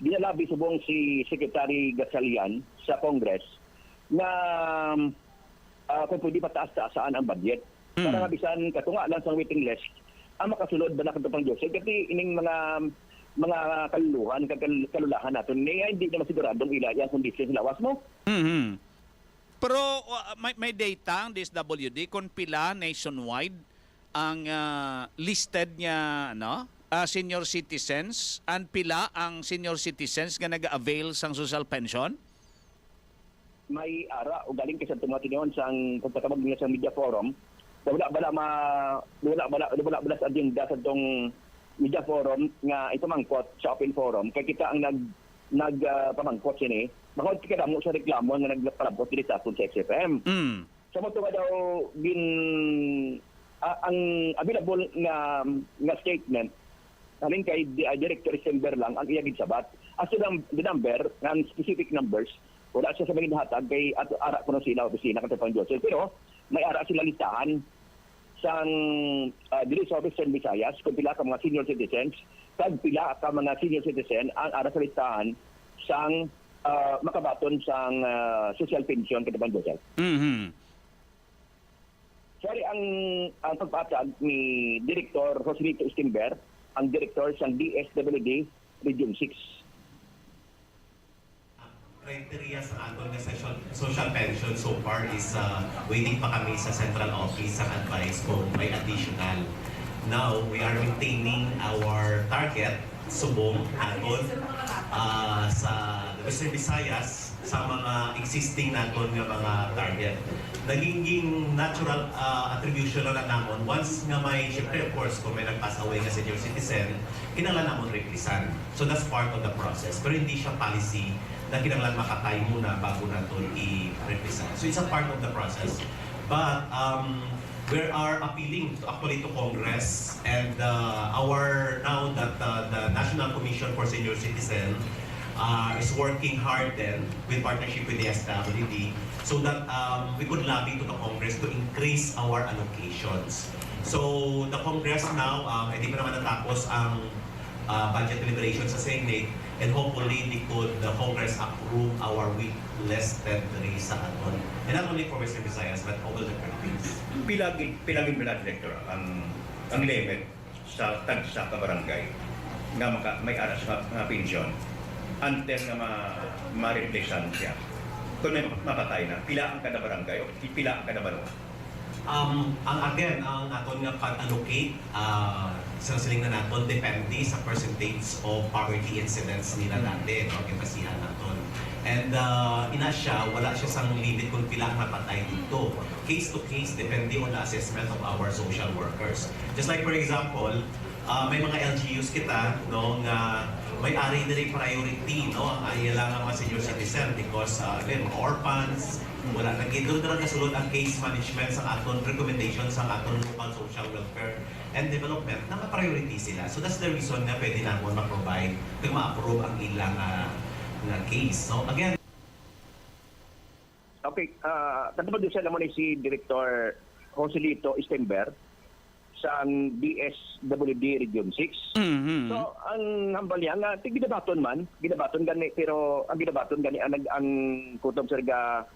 dinalabi subong si Secretary Gatchalian sa Congress na kung pwede pataas-taasaan ang budget. Para nga bisan katunga lang sa waiting list, ang makasulod ba na katupang Diyosel? Kasi ining mga kaluluhan, kalulahan natin, hindi naman siguradong ila yung kondisyon sa lawas mo. Pero may data ang DSWD kung pila nationwide ang listed niya senior citizens and pila ang senior citizens nga nag-avail sang social pension? May ara o galing kay sa tumatinion sang pagpatabag niya sa media forum, wala sa agenda sa tong media forum nga ipamangkot sa open forum kay kita ang pamangkot sini bakit kita mo sa reklamo nga nagpalabot dito sa XFM. Sa mo daw ang available nga statement alin kay Director December lang ang iyagid sabat as to the number ng specific numbers wala siya sa mga hatag kay at ara ko sila opisina katapang Diyosel, pero may ara sila listahan sang dili sa Office ng Visayas kung pila ka mga senior citizens kag pila ka mga senior citizen ang ara sa listahan sang makabaton sang social pension katapang Diyosel. Sorry, ang pagpatag ni Director Joselito Stimber, ang Director sang DSWD Region 6. Criteria sa aton nga social pension so far is waiting pa kami sa central office sa advice kung may additional. Now, we are maintaining our target subong aton sa Western Visayas sa mga existing naton nga mga target. Naging natural attribution na namon once nga may, syempre of course, kung may nag-pass away nga senior citizen, kinanglan namon replisan. So that's part of the process. Pero hindi siya policy na kinanglan makatay muna bago natin i-represent. So it's a part of the process. But we are appealing to Congress and now that the National Commission for Senior Citizen is working hard then with partnership with the SWD so that we could lobby to the Congress to increase our allocations. So the Congress now, hindi pa naman natapos ang budget deliberations sa Senate, and hopefully the Congress approve our week less than 3 sa aton. And not only for Western Visayas, but all the Philippines. Pilagin Director, ang limit sa tagsa ka barangay nga may aras nga pensyon until nga ma-replacean siya. Kung may mapatay na, pila ang kada barangay o pila ang kada barangay? Ang aton nga pag-allocate sa siling na naton depende sa percentage of poverty incidents nila dati, no? Kipasihan naton. And ina siya, wala siya sang limit kung pila ang napatay dito. Case to case, depende on the assessment of our social workers. Just like for example, may mga LGUs kita, no, nga may-ari na rin priority, no, ang ayalang mga senior citizen because again, orphans, wala na doon na kasulod ang case management sa aton recommendation sa aton local social welfare and development na ma-priority sila. So that's the reason na pwede na mo ma-provide kung ma-approve ang ilang na case. So again, okay, tatapos doon siya naman si Director Joselito Stember sa DSWD Region 6. So ang hambal niya nga ginabaton gani pero ang ginabaton gani ang kutob sir ga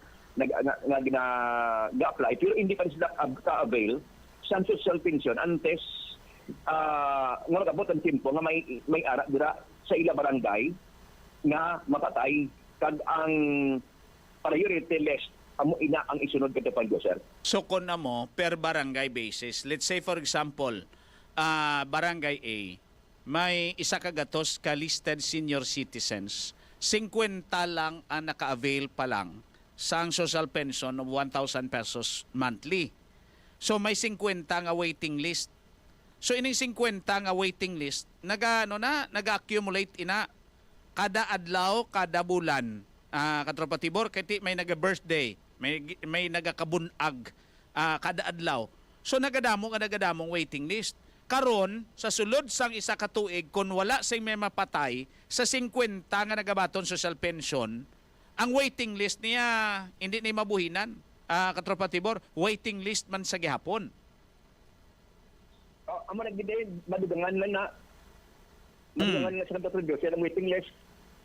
apply pero hindi pa sila ka-avail sa social pension antes nga magabot ang timpo nga may ara dira sa ila barangay nga mapatay kag ang priority list amo ina ang isunod katapan ko sir. So kung na mo per barangay basis, let's say for example, barangay A, may isa ka gatos ka listed senior citizens, 50 lang ang naka-avail pa lang sa ang social pension of 1,000 pesos monthly. So may 50 nga waiting list. So ining 50 nga waiting list, nag-accumulate ina kada adlaw, kada bulan. Katropa Tibor, kaya may naga-birthday, may nagakabunag kada adlaw. So nagadamong waiting list. Karon sa sulod sang isa ka tuig kun wala say may mapatay sa 50 nga nagabaton social pension, ang waiting list niya hindi ni mabuhinan. Katropa Tibor, waiting list man sa gihapon. Amo nagbiday madugangan lang na. Madugangan na sa kanto ang waiting list.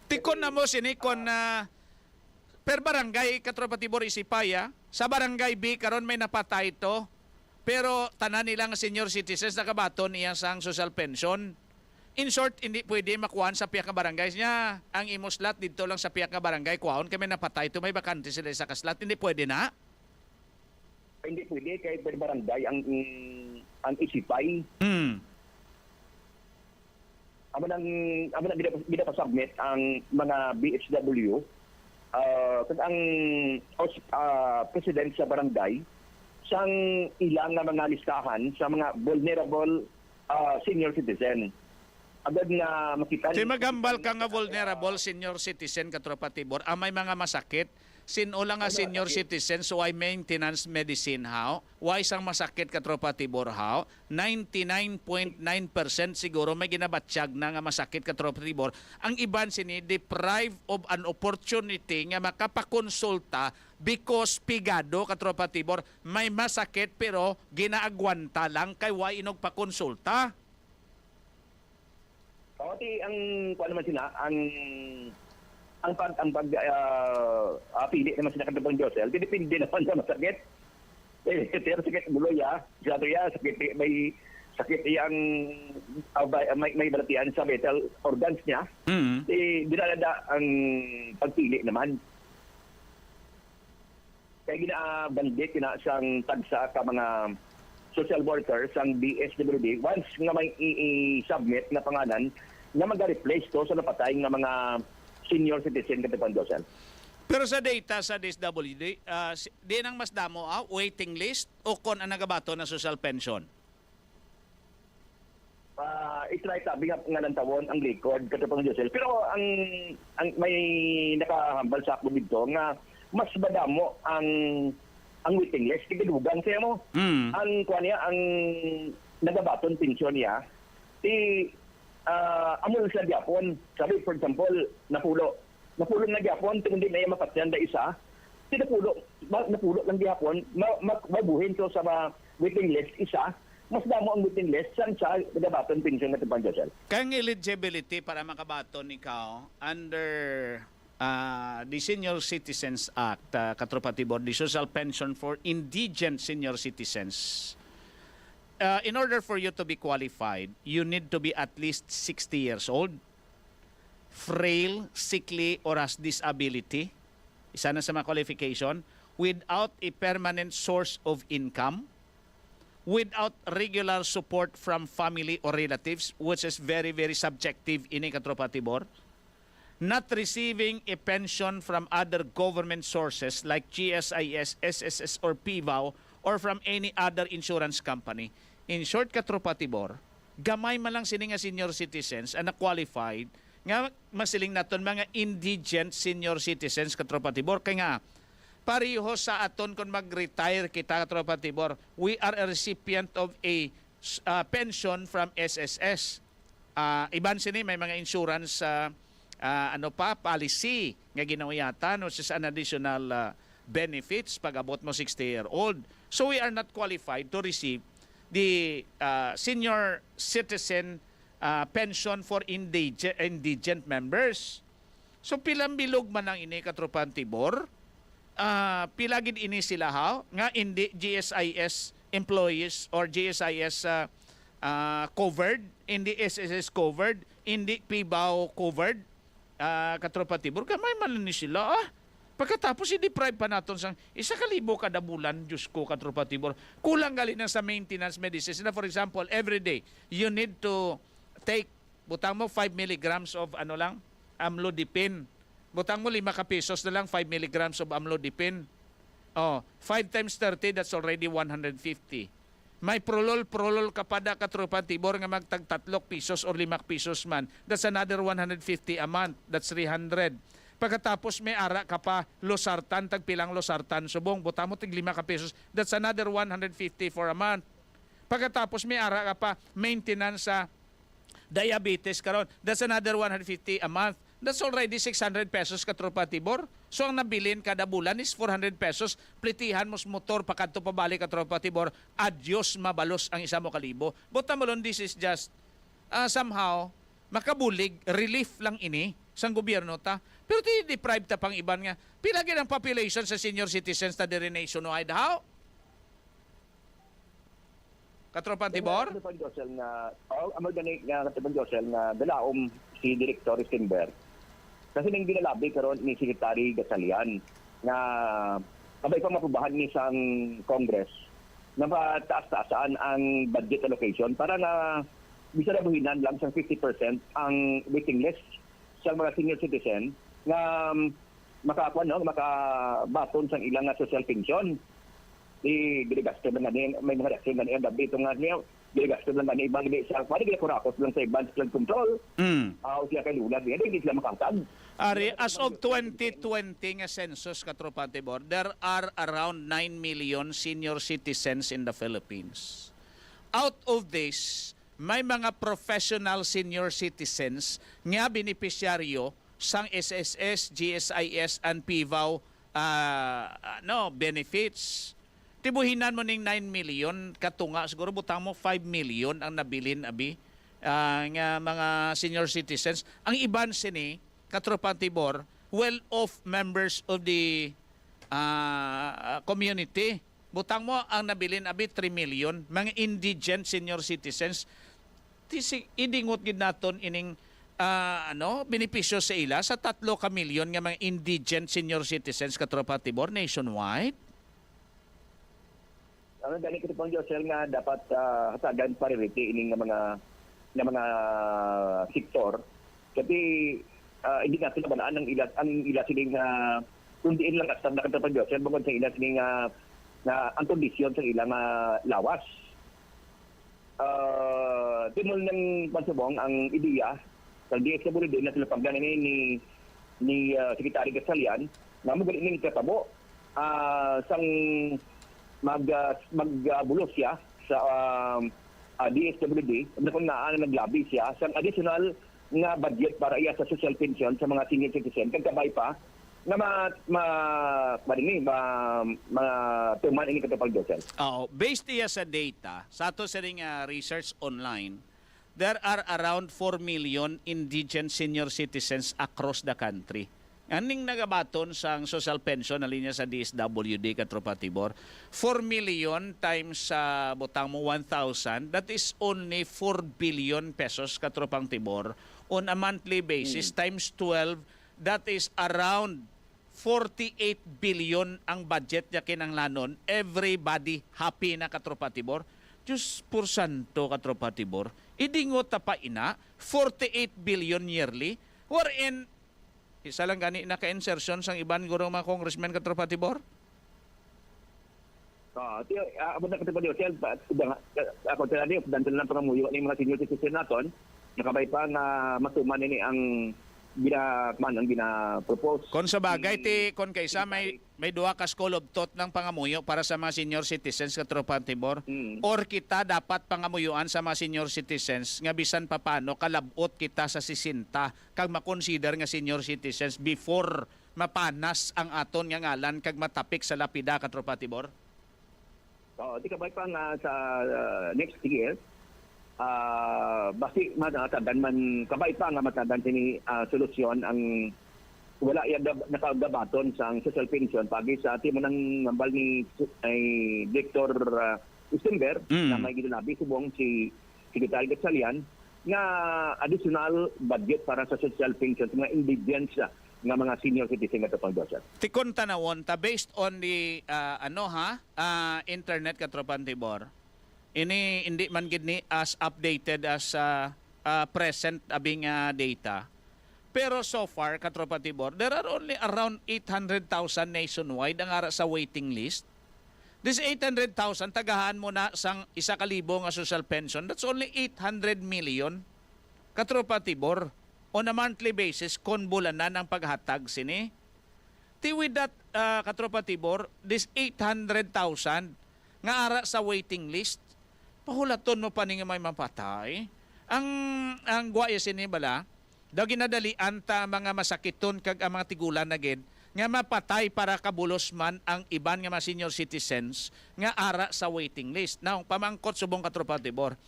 Tikon na mo sinikon na per barangay Katropa Tibor Isipaya, sa barangay B karon may napatay ito. Pero tanan nilang senior citizens nakabaton iya sang social pension. In short, hindi pwede makuhaan sa piyak nga barangay niya. Ang imo slot dito lang sa piyak nga barangay kuhaon kami napatay ito may bakante sila sa kaslat. Hindi pwede na. Hindi pwede kay per barangay ang isipay. Amo nang submit ang mga BHW kag ang president sa barangay sang ilang nga mga listahan sa mga vulnerable senior citizen. Agad nga makita Si magambal ka nga vulnerable senior citizen Katropa Tibor, may mga masakit. Sino lang nga senior citizen so ay maintenance medicine how? Why sang masakit Katropa Tibor how? 99.9% siguro may ginabatsyag na nga masakit Katropa Tibor. Ang iban sini deprived of an opportunity nga makapakonsulta because pigado Katropa Tibor may masakit pero ginaagwanta lang kay why inog pakonsulta. ang kuan naman sila ang pili naman sila kadtong Josel, depende naman sa masakit. Pero sakit buloy sakit may sakit yang may balatian sa vital organs niya. Dinalada ang pagpili naman. Kaya ginabandit siyang tagsa ka mga social workers ang DSWD once nga may i-submit na pangalan na mag-replace to sa napatay nga mga senior citizen katapan Josel. Pero sa data sa DSWD, di nang mas damo waiting list o kon ang nagabato na social pension? I-try tabi nga ng tawon ang record katapan Josel. Pero ang may nakahambal sa ako dito nga mas madamo ang waiting list kidugan siya mo. Ang kuan niya ang nagabaton pensyon niya amol sa Japon. Sabi for example, napulo na Japon kundi may mapatyan da isa. Napulo lang Japon mabuhin to sa waiting list isa. Mas damo ang waiting list sa nagabaton pensyon na taban Josel. Kang eligibility para makabaton ikaw under the Senior Citizens Act, Katropa Tibor, the social pension for indigent senior citizens. In order for you to be qualified, you need to be at least 60 years old, frail, sickly, or has disability. Isa na sa mga qualification. Without a permanent source of income, without regular support from family or relatives, which is very, very subjective ini Katropa Tibor, not receiving a pension from other government sources like GSIS, SSS, or PVAW, or from any other insurance company. In short, Katropa Tibor, gamay man lang sini nga senior citizens na qualified nga masiling naton mga indigent senior citizens Katropa Tibor. Kaya nga, pareho sa aton kung mag-retire kita Katropa Tibor, we are a recipient of a pension from SSS. Iban sini may mga insurance policy nga ginawiyatan which is an additional benefits pag abot mo 60-year-old. So we are not qualified to receive the senior citizen pension for indigent members. So pilang bilog man ang ini katropan tibor, pilagid ini sila nga hindi GSIS employees or GSIS covered, hindi SSS covered, hindi PIBAO covered, katropa tibor, kamay man ni sila Pagkatapos i-deprive pa naton sang 1,000 kada bulan, Diyos ko, katropa tibor. Kulang gali na sa maintenance medicines. Na for example, every day, you need to take, butang mo 5 milligrams of amlodipine. Butang mo 5 pesos na lang, 5 milligrams of amlodipine. 5 times 30, that's already 150. May prolol ka pada katropa tibor nga magtag 3 pesos or 5 pesos man. That's another 150 a month. That's 300. Pagkatapos may ara ka pa losartan, tagpilang losartan subong, buta mo tig 5 ka pesos, that's another 150 for a month. Pagkatapos may ara ka pa maintenance sa diabetes karon, that's another 150 a month. That's already 600 pesos katropa tibor. So ang nabilin kada bulan is 400 pesos. Plitihan mo motor pakadto pabalik katropa tibor. Adios mabalos ang 1,000. Buta mo lon, this is just somehow makabulig, relief lang ini sang gobyerno ta. Pero deprive ta pang iban nga. Pila gid ang population sa senior citizens ta diri nationwide. How? Katropa tibor? Katropa Josel na Katropa Josel na dalaom si Director Stimber. Kasi nang ginalabi karon ni Secretary Gatchalian na kabay pang mapubahan ni sang Congress na mataas-taasan ang budget allocation para na bisa nabuhinan lang sa 50% ang waiting list sa mga senior citizen na makabaton sa ilang social pension. Diligasto lang nga may mga reaksyon nga niya dito nga niya diligasto lang nga niya ibang siya pwede kaya kurakot lang sa advanced flood control siya kay lulag niya hindi sila makangkag. Ari, as of 2020 nga census katropa tibor, there are around 9 million senior citizens in the Philippines. Out of this, may mga professional senior citizens nga beneficiaryo sang SSS, GSIS, and PIBAO benefits. Tibuhinan mo ning 9 million, katunga, siguro butang mo 5 million ang nabilin abi nga mga senior citizens. Ang iban sini, katropa tibor, well-off members of the community. Butang mo ang nabilin abi 3 million, mga indigent senior citizens. Idingot gid naton ining benepisyo sa ila sa 3 ka milyon nga mga indigent senior citizens katropa tibor nationwide. Ano gani ko pang Josel nga dapat hatagan priority ining mga sektor. Kasi hindi natin nabanaan ang ila sining kundiin lang at na katropa Josel bukod sa ila sining na ang kondisyon sa ilang lawas. Timol ng pansubong ang ideya sa DSWD na sila pagdanan ni Secretary Gatchalian na magaling ning katabo sang magbulos siya sa DSWD na kung naglabi siya sa additional nga budget para iya sa social pension sa mga senior citizen kagkabay pa na tuman ini katapal Josel. Based iya sa data, sa ato sa ring research online, there are around 4 million indigent senior citizens across the country. Aning nagabaton sang social pension na linya sa DSWD katropa tibor, 4 million times sa butang mo 1,000, that is only 4 billion pesos katropang tibor on a monthly basis times 12, that is around 48 billion ang budget niya kinanglanon. Everybody happy na katropa tibor. Diyos por santo katropa tibor. Idingot pa ina 48 billion yearly wherein isa lang gani naka-insertion sang iban gurong mga congressman katropa tibor. Abot na katapal Josel ako tadi dantan lang pangamuyo ni mga senior citizen naton nakabay pa nga matuman ini ang gina-propose. Kung sa bagay, kung kaysa may duha ka school of thought ng pangamuyo para sa mga senior citizens katropa tibor, or kita dapat pangamuyuan sa mga senior citizens nga bisan papano kalabot kita sa 60 kag makonsider nga senior citizens before mapanas ang aton nga ngalan kag matapik sa lapida katropa Tibor? Di ka pa nga sa next year, basi matadan man kabay pa nga matadan sini solusyon ang wala ya nakagabaton sa social pension pagi sa atin mo nang ngambal ni Director December na may ginabi subong si Secretary Gatchalian nga additional budget para sa social pension sa mga indigents nga mga senior citizen nga topang dosa. Tikon tanawon ta based on the internet katropan Tibor. Ini hindi man gid ni as updated as present abing data. Pero so far katropa Tibor, there are only around 800,000 nationwide ang ara sa waiting list. This 800,000 tagahan mo na sang 1,000 nga social pension. That's only 800 million katropa Tibor on a monthly basis kon bulanan ang paghatag sini. With that katropa Tibor, this 800,000 nga ara sa waiting list, pahulaton mo pa nga may mapatay. Ang guaya sini bala, daw ginadalian ta mga masakiton kag ang mga tigulan na gid nga mapatay para kabulos man ang iban nga mga senior citizens nga ara sa waiting list. Now, pamangkot subong katropa Tibor,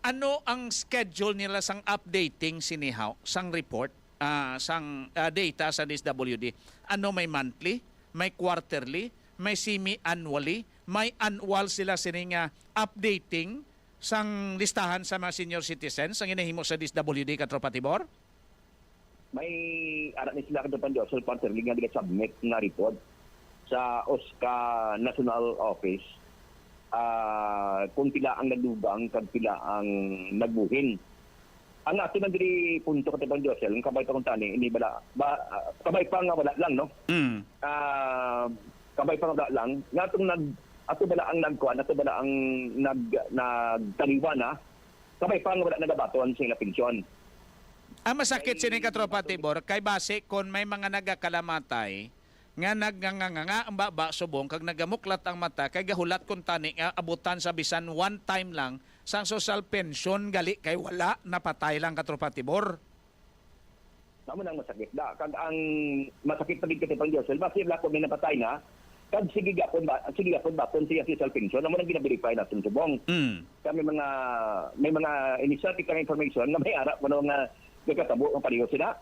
ano ang schedule nila sang updating sinihaw, sang report, sang data sa DSWD? Ano may monthly, may quarterly, may semi-annually, may annual sila sining updating sang listahan sa mga senior citizens ang inahimo sa DSWD katropa Tibor? May arat ni sila katropa Josel quarterly nga submit na report sa OSCA National Office kung pila ang nagdugang kag pila ang nagbuhin. Ang ato na diri punto katropa Josel, ang kabay pa kung tani ini bala kabay pa nga wala lang no. Kabay pa nga wala lang nga atong ato bala ang nagkuan, ato bala ang nagtaliwan kabay pa nga wala nagabaton sa ilang pensyon. Ang masakit sini katropa Tibor, kay base kon may mga nagakalamatay nga nagganganga ang baba subong kag nagamuklat ang mata kay gahulat kun tani nga abutan sa bisan one time lang sang social pension gali kay wala napatay lang katropa Tibor. Namo nang masakit da kag ang masakit pa gid katong Josel base la kun may napatay na kag sige gapon ba kon siya social pension namo nang gina-verify natin subong. Kami may mga initiative kang information nga may ara kuno nga nagkatabo ang paliho sila.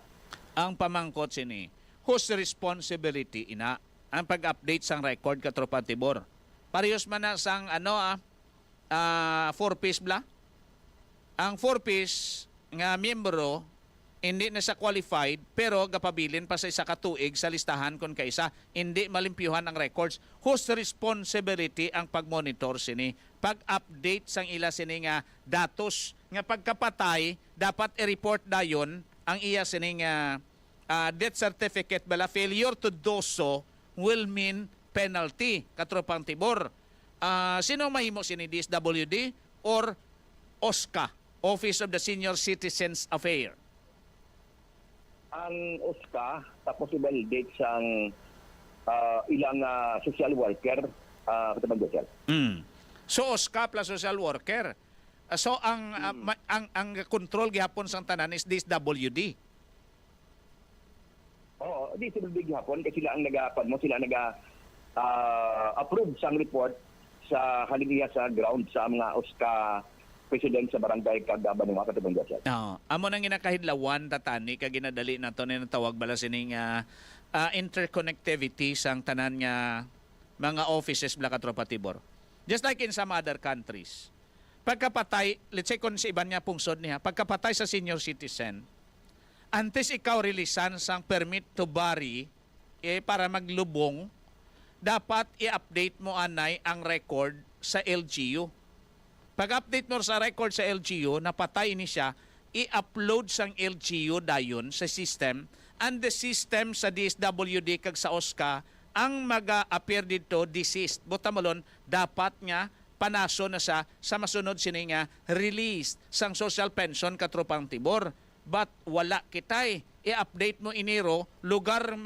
Ang pamangkot sini, whose responsibility ina ang pag-update sang record katropa Tibor? Parehas man na sang 4-piece bla? Ang 4-piece nga miyembro hindi na sa qualified pero gapabilin pa sa isa ka tuig sa listahan kon kaisa hindi malimpyuhan ang records. Whose responsibility ang pag-monitor sini? Pag-update sang ila sini nga datos nga pagkapatay dapat i-report dayon ang iya sini nga death certificate bala. Failure to do so will mean penalty katropang Tibor. Sino mahimo sini, DSWD or OSCA, Office of the Senior Citizens Affairs? Ang OSCA tapos i-validate sang ilang social worker katapang Josel. So OSCA plus social worker. So ang control gihapon sang tanan is DSWD. Oo, DSWD gihapon kasi sila ang sila approve sang report sa haliniya sa ground sa mga OSCA president sa barangay kagaba ng mga katubang Josel. Amo nang ginakahidlawan tatani kag ginadali nato ni tawag bala sining interconnectivity sang tanan nga mga offices bala katropa Tibor. Just like in some other countries. Pagkapatay, let's say kung sa iban niya pungsod niya, pagkapatay sa senior citizen, antes ikaw releasan sang permit to bury para maglubong, dapat i-update mo anay ang record sa LGU. Pag-update mo sa record sa LGU, napatay ni siya, i-upload sang LGU dayon sa system, and the system sa DSWD kag sa OSCA ang maga-appear dito deceased. Butamalon, dapat nga panaso na sa masunod sini nga release sang social pension katropang Tibor. But wala kitay. I-update mo iniro, lugar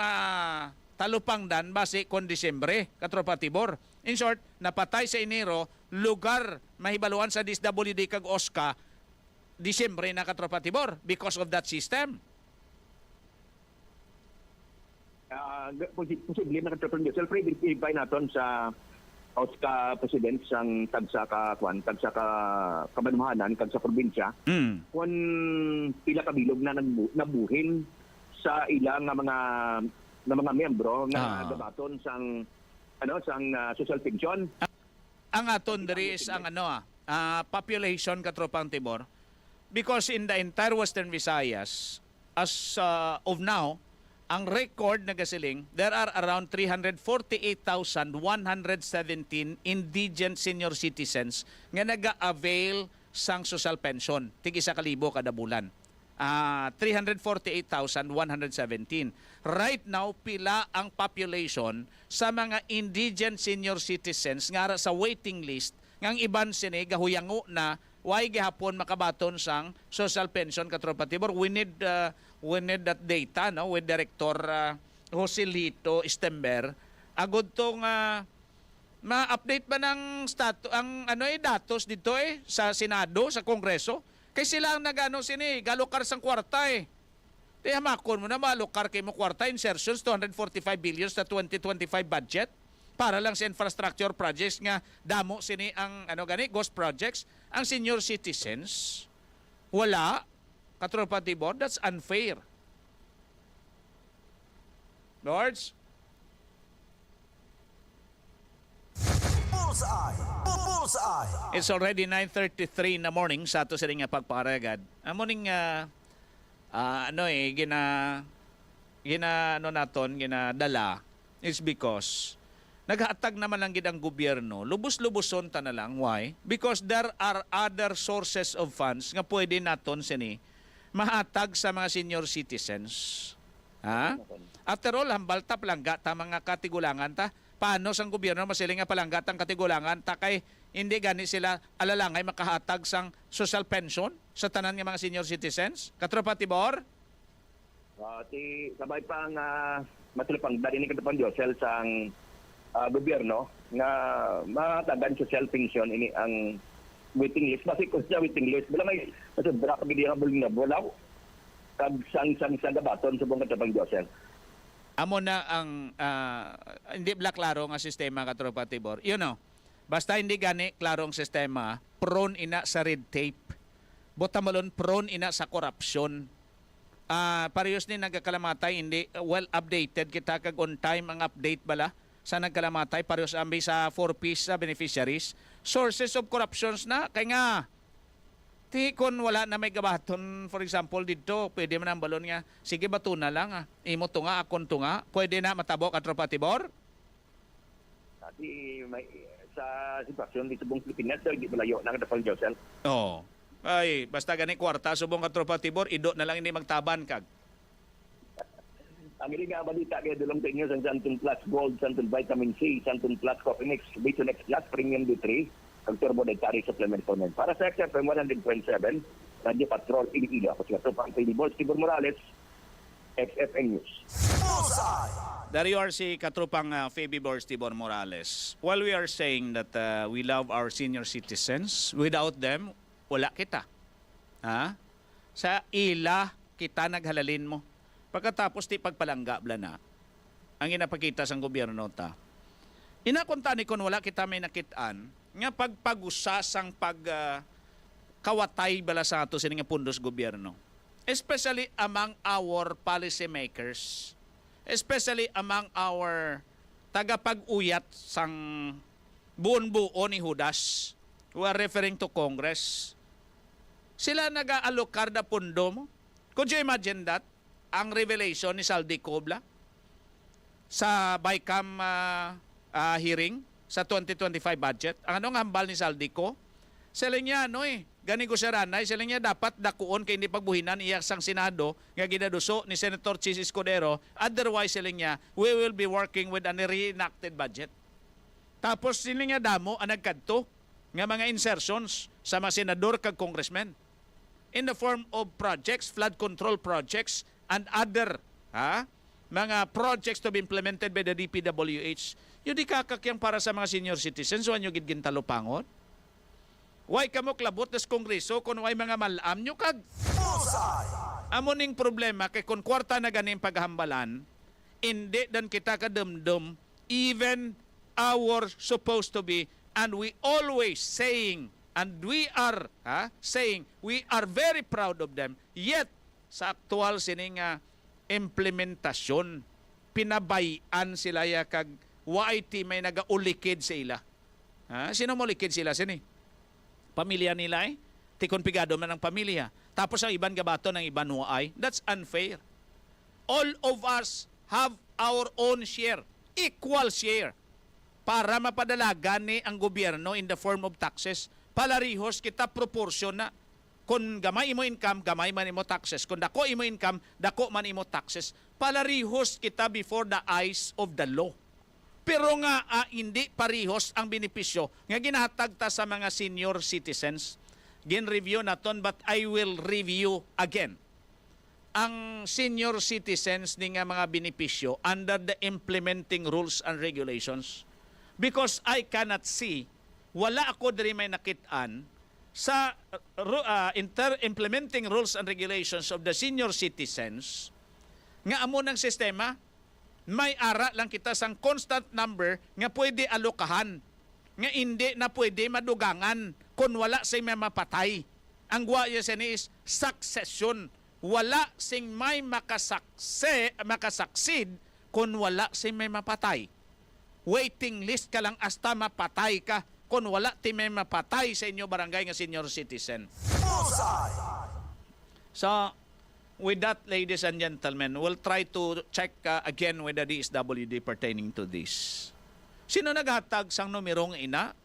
talupangdan base kon Disyembre katropa Tibor. In short, napatay sa iniro, lugar mahibaluan sa DSWD kag OSCA, Disyembre na katropa Tibor because of that system. Posible na katapang Josel, pwede i-invite natin sa House ka President sang tagsa ka kabanmahanan, tagsa probinsya, kung pila kabilog na nabuhin sa ilang mga miyembro nga gabaton sang social pension. Ang aton diri is ang population katropang Timor, because in the entire Western Visayas as of now, ang record na gasiling, there are around 348,117 indigent senior citizens nga naga-avail sang social pension. Tig 1,000 kada bulan. 348,117. Right now, pila ang population sa mga indigent senior citizens nga sa waiting list ngang iban sini gahuyango na why gihapon makabaton sang social pension katropa Timor. We need that data with Director Joselito Istember. Agud tong ma-update ba ng datos dito sa Senado, sa Kongreso? Kay sila ang nagano sini galukar sang kwarta Tiya makon mo na malukar kay mo kwarta insertions 245 billion sa 2025 budget para lang sa infrastructure projects nga damo sini ang ghost projects. Ang senior citizens wala katropa Timor. That's unfair. Lords? It's already 9:33 in the morning sa ato sa nga pagparagad. Ang morning ginadala is because naghatag naman lang gid ang gobyerno. Lubos-luboson ta na lang. Why? Because there are other sources of funds nga pwede naton sini mahatag sa mga senior citizens. Ha? After all, hambal ta palangga ta mga katigulangan ta. Paano sang gobyerno masiling nga palangga tang katigulangan ta kay hindi gani sila alalangay makahatag sang social pension sa tanan nga mga senior citizens? Katropa Tibor? Sabay pang matulipang dali ni katapang Josel sang gobyerno nga matagan social pension ini ang waiting list. Basi ko sa waiting list. Bala may masudra ka bigyan buling na bulaw. Kag sang gabaton sa buong katapang Josel. Amo na ang hindi klaro nga sistema katropa Tibor. Basta hindi gani klaro ang sistema, prone ina sa red tape. Botamalon prone ina sa corruption. Parehas ni nagkakalamatay, hindi well updated kita kag on time ang update bala sa nagkalamatay parehas ambi sa 4Ps sa beneficiaries. Sources of corruptions na kay nga kon wala na may gabaton, for example dito, pwede man ang balon nga sige bato na lang imo to nga akon to nga pwede na matabo katropa Tibor. May sa sitwasyon dito buong Pilipinas di malayo na katapang Josel. Ay, basta gani kwarta subong katropa Tibor, ido na lang hindi magtaban kag. Ang ili nga balita kaya dulong sa inyo sa Santon Plus Gold, Santon Vitamin C, Santon Plus Coffee Mix, Visionex Plus Premium D3, ang Turbo Dietary Supplement Comment. Para sa XFM 100.7, Radio Patrol, Iloilo. Ako si Katropang Tibor Morales, XFM News. There you are si Katropang Phoebe Bors Tibor Morales. While we are saying that we love our senior citizens, without them, wala kita. Sa ila kita naghalalin mo. Pagkatapos ti pagpalangga na ang inapakita sa gobyerno ta. Inakuntani kon wala kita may nakitaan nga pagpagusasang kawatay bala sa ato sining pundos gobyerno. Especially among our policy makers, especially among our tagapag-uyat sang buon-buo ni Judas, who are referring to Congress. Sila nag-aalokar na pundo mo. Could you imagine that? Ang revelation ni Saldico sa BICAM hearing sa 2025 budget. Ang anong hambal ni Saldico? Sila niya, gani ko siya ranay, sila niya dapat dakuon kay hindi pagbuhinan iyak sang Senado nga ginaduso ni Senator 𝐁𝐔𝐋𝐿 Escudero. Otherwise, sila niya, we will be working with a reenacted budget. Tapos sila niya damo ang nagkadto nga mga insertions sa mga senador kag congressmen in the form of projects, flood control projects, and other mga projects to be implemented by the DPWH. Yung di kakakyang para sa mga senior citizens, so anyo gid talopangon? Why kamo klabot des kongreso kung why mga malam nyo kag? Amoning problema kay kung kwarta na ganing paghambalan, hindi dan kita kadumdum even our supposed to be, and we always saying, and we are saying we are very proud of them, yet sa aktual sining implementasyon pinabayan sila ya kag YT may nagaulikid sa ila. Sino mo likid sila sini? Pamilya nila tikonpigado man ang pamilya. Tapos ang iban gabato ng iban waay. That's unfair. All of us have our own share, equal share, para mapadalagan ni ang gobyerno in the form of taxes. Palarihos kita proportion na. Kung gamay imo income, gamay man imo taxes. Kung dako imo income, dako man imo taxes. Palarihos kita before the eyes of the law. Pero nga hindi parihos ang benepisyo nga ginahatag ta sa mga senior citizens. Gin-review naton, but I will review again. Ang senior citizens ni nga mga benepisyo under the implementing rules and regulations. Because I cannot see, wala ako diri may nakitaan sa implementing rules and regulations of the senior citizens nga amo ng sistema may ara lang kita sang constant number nga pwede alokahan, nga hindi na pwede madugangan kung wala sing may mapatay. Ang guaya sa ni is succession. Wala sing may makasucceed kung wala sing may mapatay. Waiting list ka lang hasta mapatay ka kung wala ti may mapatay sa inyo barangay nga senior citizen. So, with that, ladies and gentlemen, we'll try to check again with the DSWD pertaining to this. Sino naghatag sang numerong ina?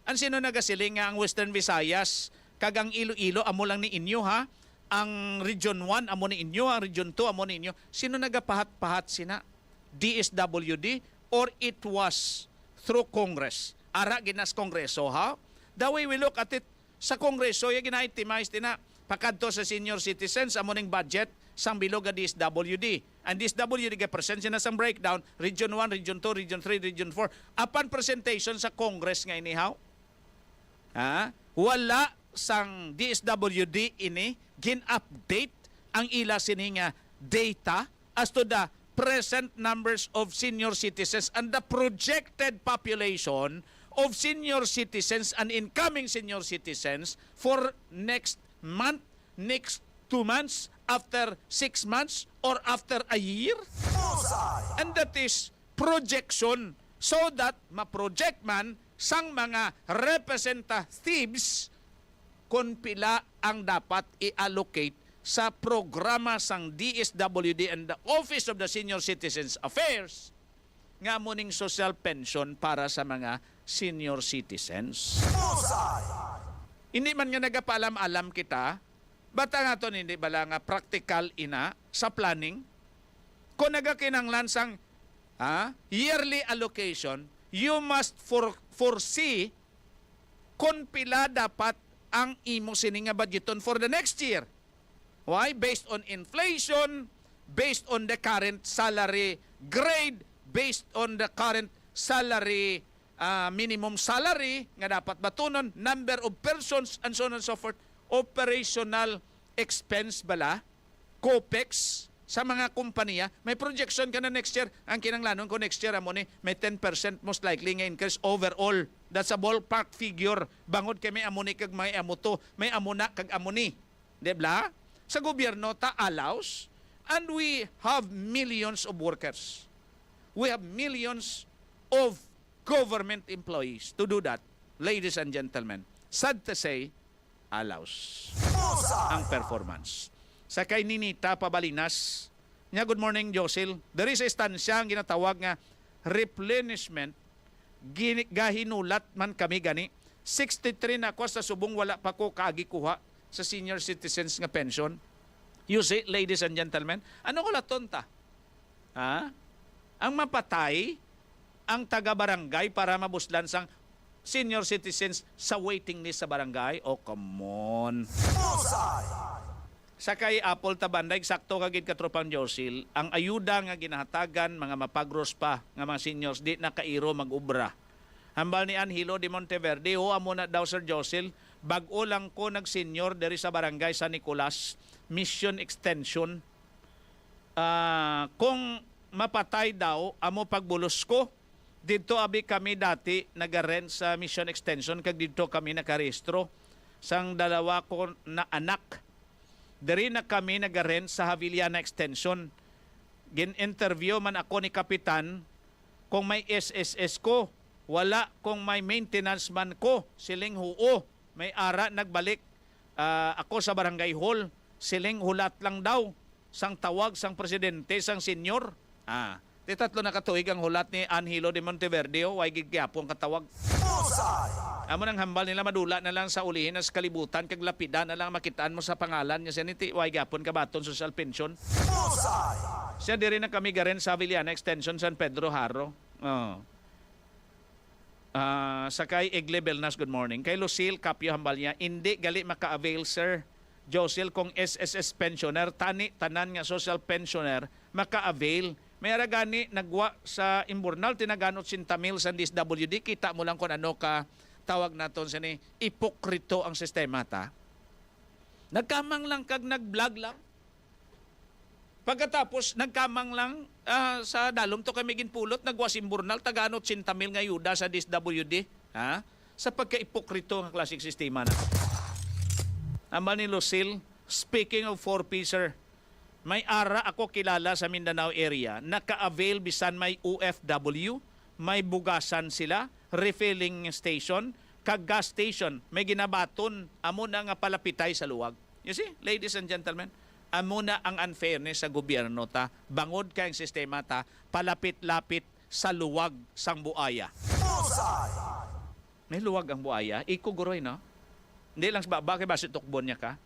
Ang sino nagasiling nga ang Western Visayas, kagang Iloilo, amo lang ni inyo ha? Ang Region 1, amo ni inyo, ang Region 2, amo ni inyo. Sino nagapahat-pahat sina? DSWD or it was through Congress? Ara ginas Kongreso ha? The way we look at it, sa Kongreso, yung gina-itemize na pakadto sa senior citizens, amo ning budget, sang bilog nga DSWD. And DSWD ga-present siya na sang breakdown, Region 1, Region 2, Region 3, Region 4. Apan presentation sa Congress nga inihaw, wala sang DSWD ini, gin-update ang ila sini nga data as to the present numbers of senior citizens and the projected population of senior citizens and incoming senior citizens for next month, next 2 months, after 6 months, or after a year. And that is projection, so that ma-project man sang mga representatives kung pila ang dapat i-allocate sa programa sang DSWD and the Office of the Senior Citizens Affairs nga muning social pension para sa mga senior citizens. Hindi man nga nagapaalam-alam kita, bata nga to hindi bala nga practical ina sa planning? Kung nagakinanglan sang yearly allocation, you must foresee kung pila dapat ang imo sininga budgeton for the next year. Why? Based on inflation, based on the current salary grade, based on the current salary minimum salary nga dapat batunon, number of persons, and so on and so forth. Operational expense bala, COPEX sa mga kumpanya, may projection ka na next year. Ang kinanglanon ko next year amo ni may 10% most likely nga increase overall. That's a ballpark figure. Bangod kay may amo ni kag may amo to, may amo na kag amo ni. Dibla? Sa gobyerno ta allows, and we have millions of workers. We have millions of government employees to do that, ladies and gentlemen. Sad to say, allows ang performance. Sa kay Ninita Pabalinas, niya, good morning, Josil. There is a stansya ang ginatawag nga replenishment. Gahinulat man kami gani. 63 na ako sa subong wala pa ko kaagikuha sa senior citizens nga pension. You see, ladies and gentlemen, ano ko latonta? Ang mapatay ang taga-barangay para mabuslan sang senior citizens sa waiting list sa barangay? Oh, come on. Sa kay Apple Tabanday, sakto kagid katropang Josil, ang ayuda nga ginahatagan, mga mapagros pa nga mga seniors, di na kairo mag-ubra. Hambal ni Angelo de Monteverde, amo na daw Sir Josil, bag-o lang ko nag-senior diri sa barangay San Nicolas, mission extension. Kung mapatay daw amo pagbulos ko. Dito abi kami dati nag-rent sa Mission Extension kag dito kami nakarehistro sang dalawa ko na anak. Diri na kami nag-rent sa Haviliana Extension. Gin-interview man ako ni Kapitan kung may SSS ko. Wala kung may maintenance man ko. Siling huo. May ara nagbalik ako sa barangay hall. Siling hulat lang daw. Sang tawag, sang presidente, sang senyor. Tatlo na katuig ang hulat ni Angelo de Monteverde. Way gigyapon katawag. Amo nang hambal nila madula na lang sa ulihin sa kalibutan kag lapidan na lang makitaan mo sa pangalan niya seniti way gapon kabaton social pension. Siya diri na kami garen sa Aviliana Extension San Pedro Haro. Sakay Egle Belnas, good morning. Kay Lucille Capio hambal niya, hindi gali maka-avail sir. Josil kung SSS pensioner tani tanan nga social pensioner maka-avail. May gani nagwa sa Imburnal tinaganot 50,000 sa DSWD kita mo lang kung ano ka tawag naton sa ni ipokrito ang sistema ta. Nagkamang lang kag nag-vlog lang. Pagkatapos nagkamang lang sa dalom to kami ginpulot nagwa Imburnal taganot 50,000 nga yuda sa DSWD, sa pagka-ipokrito ng klaseng sistema na. Amal ni Lucille, speaking of 4-piecer, may ara ako kilala sa Mindanao area, naka-avail bisan may OFW, may bugasan sila, refilling station, kag gas station, may ginabaton, amo na nga palapitay sa luwag. You see, ladies and gentlemen, amo na ang unfairness sa gobyerno ta, bangod kayong sistema ta, palapit-lapit sa luwag sang buaya. May luwag ang buaya, ikuguroy no? Hindi lang sa bakit ba tukbon niya ka?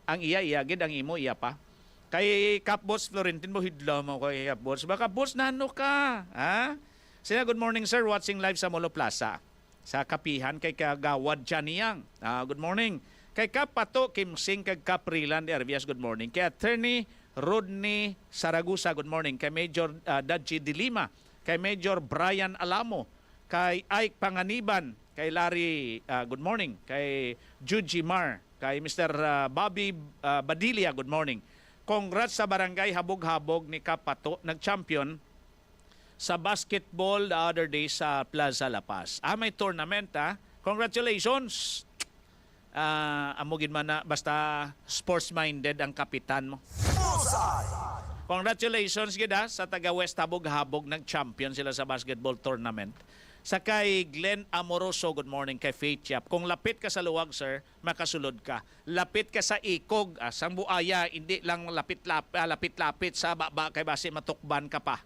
Ang iya gid ang imo iya pa. Kay Kapboss Florentin mo hidla mo kay Kapboss. Baka boss nano ka, ha? Sina good morning sir, watching live sa Molo Plaza. Sa Kapihan kay Kagawad Janiyang. Good morning. Kay Kapato Kimsing kag Kaprilan Ervias, good morning. Kay Attorney Rodney Saragusa, good morning. Kay Major Dadji Dilima, kay Major Brian Alamo, kay Ike Panganiban, kay Larry, good morning. Kay Juji Mar, kay Mr. Bobby Badilia, good morning. Congrats sa barangay Habog-Habog ni Kapato, nag-champion sa basketball the other day sa Plaza La Paz. May tournament Congratulations! Amugin man na basta sports-minded ang kapitan mo. Congratulations gida sa taga West Habog-Habog, nag-champion sila sa basketball tournament. Sa kay Glenn Amoroso, good morning. Kay Faith Yap, kung lapit ka sa luwag sir, makasulod ka. Lapit ka sa ikog, sang buaya, hindi lang lapit-lapit sa baba kay basi matukban ka pa.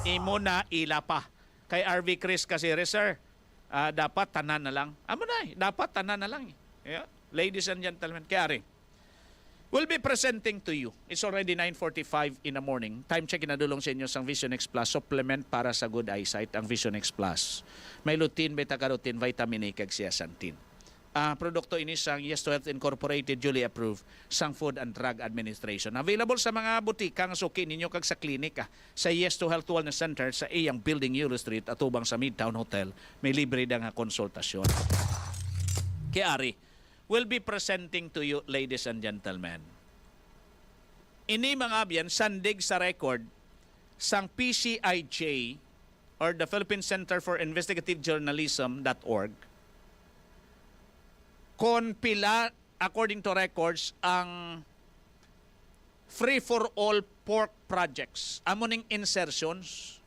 Imo na ila pa. Kay RV Chris kasi sir, dapat tanan na lang. Amo na dapat tanan na lang. Yeah. Ladies and gentlemen, kaya we'll be presenting to you. It's already 9:45 in the morning. Time check inadulong sa inyo sang Vision X Plus supplement para sa good eyesight ang Vision X Plus. May lutein, beta-carotene, vitamin A kag zeaxanthin. Produkto ini sang Yes to Health Incorporated, duly approved sang Food and Drug Administration. Available sa mga butika nga suki ninyo kag sa klinika. Sa Yes to Health Wellness Center sa iyang Building Euro Street at ubang sa Midtown Hotel, may libre da nga konsultasyon. Kaya we'll be presenting to you, ladies and gentlemen. Ini mga biyan, sandig sa record sang PCIJ or the Philippine Center for Investigative Journalism.org kon pila, according to records, ang free-for-all pork projects, amoning insertions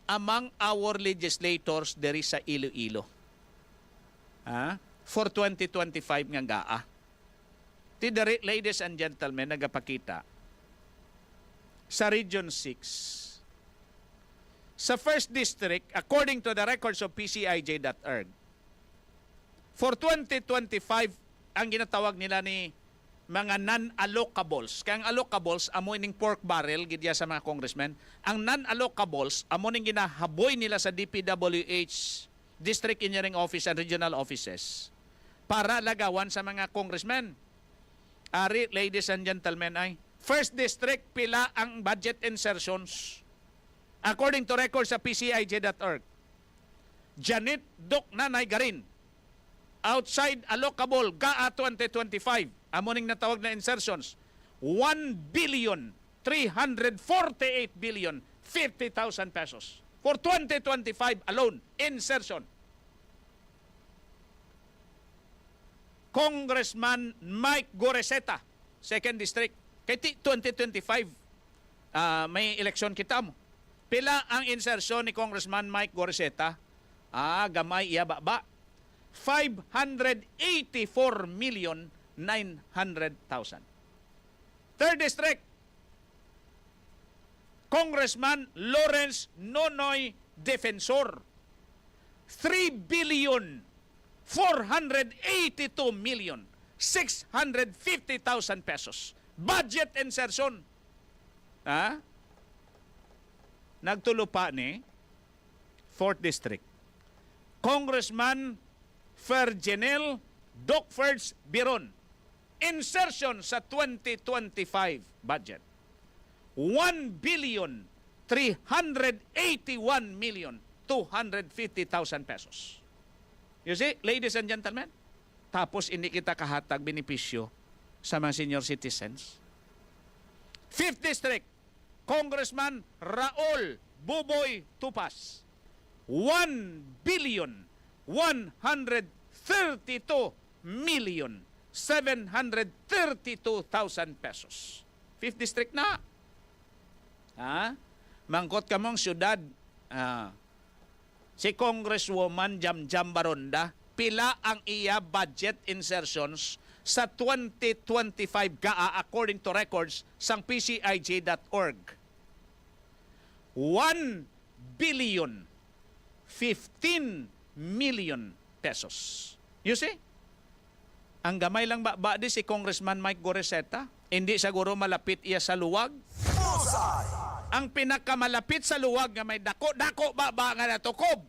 among our legislators diri sa Iloilo. For 2025 nga gaa. Tidari, ladies and gentlemen, nagapakita sa Region 6. Sa 1st District, according to the records of PCIJ.org, for 2025, ang ginatawag nila ni mga non-allocables. Kaya ang allocables, amo ining pork barrel, gidya sa mga congressmen. Ang non-allocables, amo ning ginahaboy nila sa DPWH, District Engineering Office and Regional Offices, para lagawan sa mga congressmen. Ari, ladies and gentlemen, ay 1st District, pila ang budget insertions. According to records sa PCIJ.org, Janet Dok Nanay Garin, outside allocable GAA 2025, amoning natawag na insertions, 1,200,000,000 348 billion 50,000 pesos for 2025 alone. Insertion. Congressman Mike Goreseta, 2nd District. Kay 2025, may eleksyon kita mo. Pila ang insertion ni Congressman Mike Goreseta? Gamay iya ba? 584,900,000. 3rd District, Congressman Lawrence Nonoy Defensor, 3,482,650,000 pesos. Budget insertion. Nagtulo pa ni 4th District, Congressman Fergenel Docfords Biron. Insertion sa 2025 budget. 1,381,250,000 pesos. You see, ladies and gentlemen, tapos hindi kita kahatag benepisyo sa mga senior citizens. 5th District, Congressman Raul Buboy Tupas, 1,132,732,000 pesos. 5th District na. Mangkot ka mong syudad. Si Congresswoman Jamjam Baronda, pila ang iya budget insertions sa 2025 GAA according to records sang PCIJ.org. 1,015,000,000 pesos. You see? Ang gamay lang ba di si Congressman Mike Goreseta? Hindi siguro malapit iya sa luwag? Ang pinakamalapit sa luwag nga may dako ba nga natukob?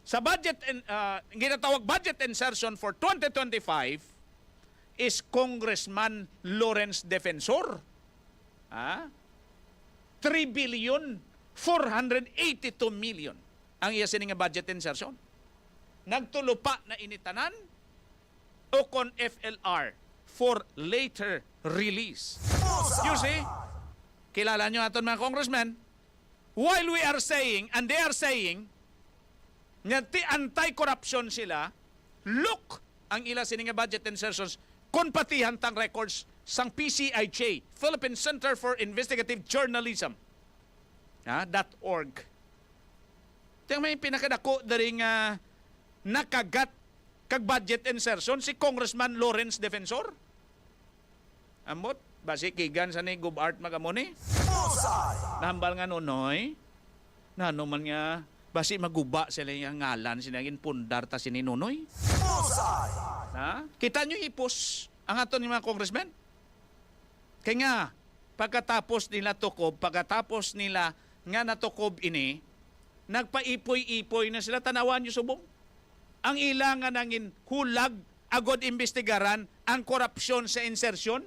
Sa budget, ginatawag budget insertion for 2025 is Congressman Lawrence Defensor. 3,482,000,000 ang iya sining budget insertion. Nagtulo pa na initanan o kon FLR for later release. You see? Kilala nyo aton mga congressmen, while we are saying, and they are saying, nga anti-corruption sila, look ang ila sining budget insertions kung patihan tang records sang PCIJ, Philippine Center for Investigative Journalism, .org. Ito may pinakadako dari nga nakagat kag budget insertion si Congressman Lawrence Defensor. Amot, basi kigan sa ni Gubart magamoni. Nahambal nga nunoy, nanuman nga, basi maguba sila yung ngalan, sinagin pundar ta sininunoy. Kita nyo ipos ang aton ng mga congressmen. Kaya nga, pagkatapos nila tukob, pagkatapos nila nga natukob ini, nagpaipoy-ipoy na sila, tanawan nyo subong. Ang ilangan nangin hulag, agod imbestigaran ang korupsyon sa insertion.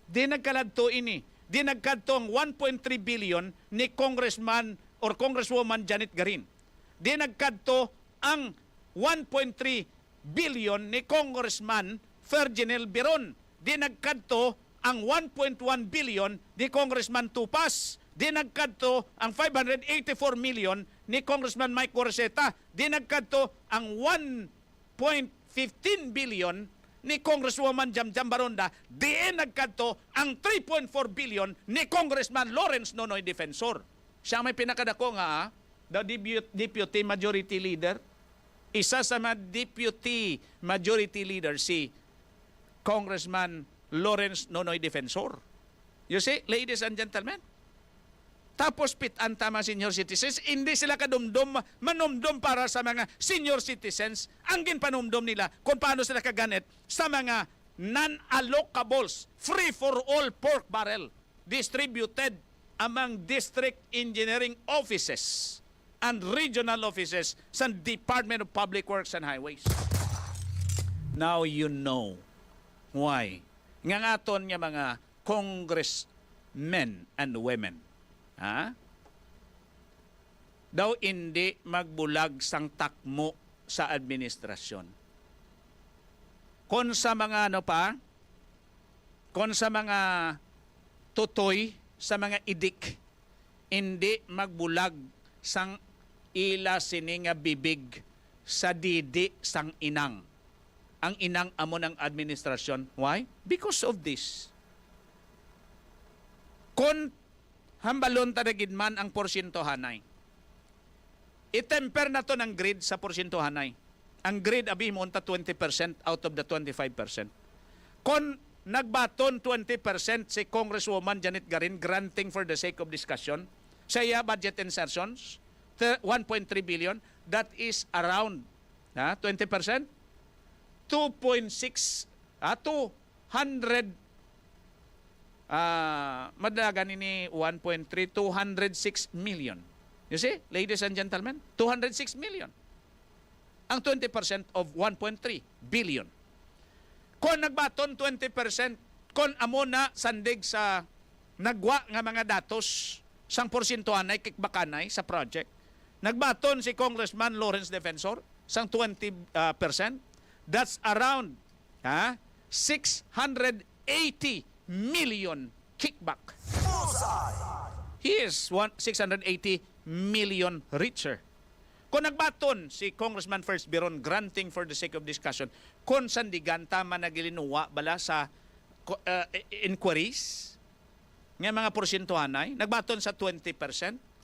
Di nagkaladto ini. Di nagkadto ang 1.3 billion ni Congressman or Congresswoman Janet Garin. Di nagkadto ang 1.3 billion ni Congressman Fergenel Biron. Di nagkadto ang 1.1 billion ni Congressman Tupas. Di nagkadto ang 584 million ni Congressman Mike Goreseta. Di nagkadto ang 1.15 billion ni Congresswoman Jamjam Baronda. Di nagkadto ang 3.4 billion ni Congressman Lawrence Nonoy Defensor. Siya may pinakadako nga, the Deputy Majority Leader. Isa sa mga Deputy Majority Leader si Congressman Lawrence Nonoy Defensor. You see, ladies and gentlemen, tapos pitan tama senior citizens, hindi sila kadumdum, manumdum para sa mga senior citizens. Ang ginpanumdum nila kung paano sila kaganit sa mga non-allocables, free-for-all pork barrel distributed among district engineering offices and regional offices sa Department of Public Works and Highways. Now you know why nga aton nga mga congressmen and women daw hindi magbulag sang takmo sa administrasyon. Kung sa mga kon sa mga tutoy, sa mga idik, hindi magbulag sang ila sini nga bibig sa didi sang inang. Ang inang amo ng administrasyon. Why? Because of this. Kon hambalon tarigid man ang porsyentohanay. Itemper na to ng grid sa porsyentohanay. Ang grid abi mo unta 20% out of the 25%. Kon nagbaton 20% si Congresswoman Janet Garin granting for the sake of discussion sa iya budget insertions 1.3 billion, that is around 20%, 2.6 200 madagan ini 1.3 206 million. You see, ladies and gentlemen, 206 million. Ang 20% of 1.3 billion. Kung nagbaton 20%, kung amo na sandig sa nagwa nga mga datos sang porsyentuhan ay kikbakanay sa project, nagbaton si Congressman Lawrence Defensor sang 20%, that's around 680 million kickback. He is 680 million richer. Kung nagbaton si Congressman First Biron granting for the sake of discussion, kung sandigan tama nagilinuwa bala sa inquiries ng mga porsyentuhanay, nagbaton sa 20%,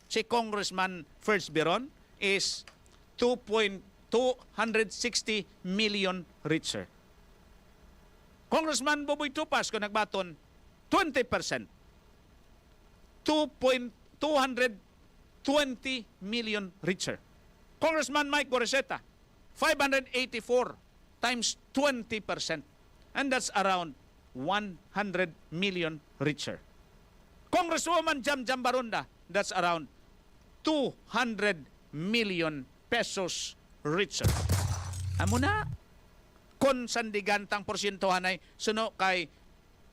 si Congressman First Biron is 260 million richer. Congressman Boboy Tupas kung nagbaton 20%, 220 million richer. Congressman Mike Goreseta, 584 times 20%. And that's around 100 million richer. Congresswoman Jam Barunda, that's around 200 million pesos richer. Amo na, kung sandigantang porsyentuhan ay suno kay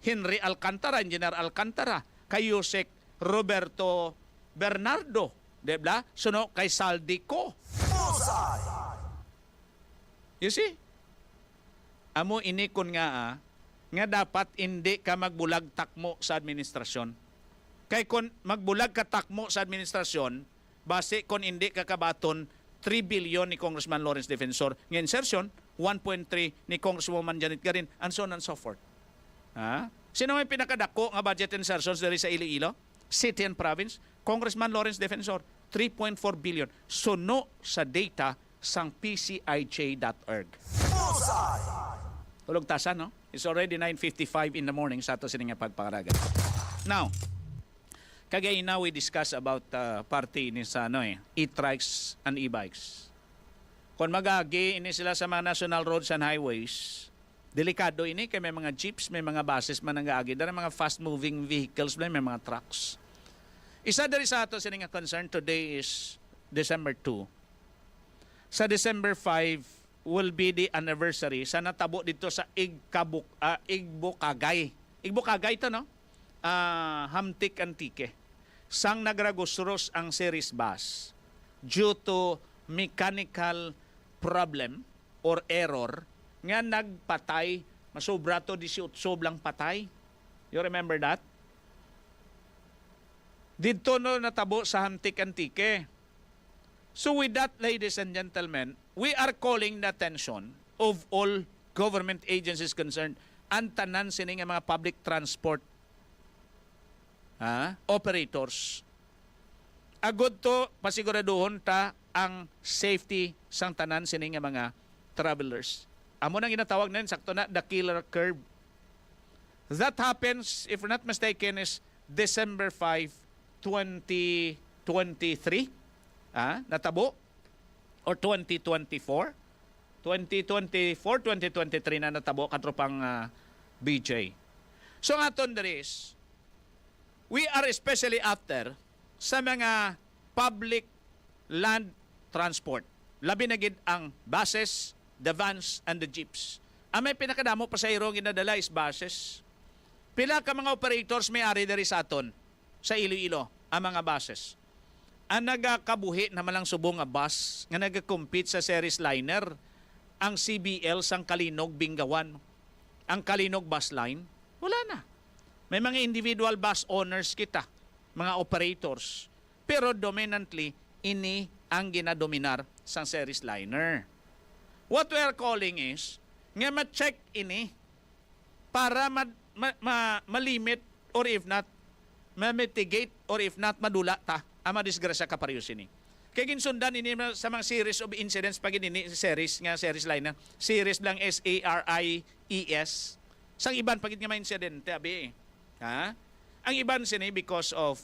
Henry Alcantara, Engineer Alcantara, kay Yusek Roberto Bernardo, diba? Suno kay Saldico. You see? Amo inikon nga nga dapat hindi ka magbulag takmo sa administrasyon. Kay kung magbulag ka takmo sa administrasyon, base kung hindi ka kabaton 3 billion ni Congressman Lawrence Defensor, ng insertion 1.3 ni Congresswoman Janet Garin, and so on and so forth. Sino may pinakadako nga budget insertions diri sa Iloilo? City and province, Congressman Lawrence Defensor, 3.4 billion. Suno sa data sang PCIJ.org. Tulog tasa, no? It's already 9:55 in the morning sa ato sining pagpakaragan. Now, kagay na we discuss about party ni sa e-trikes and e-bikes. Kung magagi ini sila sa mga national roads and highways, delikado ini kay may mga jeeps, may mga buses man nagaagi, dara mga fast-moving vehicles, may mga trucks. Isa dari sa ato sining concern today is December 2. Sa December 5 will be the anniversary sa natabo dito sa 𝐰𝐢𝐭𝐡. 𝐰𝐢𝐭𝐡 to, no? Hamtik Antique. Sang nagragusros ang series bus due to mechanical problem or error nga nagpatay, masobra to 18 lang patay. You remember that? Dito no natabo sa Hamtik Antique. So with that, ladies and gentlemen, we are calling the attention of all government agencies concerned and tanan sining mga public transport operators. Agud to pasiguraduhon ta ang safety sang tanan sining mga travelers. Amo nang ginatawag na sakto na the killer curve. That happens, if we're not mistaken, is December 5, 2023. Natabo? Or 2024? 2023 na natabo katropang BJ. So nga aton is, we are especially after sa mga public land transport. Labi na gid ang buses, the vans, and the jeeps. Ang may pinakadamo pasahero ginadala is buses. Pila ka mga operators may-ari diri sa aton sa Iloilo, ang mga buses. Ang nagakabuhi na malang subong nga bus nga nagakompete sa series liner, ang CBL sang Kalinog Bingawan, ang Kalinog Bus Line, Wala na. May mga individual bus owners kita, mga operators. Pero dominantly, ini ang ginadominar sa series liner. What we are calling is, nga ma-check ini para ma-limit or if not, ma-mitigate or if not, madula ta ang madisgrasya ka pareho sini. Kaya ginsundan ini sa mga series of incidents pag ini series nga series liner, series lang SARIES. Sang iban pagit nga may insidente abi. Ha? Ang iban sini because of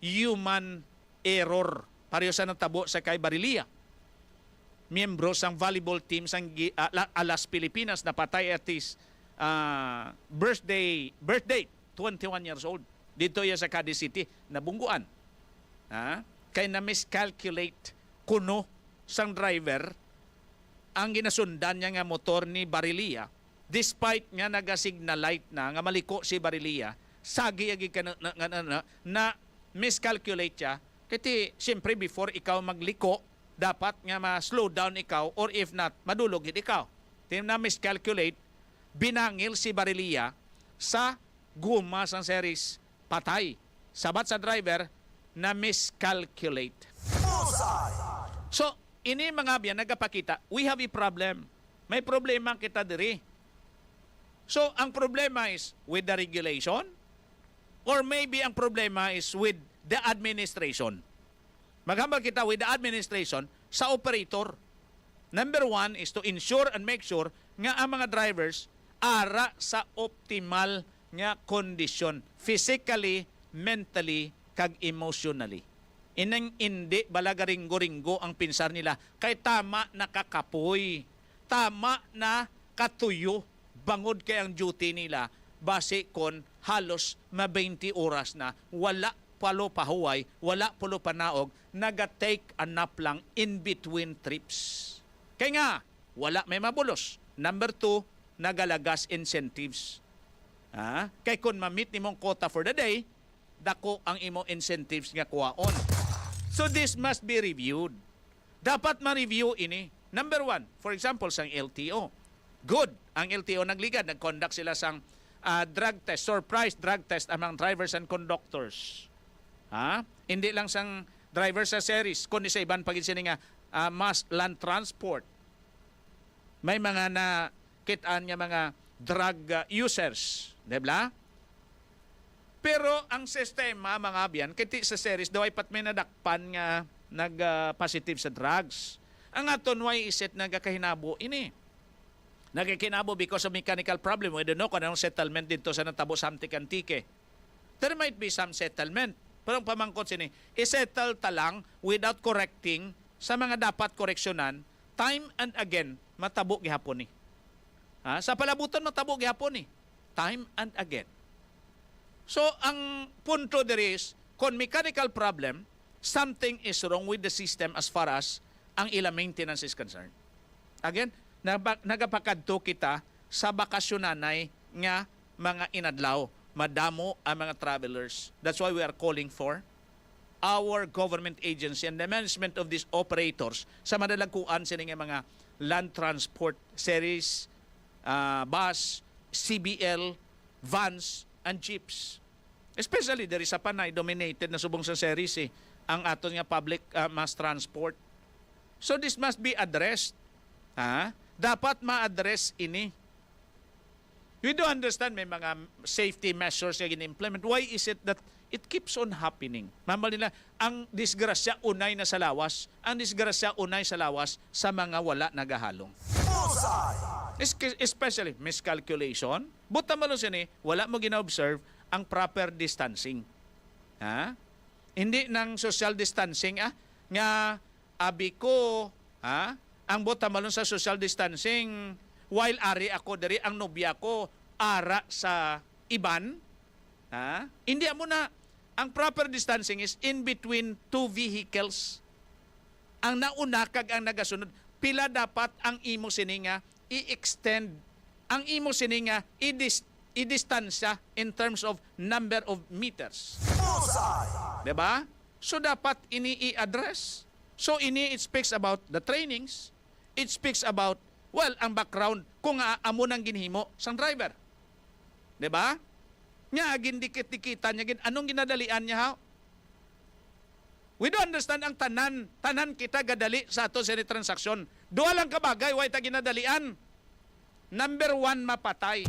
human error. Pareho sa natabo sa kay Barilia. Miyembro sang volleyball team sang Alas Pilipinas na patay at his birthday 21 years old. Dito ya sa Cadiz City nabungguan. Ha? Kay na miscalculate kuno sang driver ang ginasundan niya nga motor ni Barilia despite nga naga-signal light na nga maliko si Barilia sagi agi na miscalculate siya kaya siyempre before ikaw magliko dapat nga ma-slow down ikaw or if not madulog ikaw. Na miscalculate binangil si Barilia sa guma sang series patay. Sabat sa driver na miscalculate. So, ini mga biyan nagapakita, we have a problem. May problema kita diri. So, ang problema is with the regulation or maybe ang problema is with the administration. Maghambal kita with the administration sa operator. Number one is to ensure and make sure nga ang mga drivers ara sa optimal nga kondisyon. Physically, mentally, kag emotionally. Inang hindi balaga ringgo-ringgo ang pinsar nila. Kay tama na kakapoy. Tama na katuyo. Bangod kay ang duty nila. Base kon halos 20 oras na wala palo pahuway, wala palo panaog, naga-take a nap lang in between trips. Kaya nga, wala may mabulos. Number 2, nagalagas incentives. Kaya kung ma-meet ni mong quota for the day, dako ang imo incentives nga kuwaon. So this must be reviewed. Dapat ma-review ini. Number 1, for example, sang LTO. Good. Ang LTO nagligad, nag-conduct sila sang drug test, surprise drug test among drivers and conductors. Hindi lang sang driver sa series, kundi sa iban pagin sini nga mass land transport. May mga nakitaan nga mga drug users, diba? Pero ang sistema mga biyan, kiti sa series daw ay pat may nadakpan nga nag-positive sa drugs. Ang aton way iset nagakahinabo ini. Nagkakinabo because of mechanical problem. We don't know kung anong settlement dito sa natabo sa Antike. There might be some settlement. Pero ang pamangkot sini, isettle talang without correcting sa mga dapat koreksyonan, time and again, matabo gihapon ni. Sa palabutan, matabo gihapon ni. Time and again. So, ang punto there is, kung mechanical problem, something is wrong with the system as far as ang ila maintenance is concerned. Again, nagapakadto kita sa bakasyonanay nga mga inadlaw. Madamo ang mga travelers. That's why we are calling for our government agency and the management of these operators sa madalagkuan sila nga mga land transport series, bus, CBL, vans, and jeeps. Especially there is a panay dominated na subong sa series ang aton nga public mass transport. So this must be addressed. Dapat ma-address ini. We do understand may mga safety measures na gini-implement. Why is it that it keeps on happening? Mamal nila, ang disgrasya unay na sa lawas, ang disgrasya unay sa lawas sa mga wala nagahalong. Especially miscalculation. Buta malo sini, wala mo gina-observe ang proper distancing. Hindi ng social distancing, nga abi ko, ang buta malo sa social distancing, while ari ako dari ang nobya ko ara sa iban, hindi mo na ang proper distancing is in between two vehicles. Ang nauna kag ang nagasunod, pila dapat ang imo sininga i-extend, ang imo sininga i-distansya in terms of number of meters. Diba? So dapat ini i-address. So it speaks about the trainings, it speaks about ang background kung amo nang ginhimo sang driver. 'Di ba? Nya agin dikit-dikitan niya gin anong ginadalian niya ha? We don't understand ang tanan kita gadali sa ato sa transaksyon. Duha lang ka bagay way ta ginadalian. Number 1, mapatay.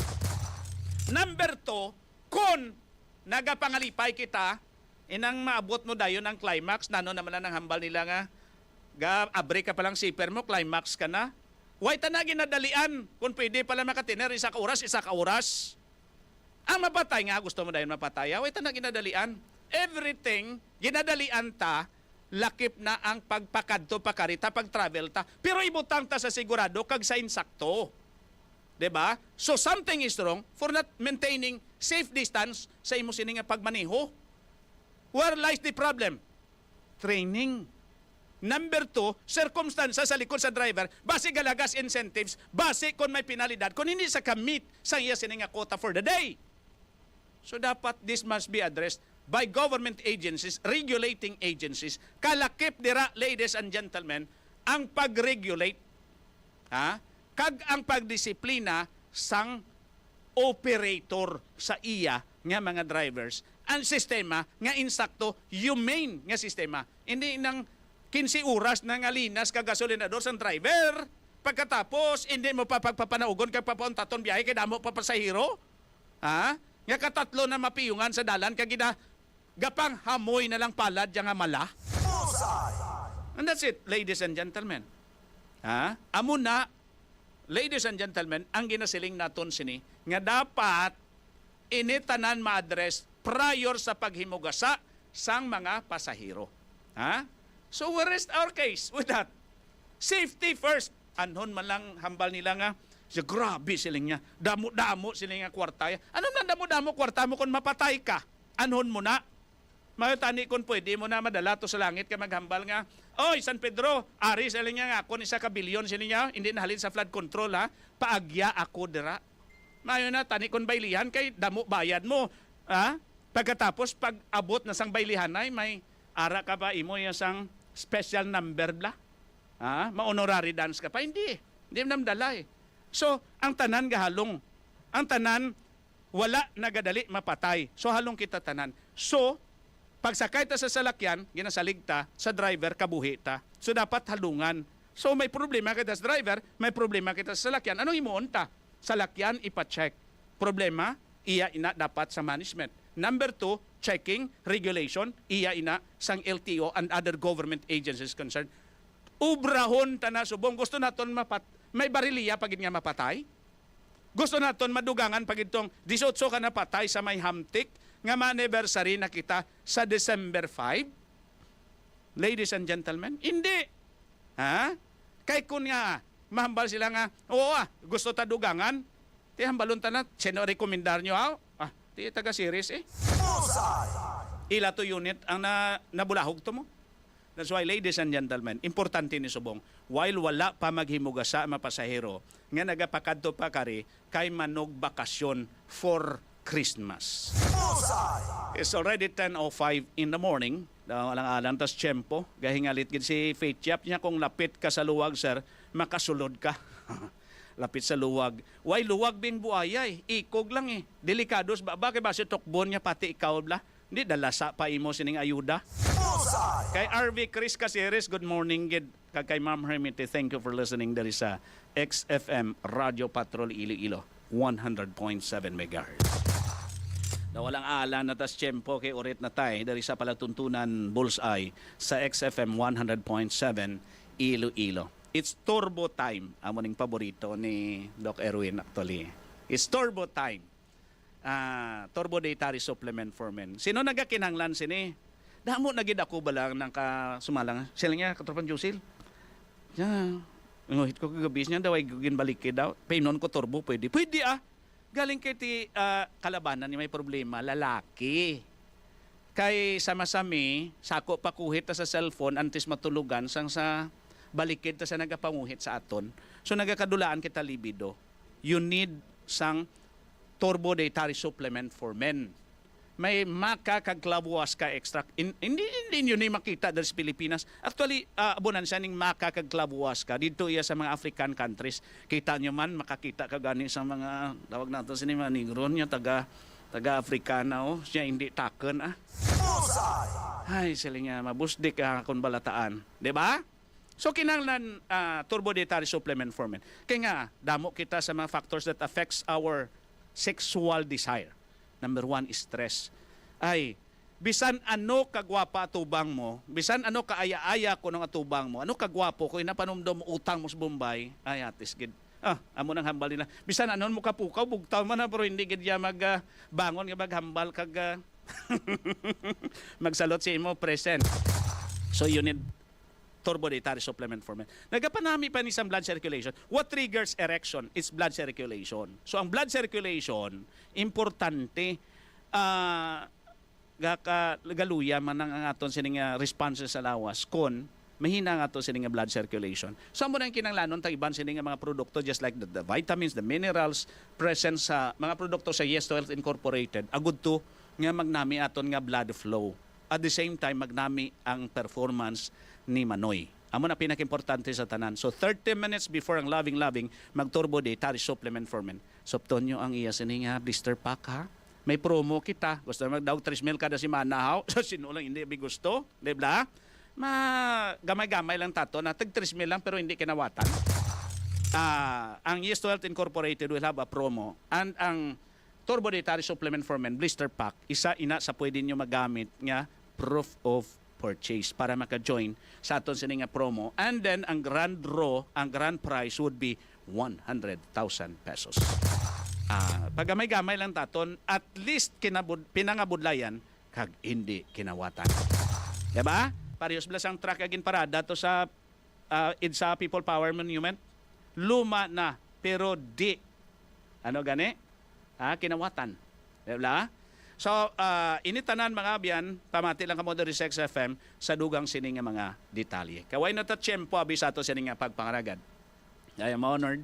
Number 2, kung nagapangalipay kita, inang maabot mo dayon ang climax, nano naman lang ang hambal nila nga, abre ka palang zipper mo, climax ka na. Way ta na ginadalian. Kung pwede pala makatiner, isa ka oras. Ang mapatay nga, gusto mo dayon mapatay, way ta na ginadalian. Everything, ginadalian ta, lakip na ang pagpakadto pakarita, pag-travel ta. Pero ibutang ta sa sigurado, kag sa insakto. 'Di ba? So something is wrong for not maintaining safe distance sa imo sini nga pagmaneho. Where lies the problem? Training. Number 2, circumstances sa likod sa driver, base galagas incentives, base kung may penalidad, kung hindi sa kamit sa iya sini nga quota for the day. So dapat this must be addressed by government agencies, regulating agencies. Kalakip dira, ladies and gentlemen, ang pag-regulate, kag ang pagdisiplina sang operator sa iya nga mga drivers. Ang sistema nga insakto, humane nga sistema. Hindi nang 15 oras na nga linas ka gasolinador sang driver. Pagkatapos, hindi mo pa pagpapanaugon kag papuntaton biyahe kay damo pa pasahero. Nga katatlo na mapiyungan sa dalan kag gapang hamoy na lang palad yang nga mala. And that's it, ladies and gentlemen. Amo na, ladies and gentlemen, ang ginasiling naton sini nga dapat initanan ma-address prior sa paghimugasa sang mga pasahero. So where is our case with that? Safety first. Anhon man lang hambal nila nga, grabe siling niya, damo-damo siling nga kwarta. Anong nang damo-damo kwarta mo kung mapatay ka? Anhon mo na? Mayutani kung pwede mo na madala to sa langit ka maghambal nga, oy, San Pedro, ari sa niya nga, kung isa ka bilyon sila niya, hindi nahalin sa flood control paagya ako dira. Mayo na, tani kung baylihan kay damo bayad mo. Pagkatapos, pag abot na sang baylihan ay may ara ka ba imo yung sang special number bla? Ma-honorary dance ka pa? Hindi. Hindi mo namdala So, ang tanan gahalong. Ang tanan, wala nagadali mapatay. So, halong kita tanan. So, pagsakay ta sa salakyan, ginasalig ta, sa driver, kabuhi ta. So, dapat halungan. So, may problema kita sa driver, may problema kita sa salakyan. Anong imuon ta? Salakyan, ipacheck. Problema, iya ina dapat sa management. Number 2, checking, regulation, iya ina sang LTO and other government agencies concerned. Ubrahon ta na subong. Gusto naton may bariliya pagid nga mapatay? Gusto naton madugangan pagid tong 18 ka na patay sa may hamtik nga anniversary na kita sa December 5? Ladies and gentlemen, hindi. Kay kun nga, mahambal sila nga, gusto ta dugangan, ti hambalon ta na, sino rekomendar nyo ti taga-series Ila to unit ang nabulahog to mo. That's why, ladies and gentlemen, importante ni subong, while wala pa maghimugasa ang mapasahero, nga nagapakadto pa kari, kay manog bakasyon for Christmas. It's already 10:05 in the morning. Alang-alang tas tiyempo. Gahingalit gid si Faith Yap niya kung lapit ka sa luwag, sir, makasulod ka. Lapit sa luwag. Why luwag bing buayay? Ikog lang Delikados ba? Bakit ba si Tokbon niya pati ikaw bla? Hindi dalasa pa imo sining ayuda. Kay RV Chris Caceres, good morning gid. Kay Ma'am Hermite, thank you for listening. There is a XFM Radio Patrol Iloilo 100.7 MHz. Walang ala na tas tiyempo kay urit na tay dari sa palatuntunan Bullseye sa XFM 100.7 Iloilo. It's turbo time. Amo ning paborito ni Doc Erwin actually. It's turbo time. Turbo dietary supplement for men. Sino nagakinanglan sini? Damo nagid ako balang nang kasumalang. Sila niya katropan Jusil. Hit ko kagabi niya daw ay ginbalik daw. Painon ko turbo pwede. Pwede Galing kay ti kalabanan ni may problema, lalaki. Kay sama-sami, sako pa kuhit ta sa cellphone antes matulugan sang sa balikid ta sa nagapanguhit sa aton. So nagakadulaan kita libido. You need sang turbo dietary supplement for men. may maca-kag-clavuas ka extract. Hindi nyo ni makita dahil sa Pilipinas. Actually, abunan siya ning maca-kag-clavuas ka. Dito iya sa mga African countries. Kita nyo man, makakita ka gani sa mga, tawag nato sa mga negro niya, taga-Africana. Oh. Siya hindi taken. Ay, sila nga, mabusdik kung balataan. Diba? So, kinanglan turbo dietary supplement format. Kaya nga, damo kita sa mga factors that affects our sexual desire. Number 1 is stress. Ay, bisan ano kagwapa atubang mo, bisan ano kaaya-aya ko ng atubang mo, ano kagwapo ko, inapanumdom utang mo sa Bombay, ay atis gid. Amo nang hambal nila. Bisan anon mo kapukaw, bugtaw man na, pero hindi gid ya bangon nga maghambal kag magsalot si imo present. So you need turbo dietary supplement format. Nagapanami pa ni sa blood circulation. What triggers erection? It's blood circulation. So ang blood circulation, importante, galuya man ang aton sining responses sa lawas kon mahina nga aton sining blood circulation. So mo nang kinanglanon tag iban sining mga produkto just like the vitamins, the minerals present sa mga produkto sa 𝐻2 Incorporated. Agud to nga magnami aton nga blood flow. At the same time magnami ang performance ni Manoy. Amo na pinakimportante sa tanan. So 30 minutes before ang loving mag-turbo dietary supplement format. Sopton nyo ang iya sining blister pack ha. May promo kita. Gusto magdaog 3 mil kada si manahaw. So sinulang hindi bi gusto, di ba? Gamay-gamay lang tato na tag 3 mil lang pero hindi kinawatan. Ang 𝐻2 Incorporated will have a promo and ang turbo dietary supplement format blister pack isa ina sa pwede nyo magamit nga proof of purchase para maka-join sa aton sining promo. And then ang grand draw, ang grand prize would be 100,000 pesos. Pagamay-gamay lang taton, at least pinangabudlayan kag hindi kinawatan. Diba? Parehas blas ang truck agin parada to sa EDSA People Power Monument. Luma na pero di kinawatan. Diba? So, initanan mga abyan, pamati lang kamo diri sa XFM sa dugang sining mga detalye. Kaway na ta tiyempo abi sa ato sining pagpangaragad. I am honored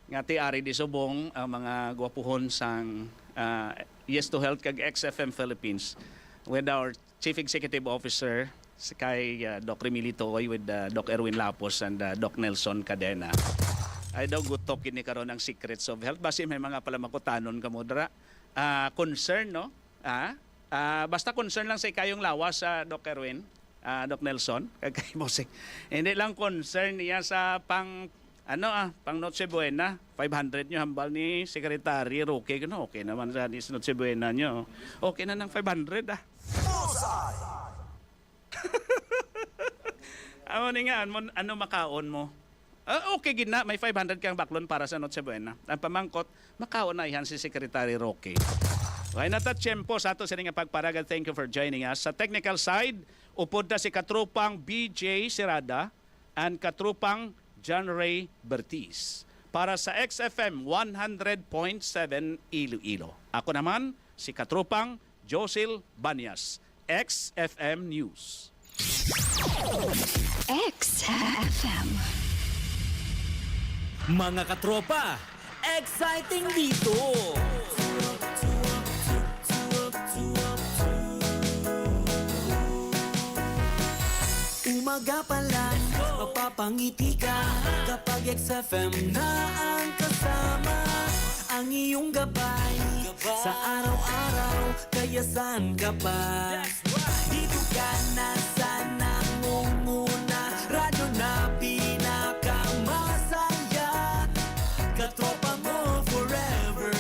nga ti ari di subong ang mga gwapuhon sang Yes to Health kag XFM Philippines with our Chief Executive Officer kay Doc Remili Toy with Doc Erwin Lapos and Doc Nelson Cadena. Ay daw gutok kini karon ang secrets of health basi may mga palamakutanon kamo dra. Concern no? Basta concern lang sa ikayong lawas sa Doc Erwin, Doc Nelson, kay Bosek. Hindi lang concern niya sa pang Noche Buena, 500 nyo hambal ni Secretary Roque. Okay naman sa Noche Buena nyo. Okay na ng 500 ano makaon mo? Okay gina, may 500 kang baklon para sa Noche Buena. Ang pamangkot, makaon na ihan si Secretary Roque. Okay na ta tiyempo sa ato sa nga pagparagad. Thank you for joining us. Sa technical side, upod na si katrupang BJ Sirada and katrupang John Ray Bertiz. Para sa XFM 100.7 Iloilo. Ako naman, si katrupang Josil Banyas, XFM News. XFM. Mga katropa, exciting dito! Umaga pa lang, mapapangiti ka kapag XFM na ang kasama. Ang iyong gabay sa araw-araw, kaya saan ka pa? Dito ka na sa nangunguna, radyo na pinakamasaya. Katropa mo forever,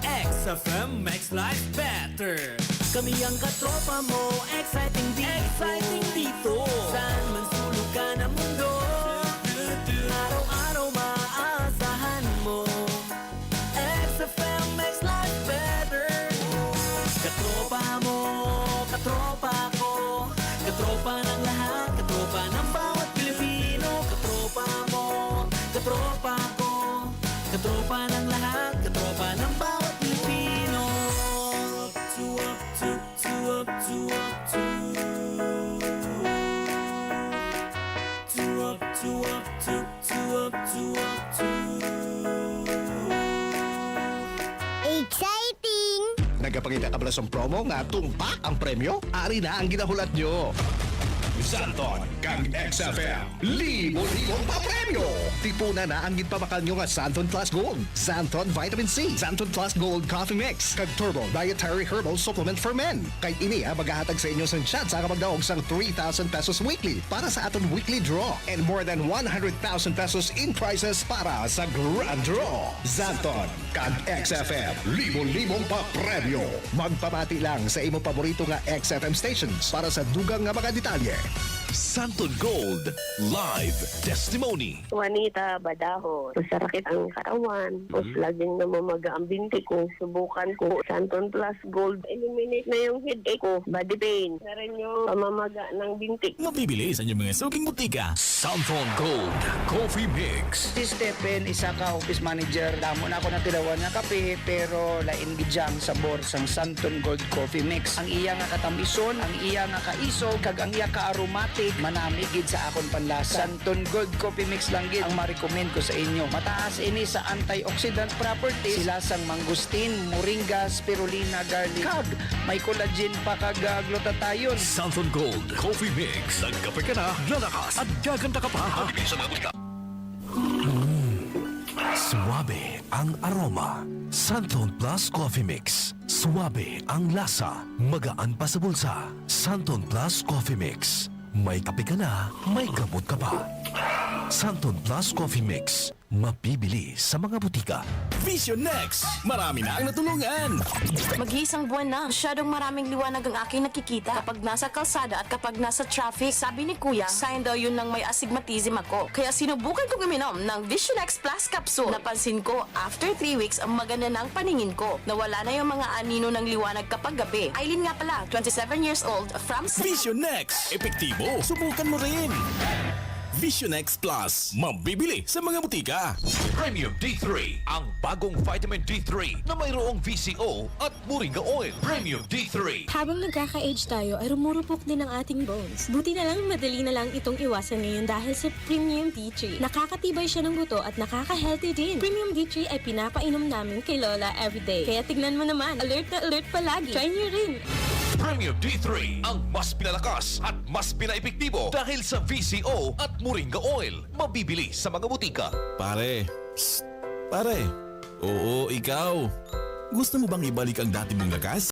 XFM makes life better. Kami ang katropa mo, exciting dito. Saan man sulok ka ng mundo, araw-araw maaasahan mo. XFM makes life better. Katropa mo, katropa ko, katropa ng lahat, katropa ng bawat Pilipino. Katropa mo, katropa ko, katropa ng lahat, katropa ng bawat Pilipino. Exciting! mangita kabalasang promo nga tumpak ang premyo, ari na ang ginahulat nyo. Santon kang XFM, libo-libong papremyo. Tipuna na ang ginpamakal nyo nga Santon Plus Gold, Santon Vitamin C, Santon Plus Gold Coffee Mix, kag Turbo Dietary Herbal Supplement for Men. Kay ini magahatag sa inyo sang chance sa kapagdaog sang 3,000 pesos weekly para sa aton weekly draw and more than 100,000 pesos in prizes para sa Grand Draw. Santon kag XFM, libo-libong papremyo. Magpamati lang sa imo paborito nga XFM stations para sa dugang nga mga detalye. Santon Gold Live Testimony. Juanita Badaho. Masarakit ang katawan. Tapos laging namamaga ang binti ko. Subukan ko Santon Plus Gold. Eliminate na yung headache ko. Body pain. Na rin yung pamamaga ng binti. Mabibili sa inyong mga suking butika. Santon Gold Coffee Mix. Si Stephen, isa ka office manager. Damo na ako natilawan nga kape, pero lain gidyang sabor sang Santon Gold Coffee Mix. Ang iya nga katambison, ang iya nga kaisog, kag ang iya ka aromatic, manami gid sa akon panlasa. Santon Gold Coffee Mix lang gid ang ma-recommend ko sa inyo. Mataas ini sa antioxidant properties, sila sang mangustin, moringa, spirulina, garlic, kag may collagen pa kag glutathione. Santon Gold Coffee Mix. Nagkape ka na, lalakas at gaganda ka pa. Mabilis ang abot ka. Suwabe ang aroma. Santon Plus Coffee Mix. Suwabe ang lasa. Magaan pa sa bulsa. Santon Plus Coffee Mix. May kape ka na, may gamot ka pa. Santon Plus Coffee Mix. Mapibili sa mga butika. Vision Next! Marami na ang natulungan! Mag-iisang buwan na, masyadong maraming liwanag ang aking nakikita. Kapag nasa kalsada at kapag nasa traffic, sabi ni Kuya, sign daw yun ng may astigmatism ako. Kaya sinubukan kong uminom ng Vision X Plus Capsule. Napansin ko, after 3 weeks, ang maganda na ang paningin ko. Nawala na yung mga anino ng liwanag kapag gabi. Aileen nga pala, 27 years old, from... Vision Next! Epektibo! Subukan mo rin! Vision X Plus. Mabibili sa mga butika. Premium D3, ang bagong vitamin D3 na mayroong VCO at moringa oil. Premium D3. Habang nagkaka-age tayo ay rumurupok din ang ating bones. Buti na lang madali na lang itong iwasan ngayon dahil sa Premium D3. Nakakatibay siya ng buto at nakaka-healthy din. Premium D3 ay pinapainom namin kay Lola everyday. Kaya tignan mo naman, alert na alert palagi. Try nyo rin. Premium D3, ang mas pinalakas at mas pinaepektibo dahil sa VCO at moringa oil. Mabibili sa mga butika. Pare, psst, pare. Oo, ikaw. Gusto mo bang ibalik ang dati mong lakas?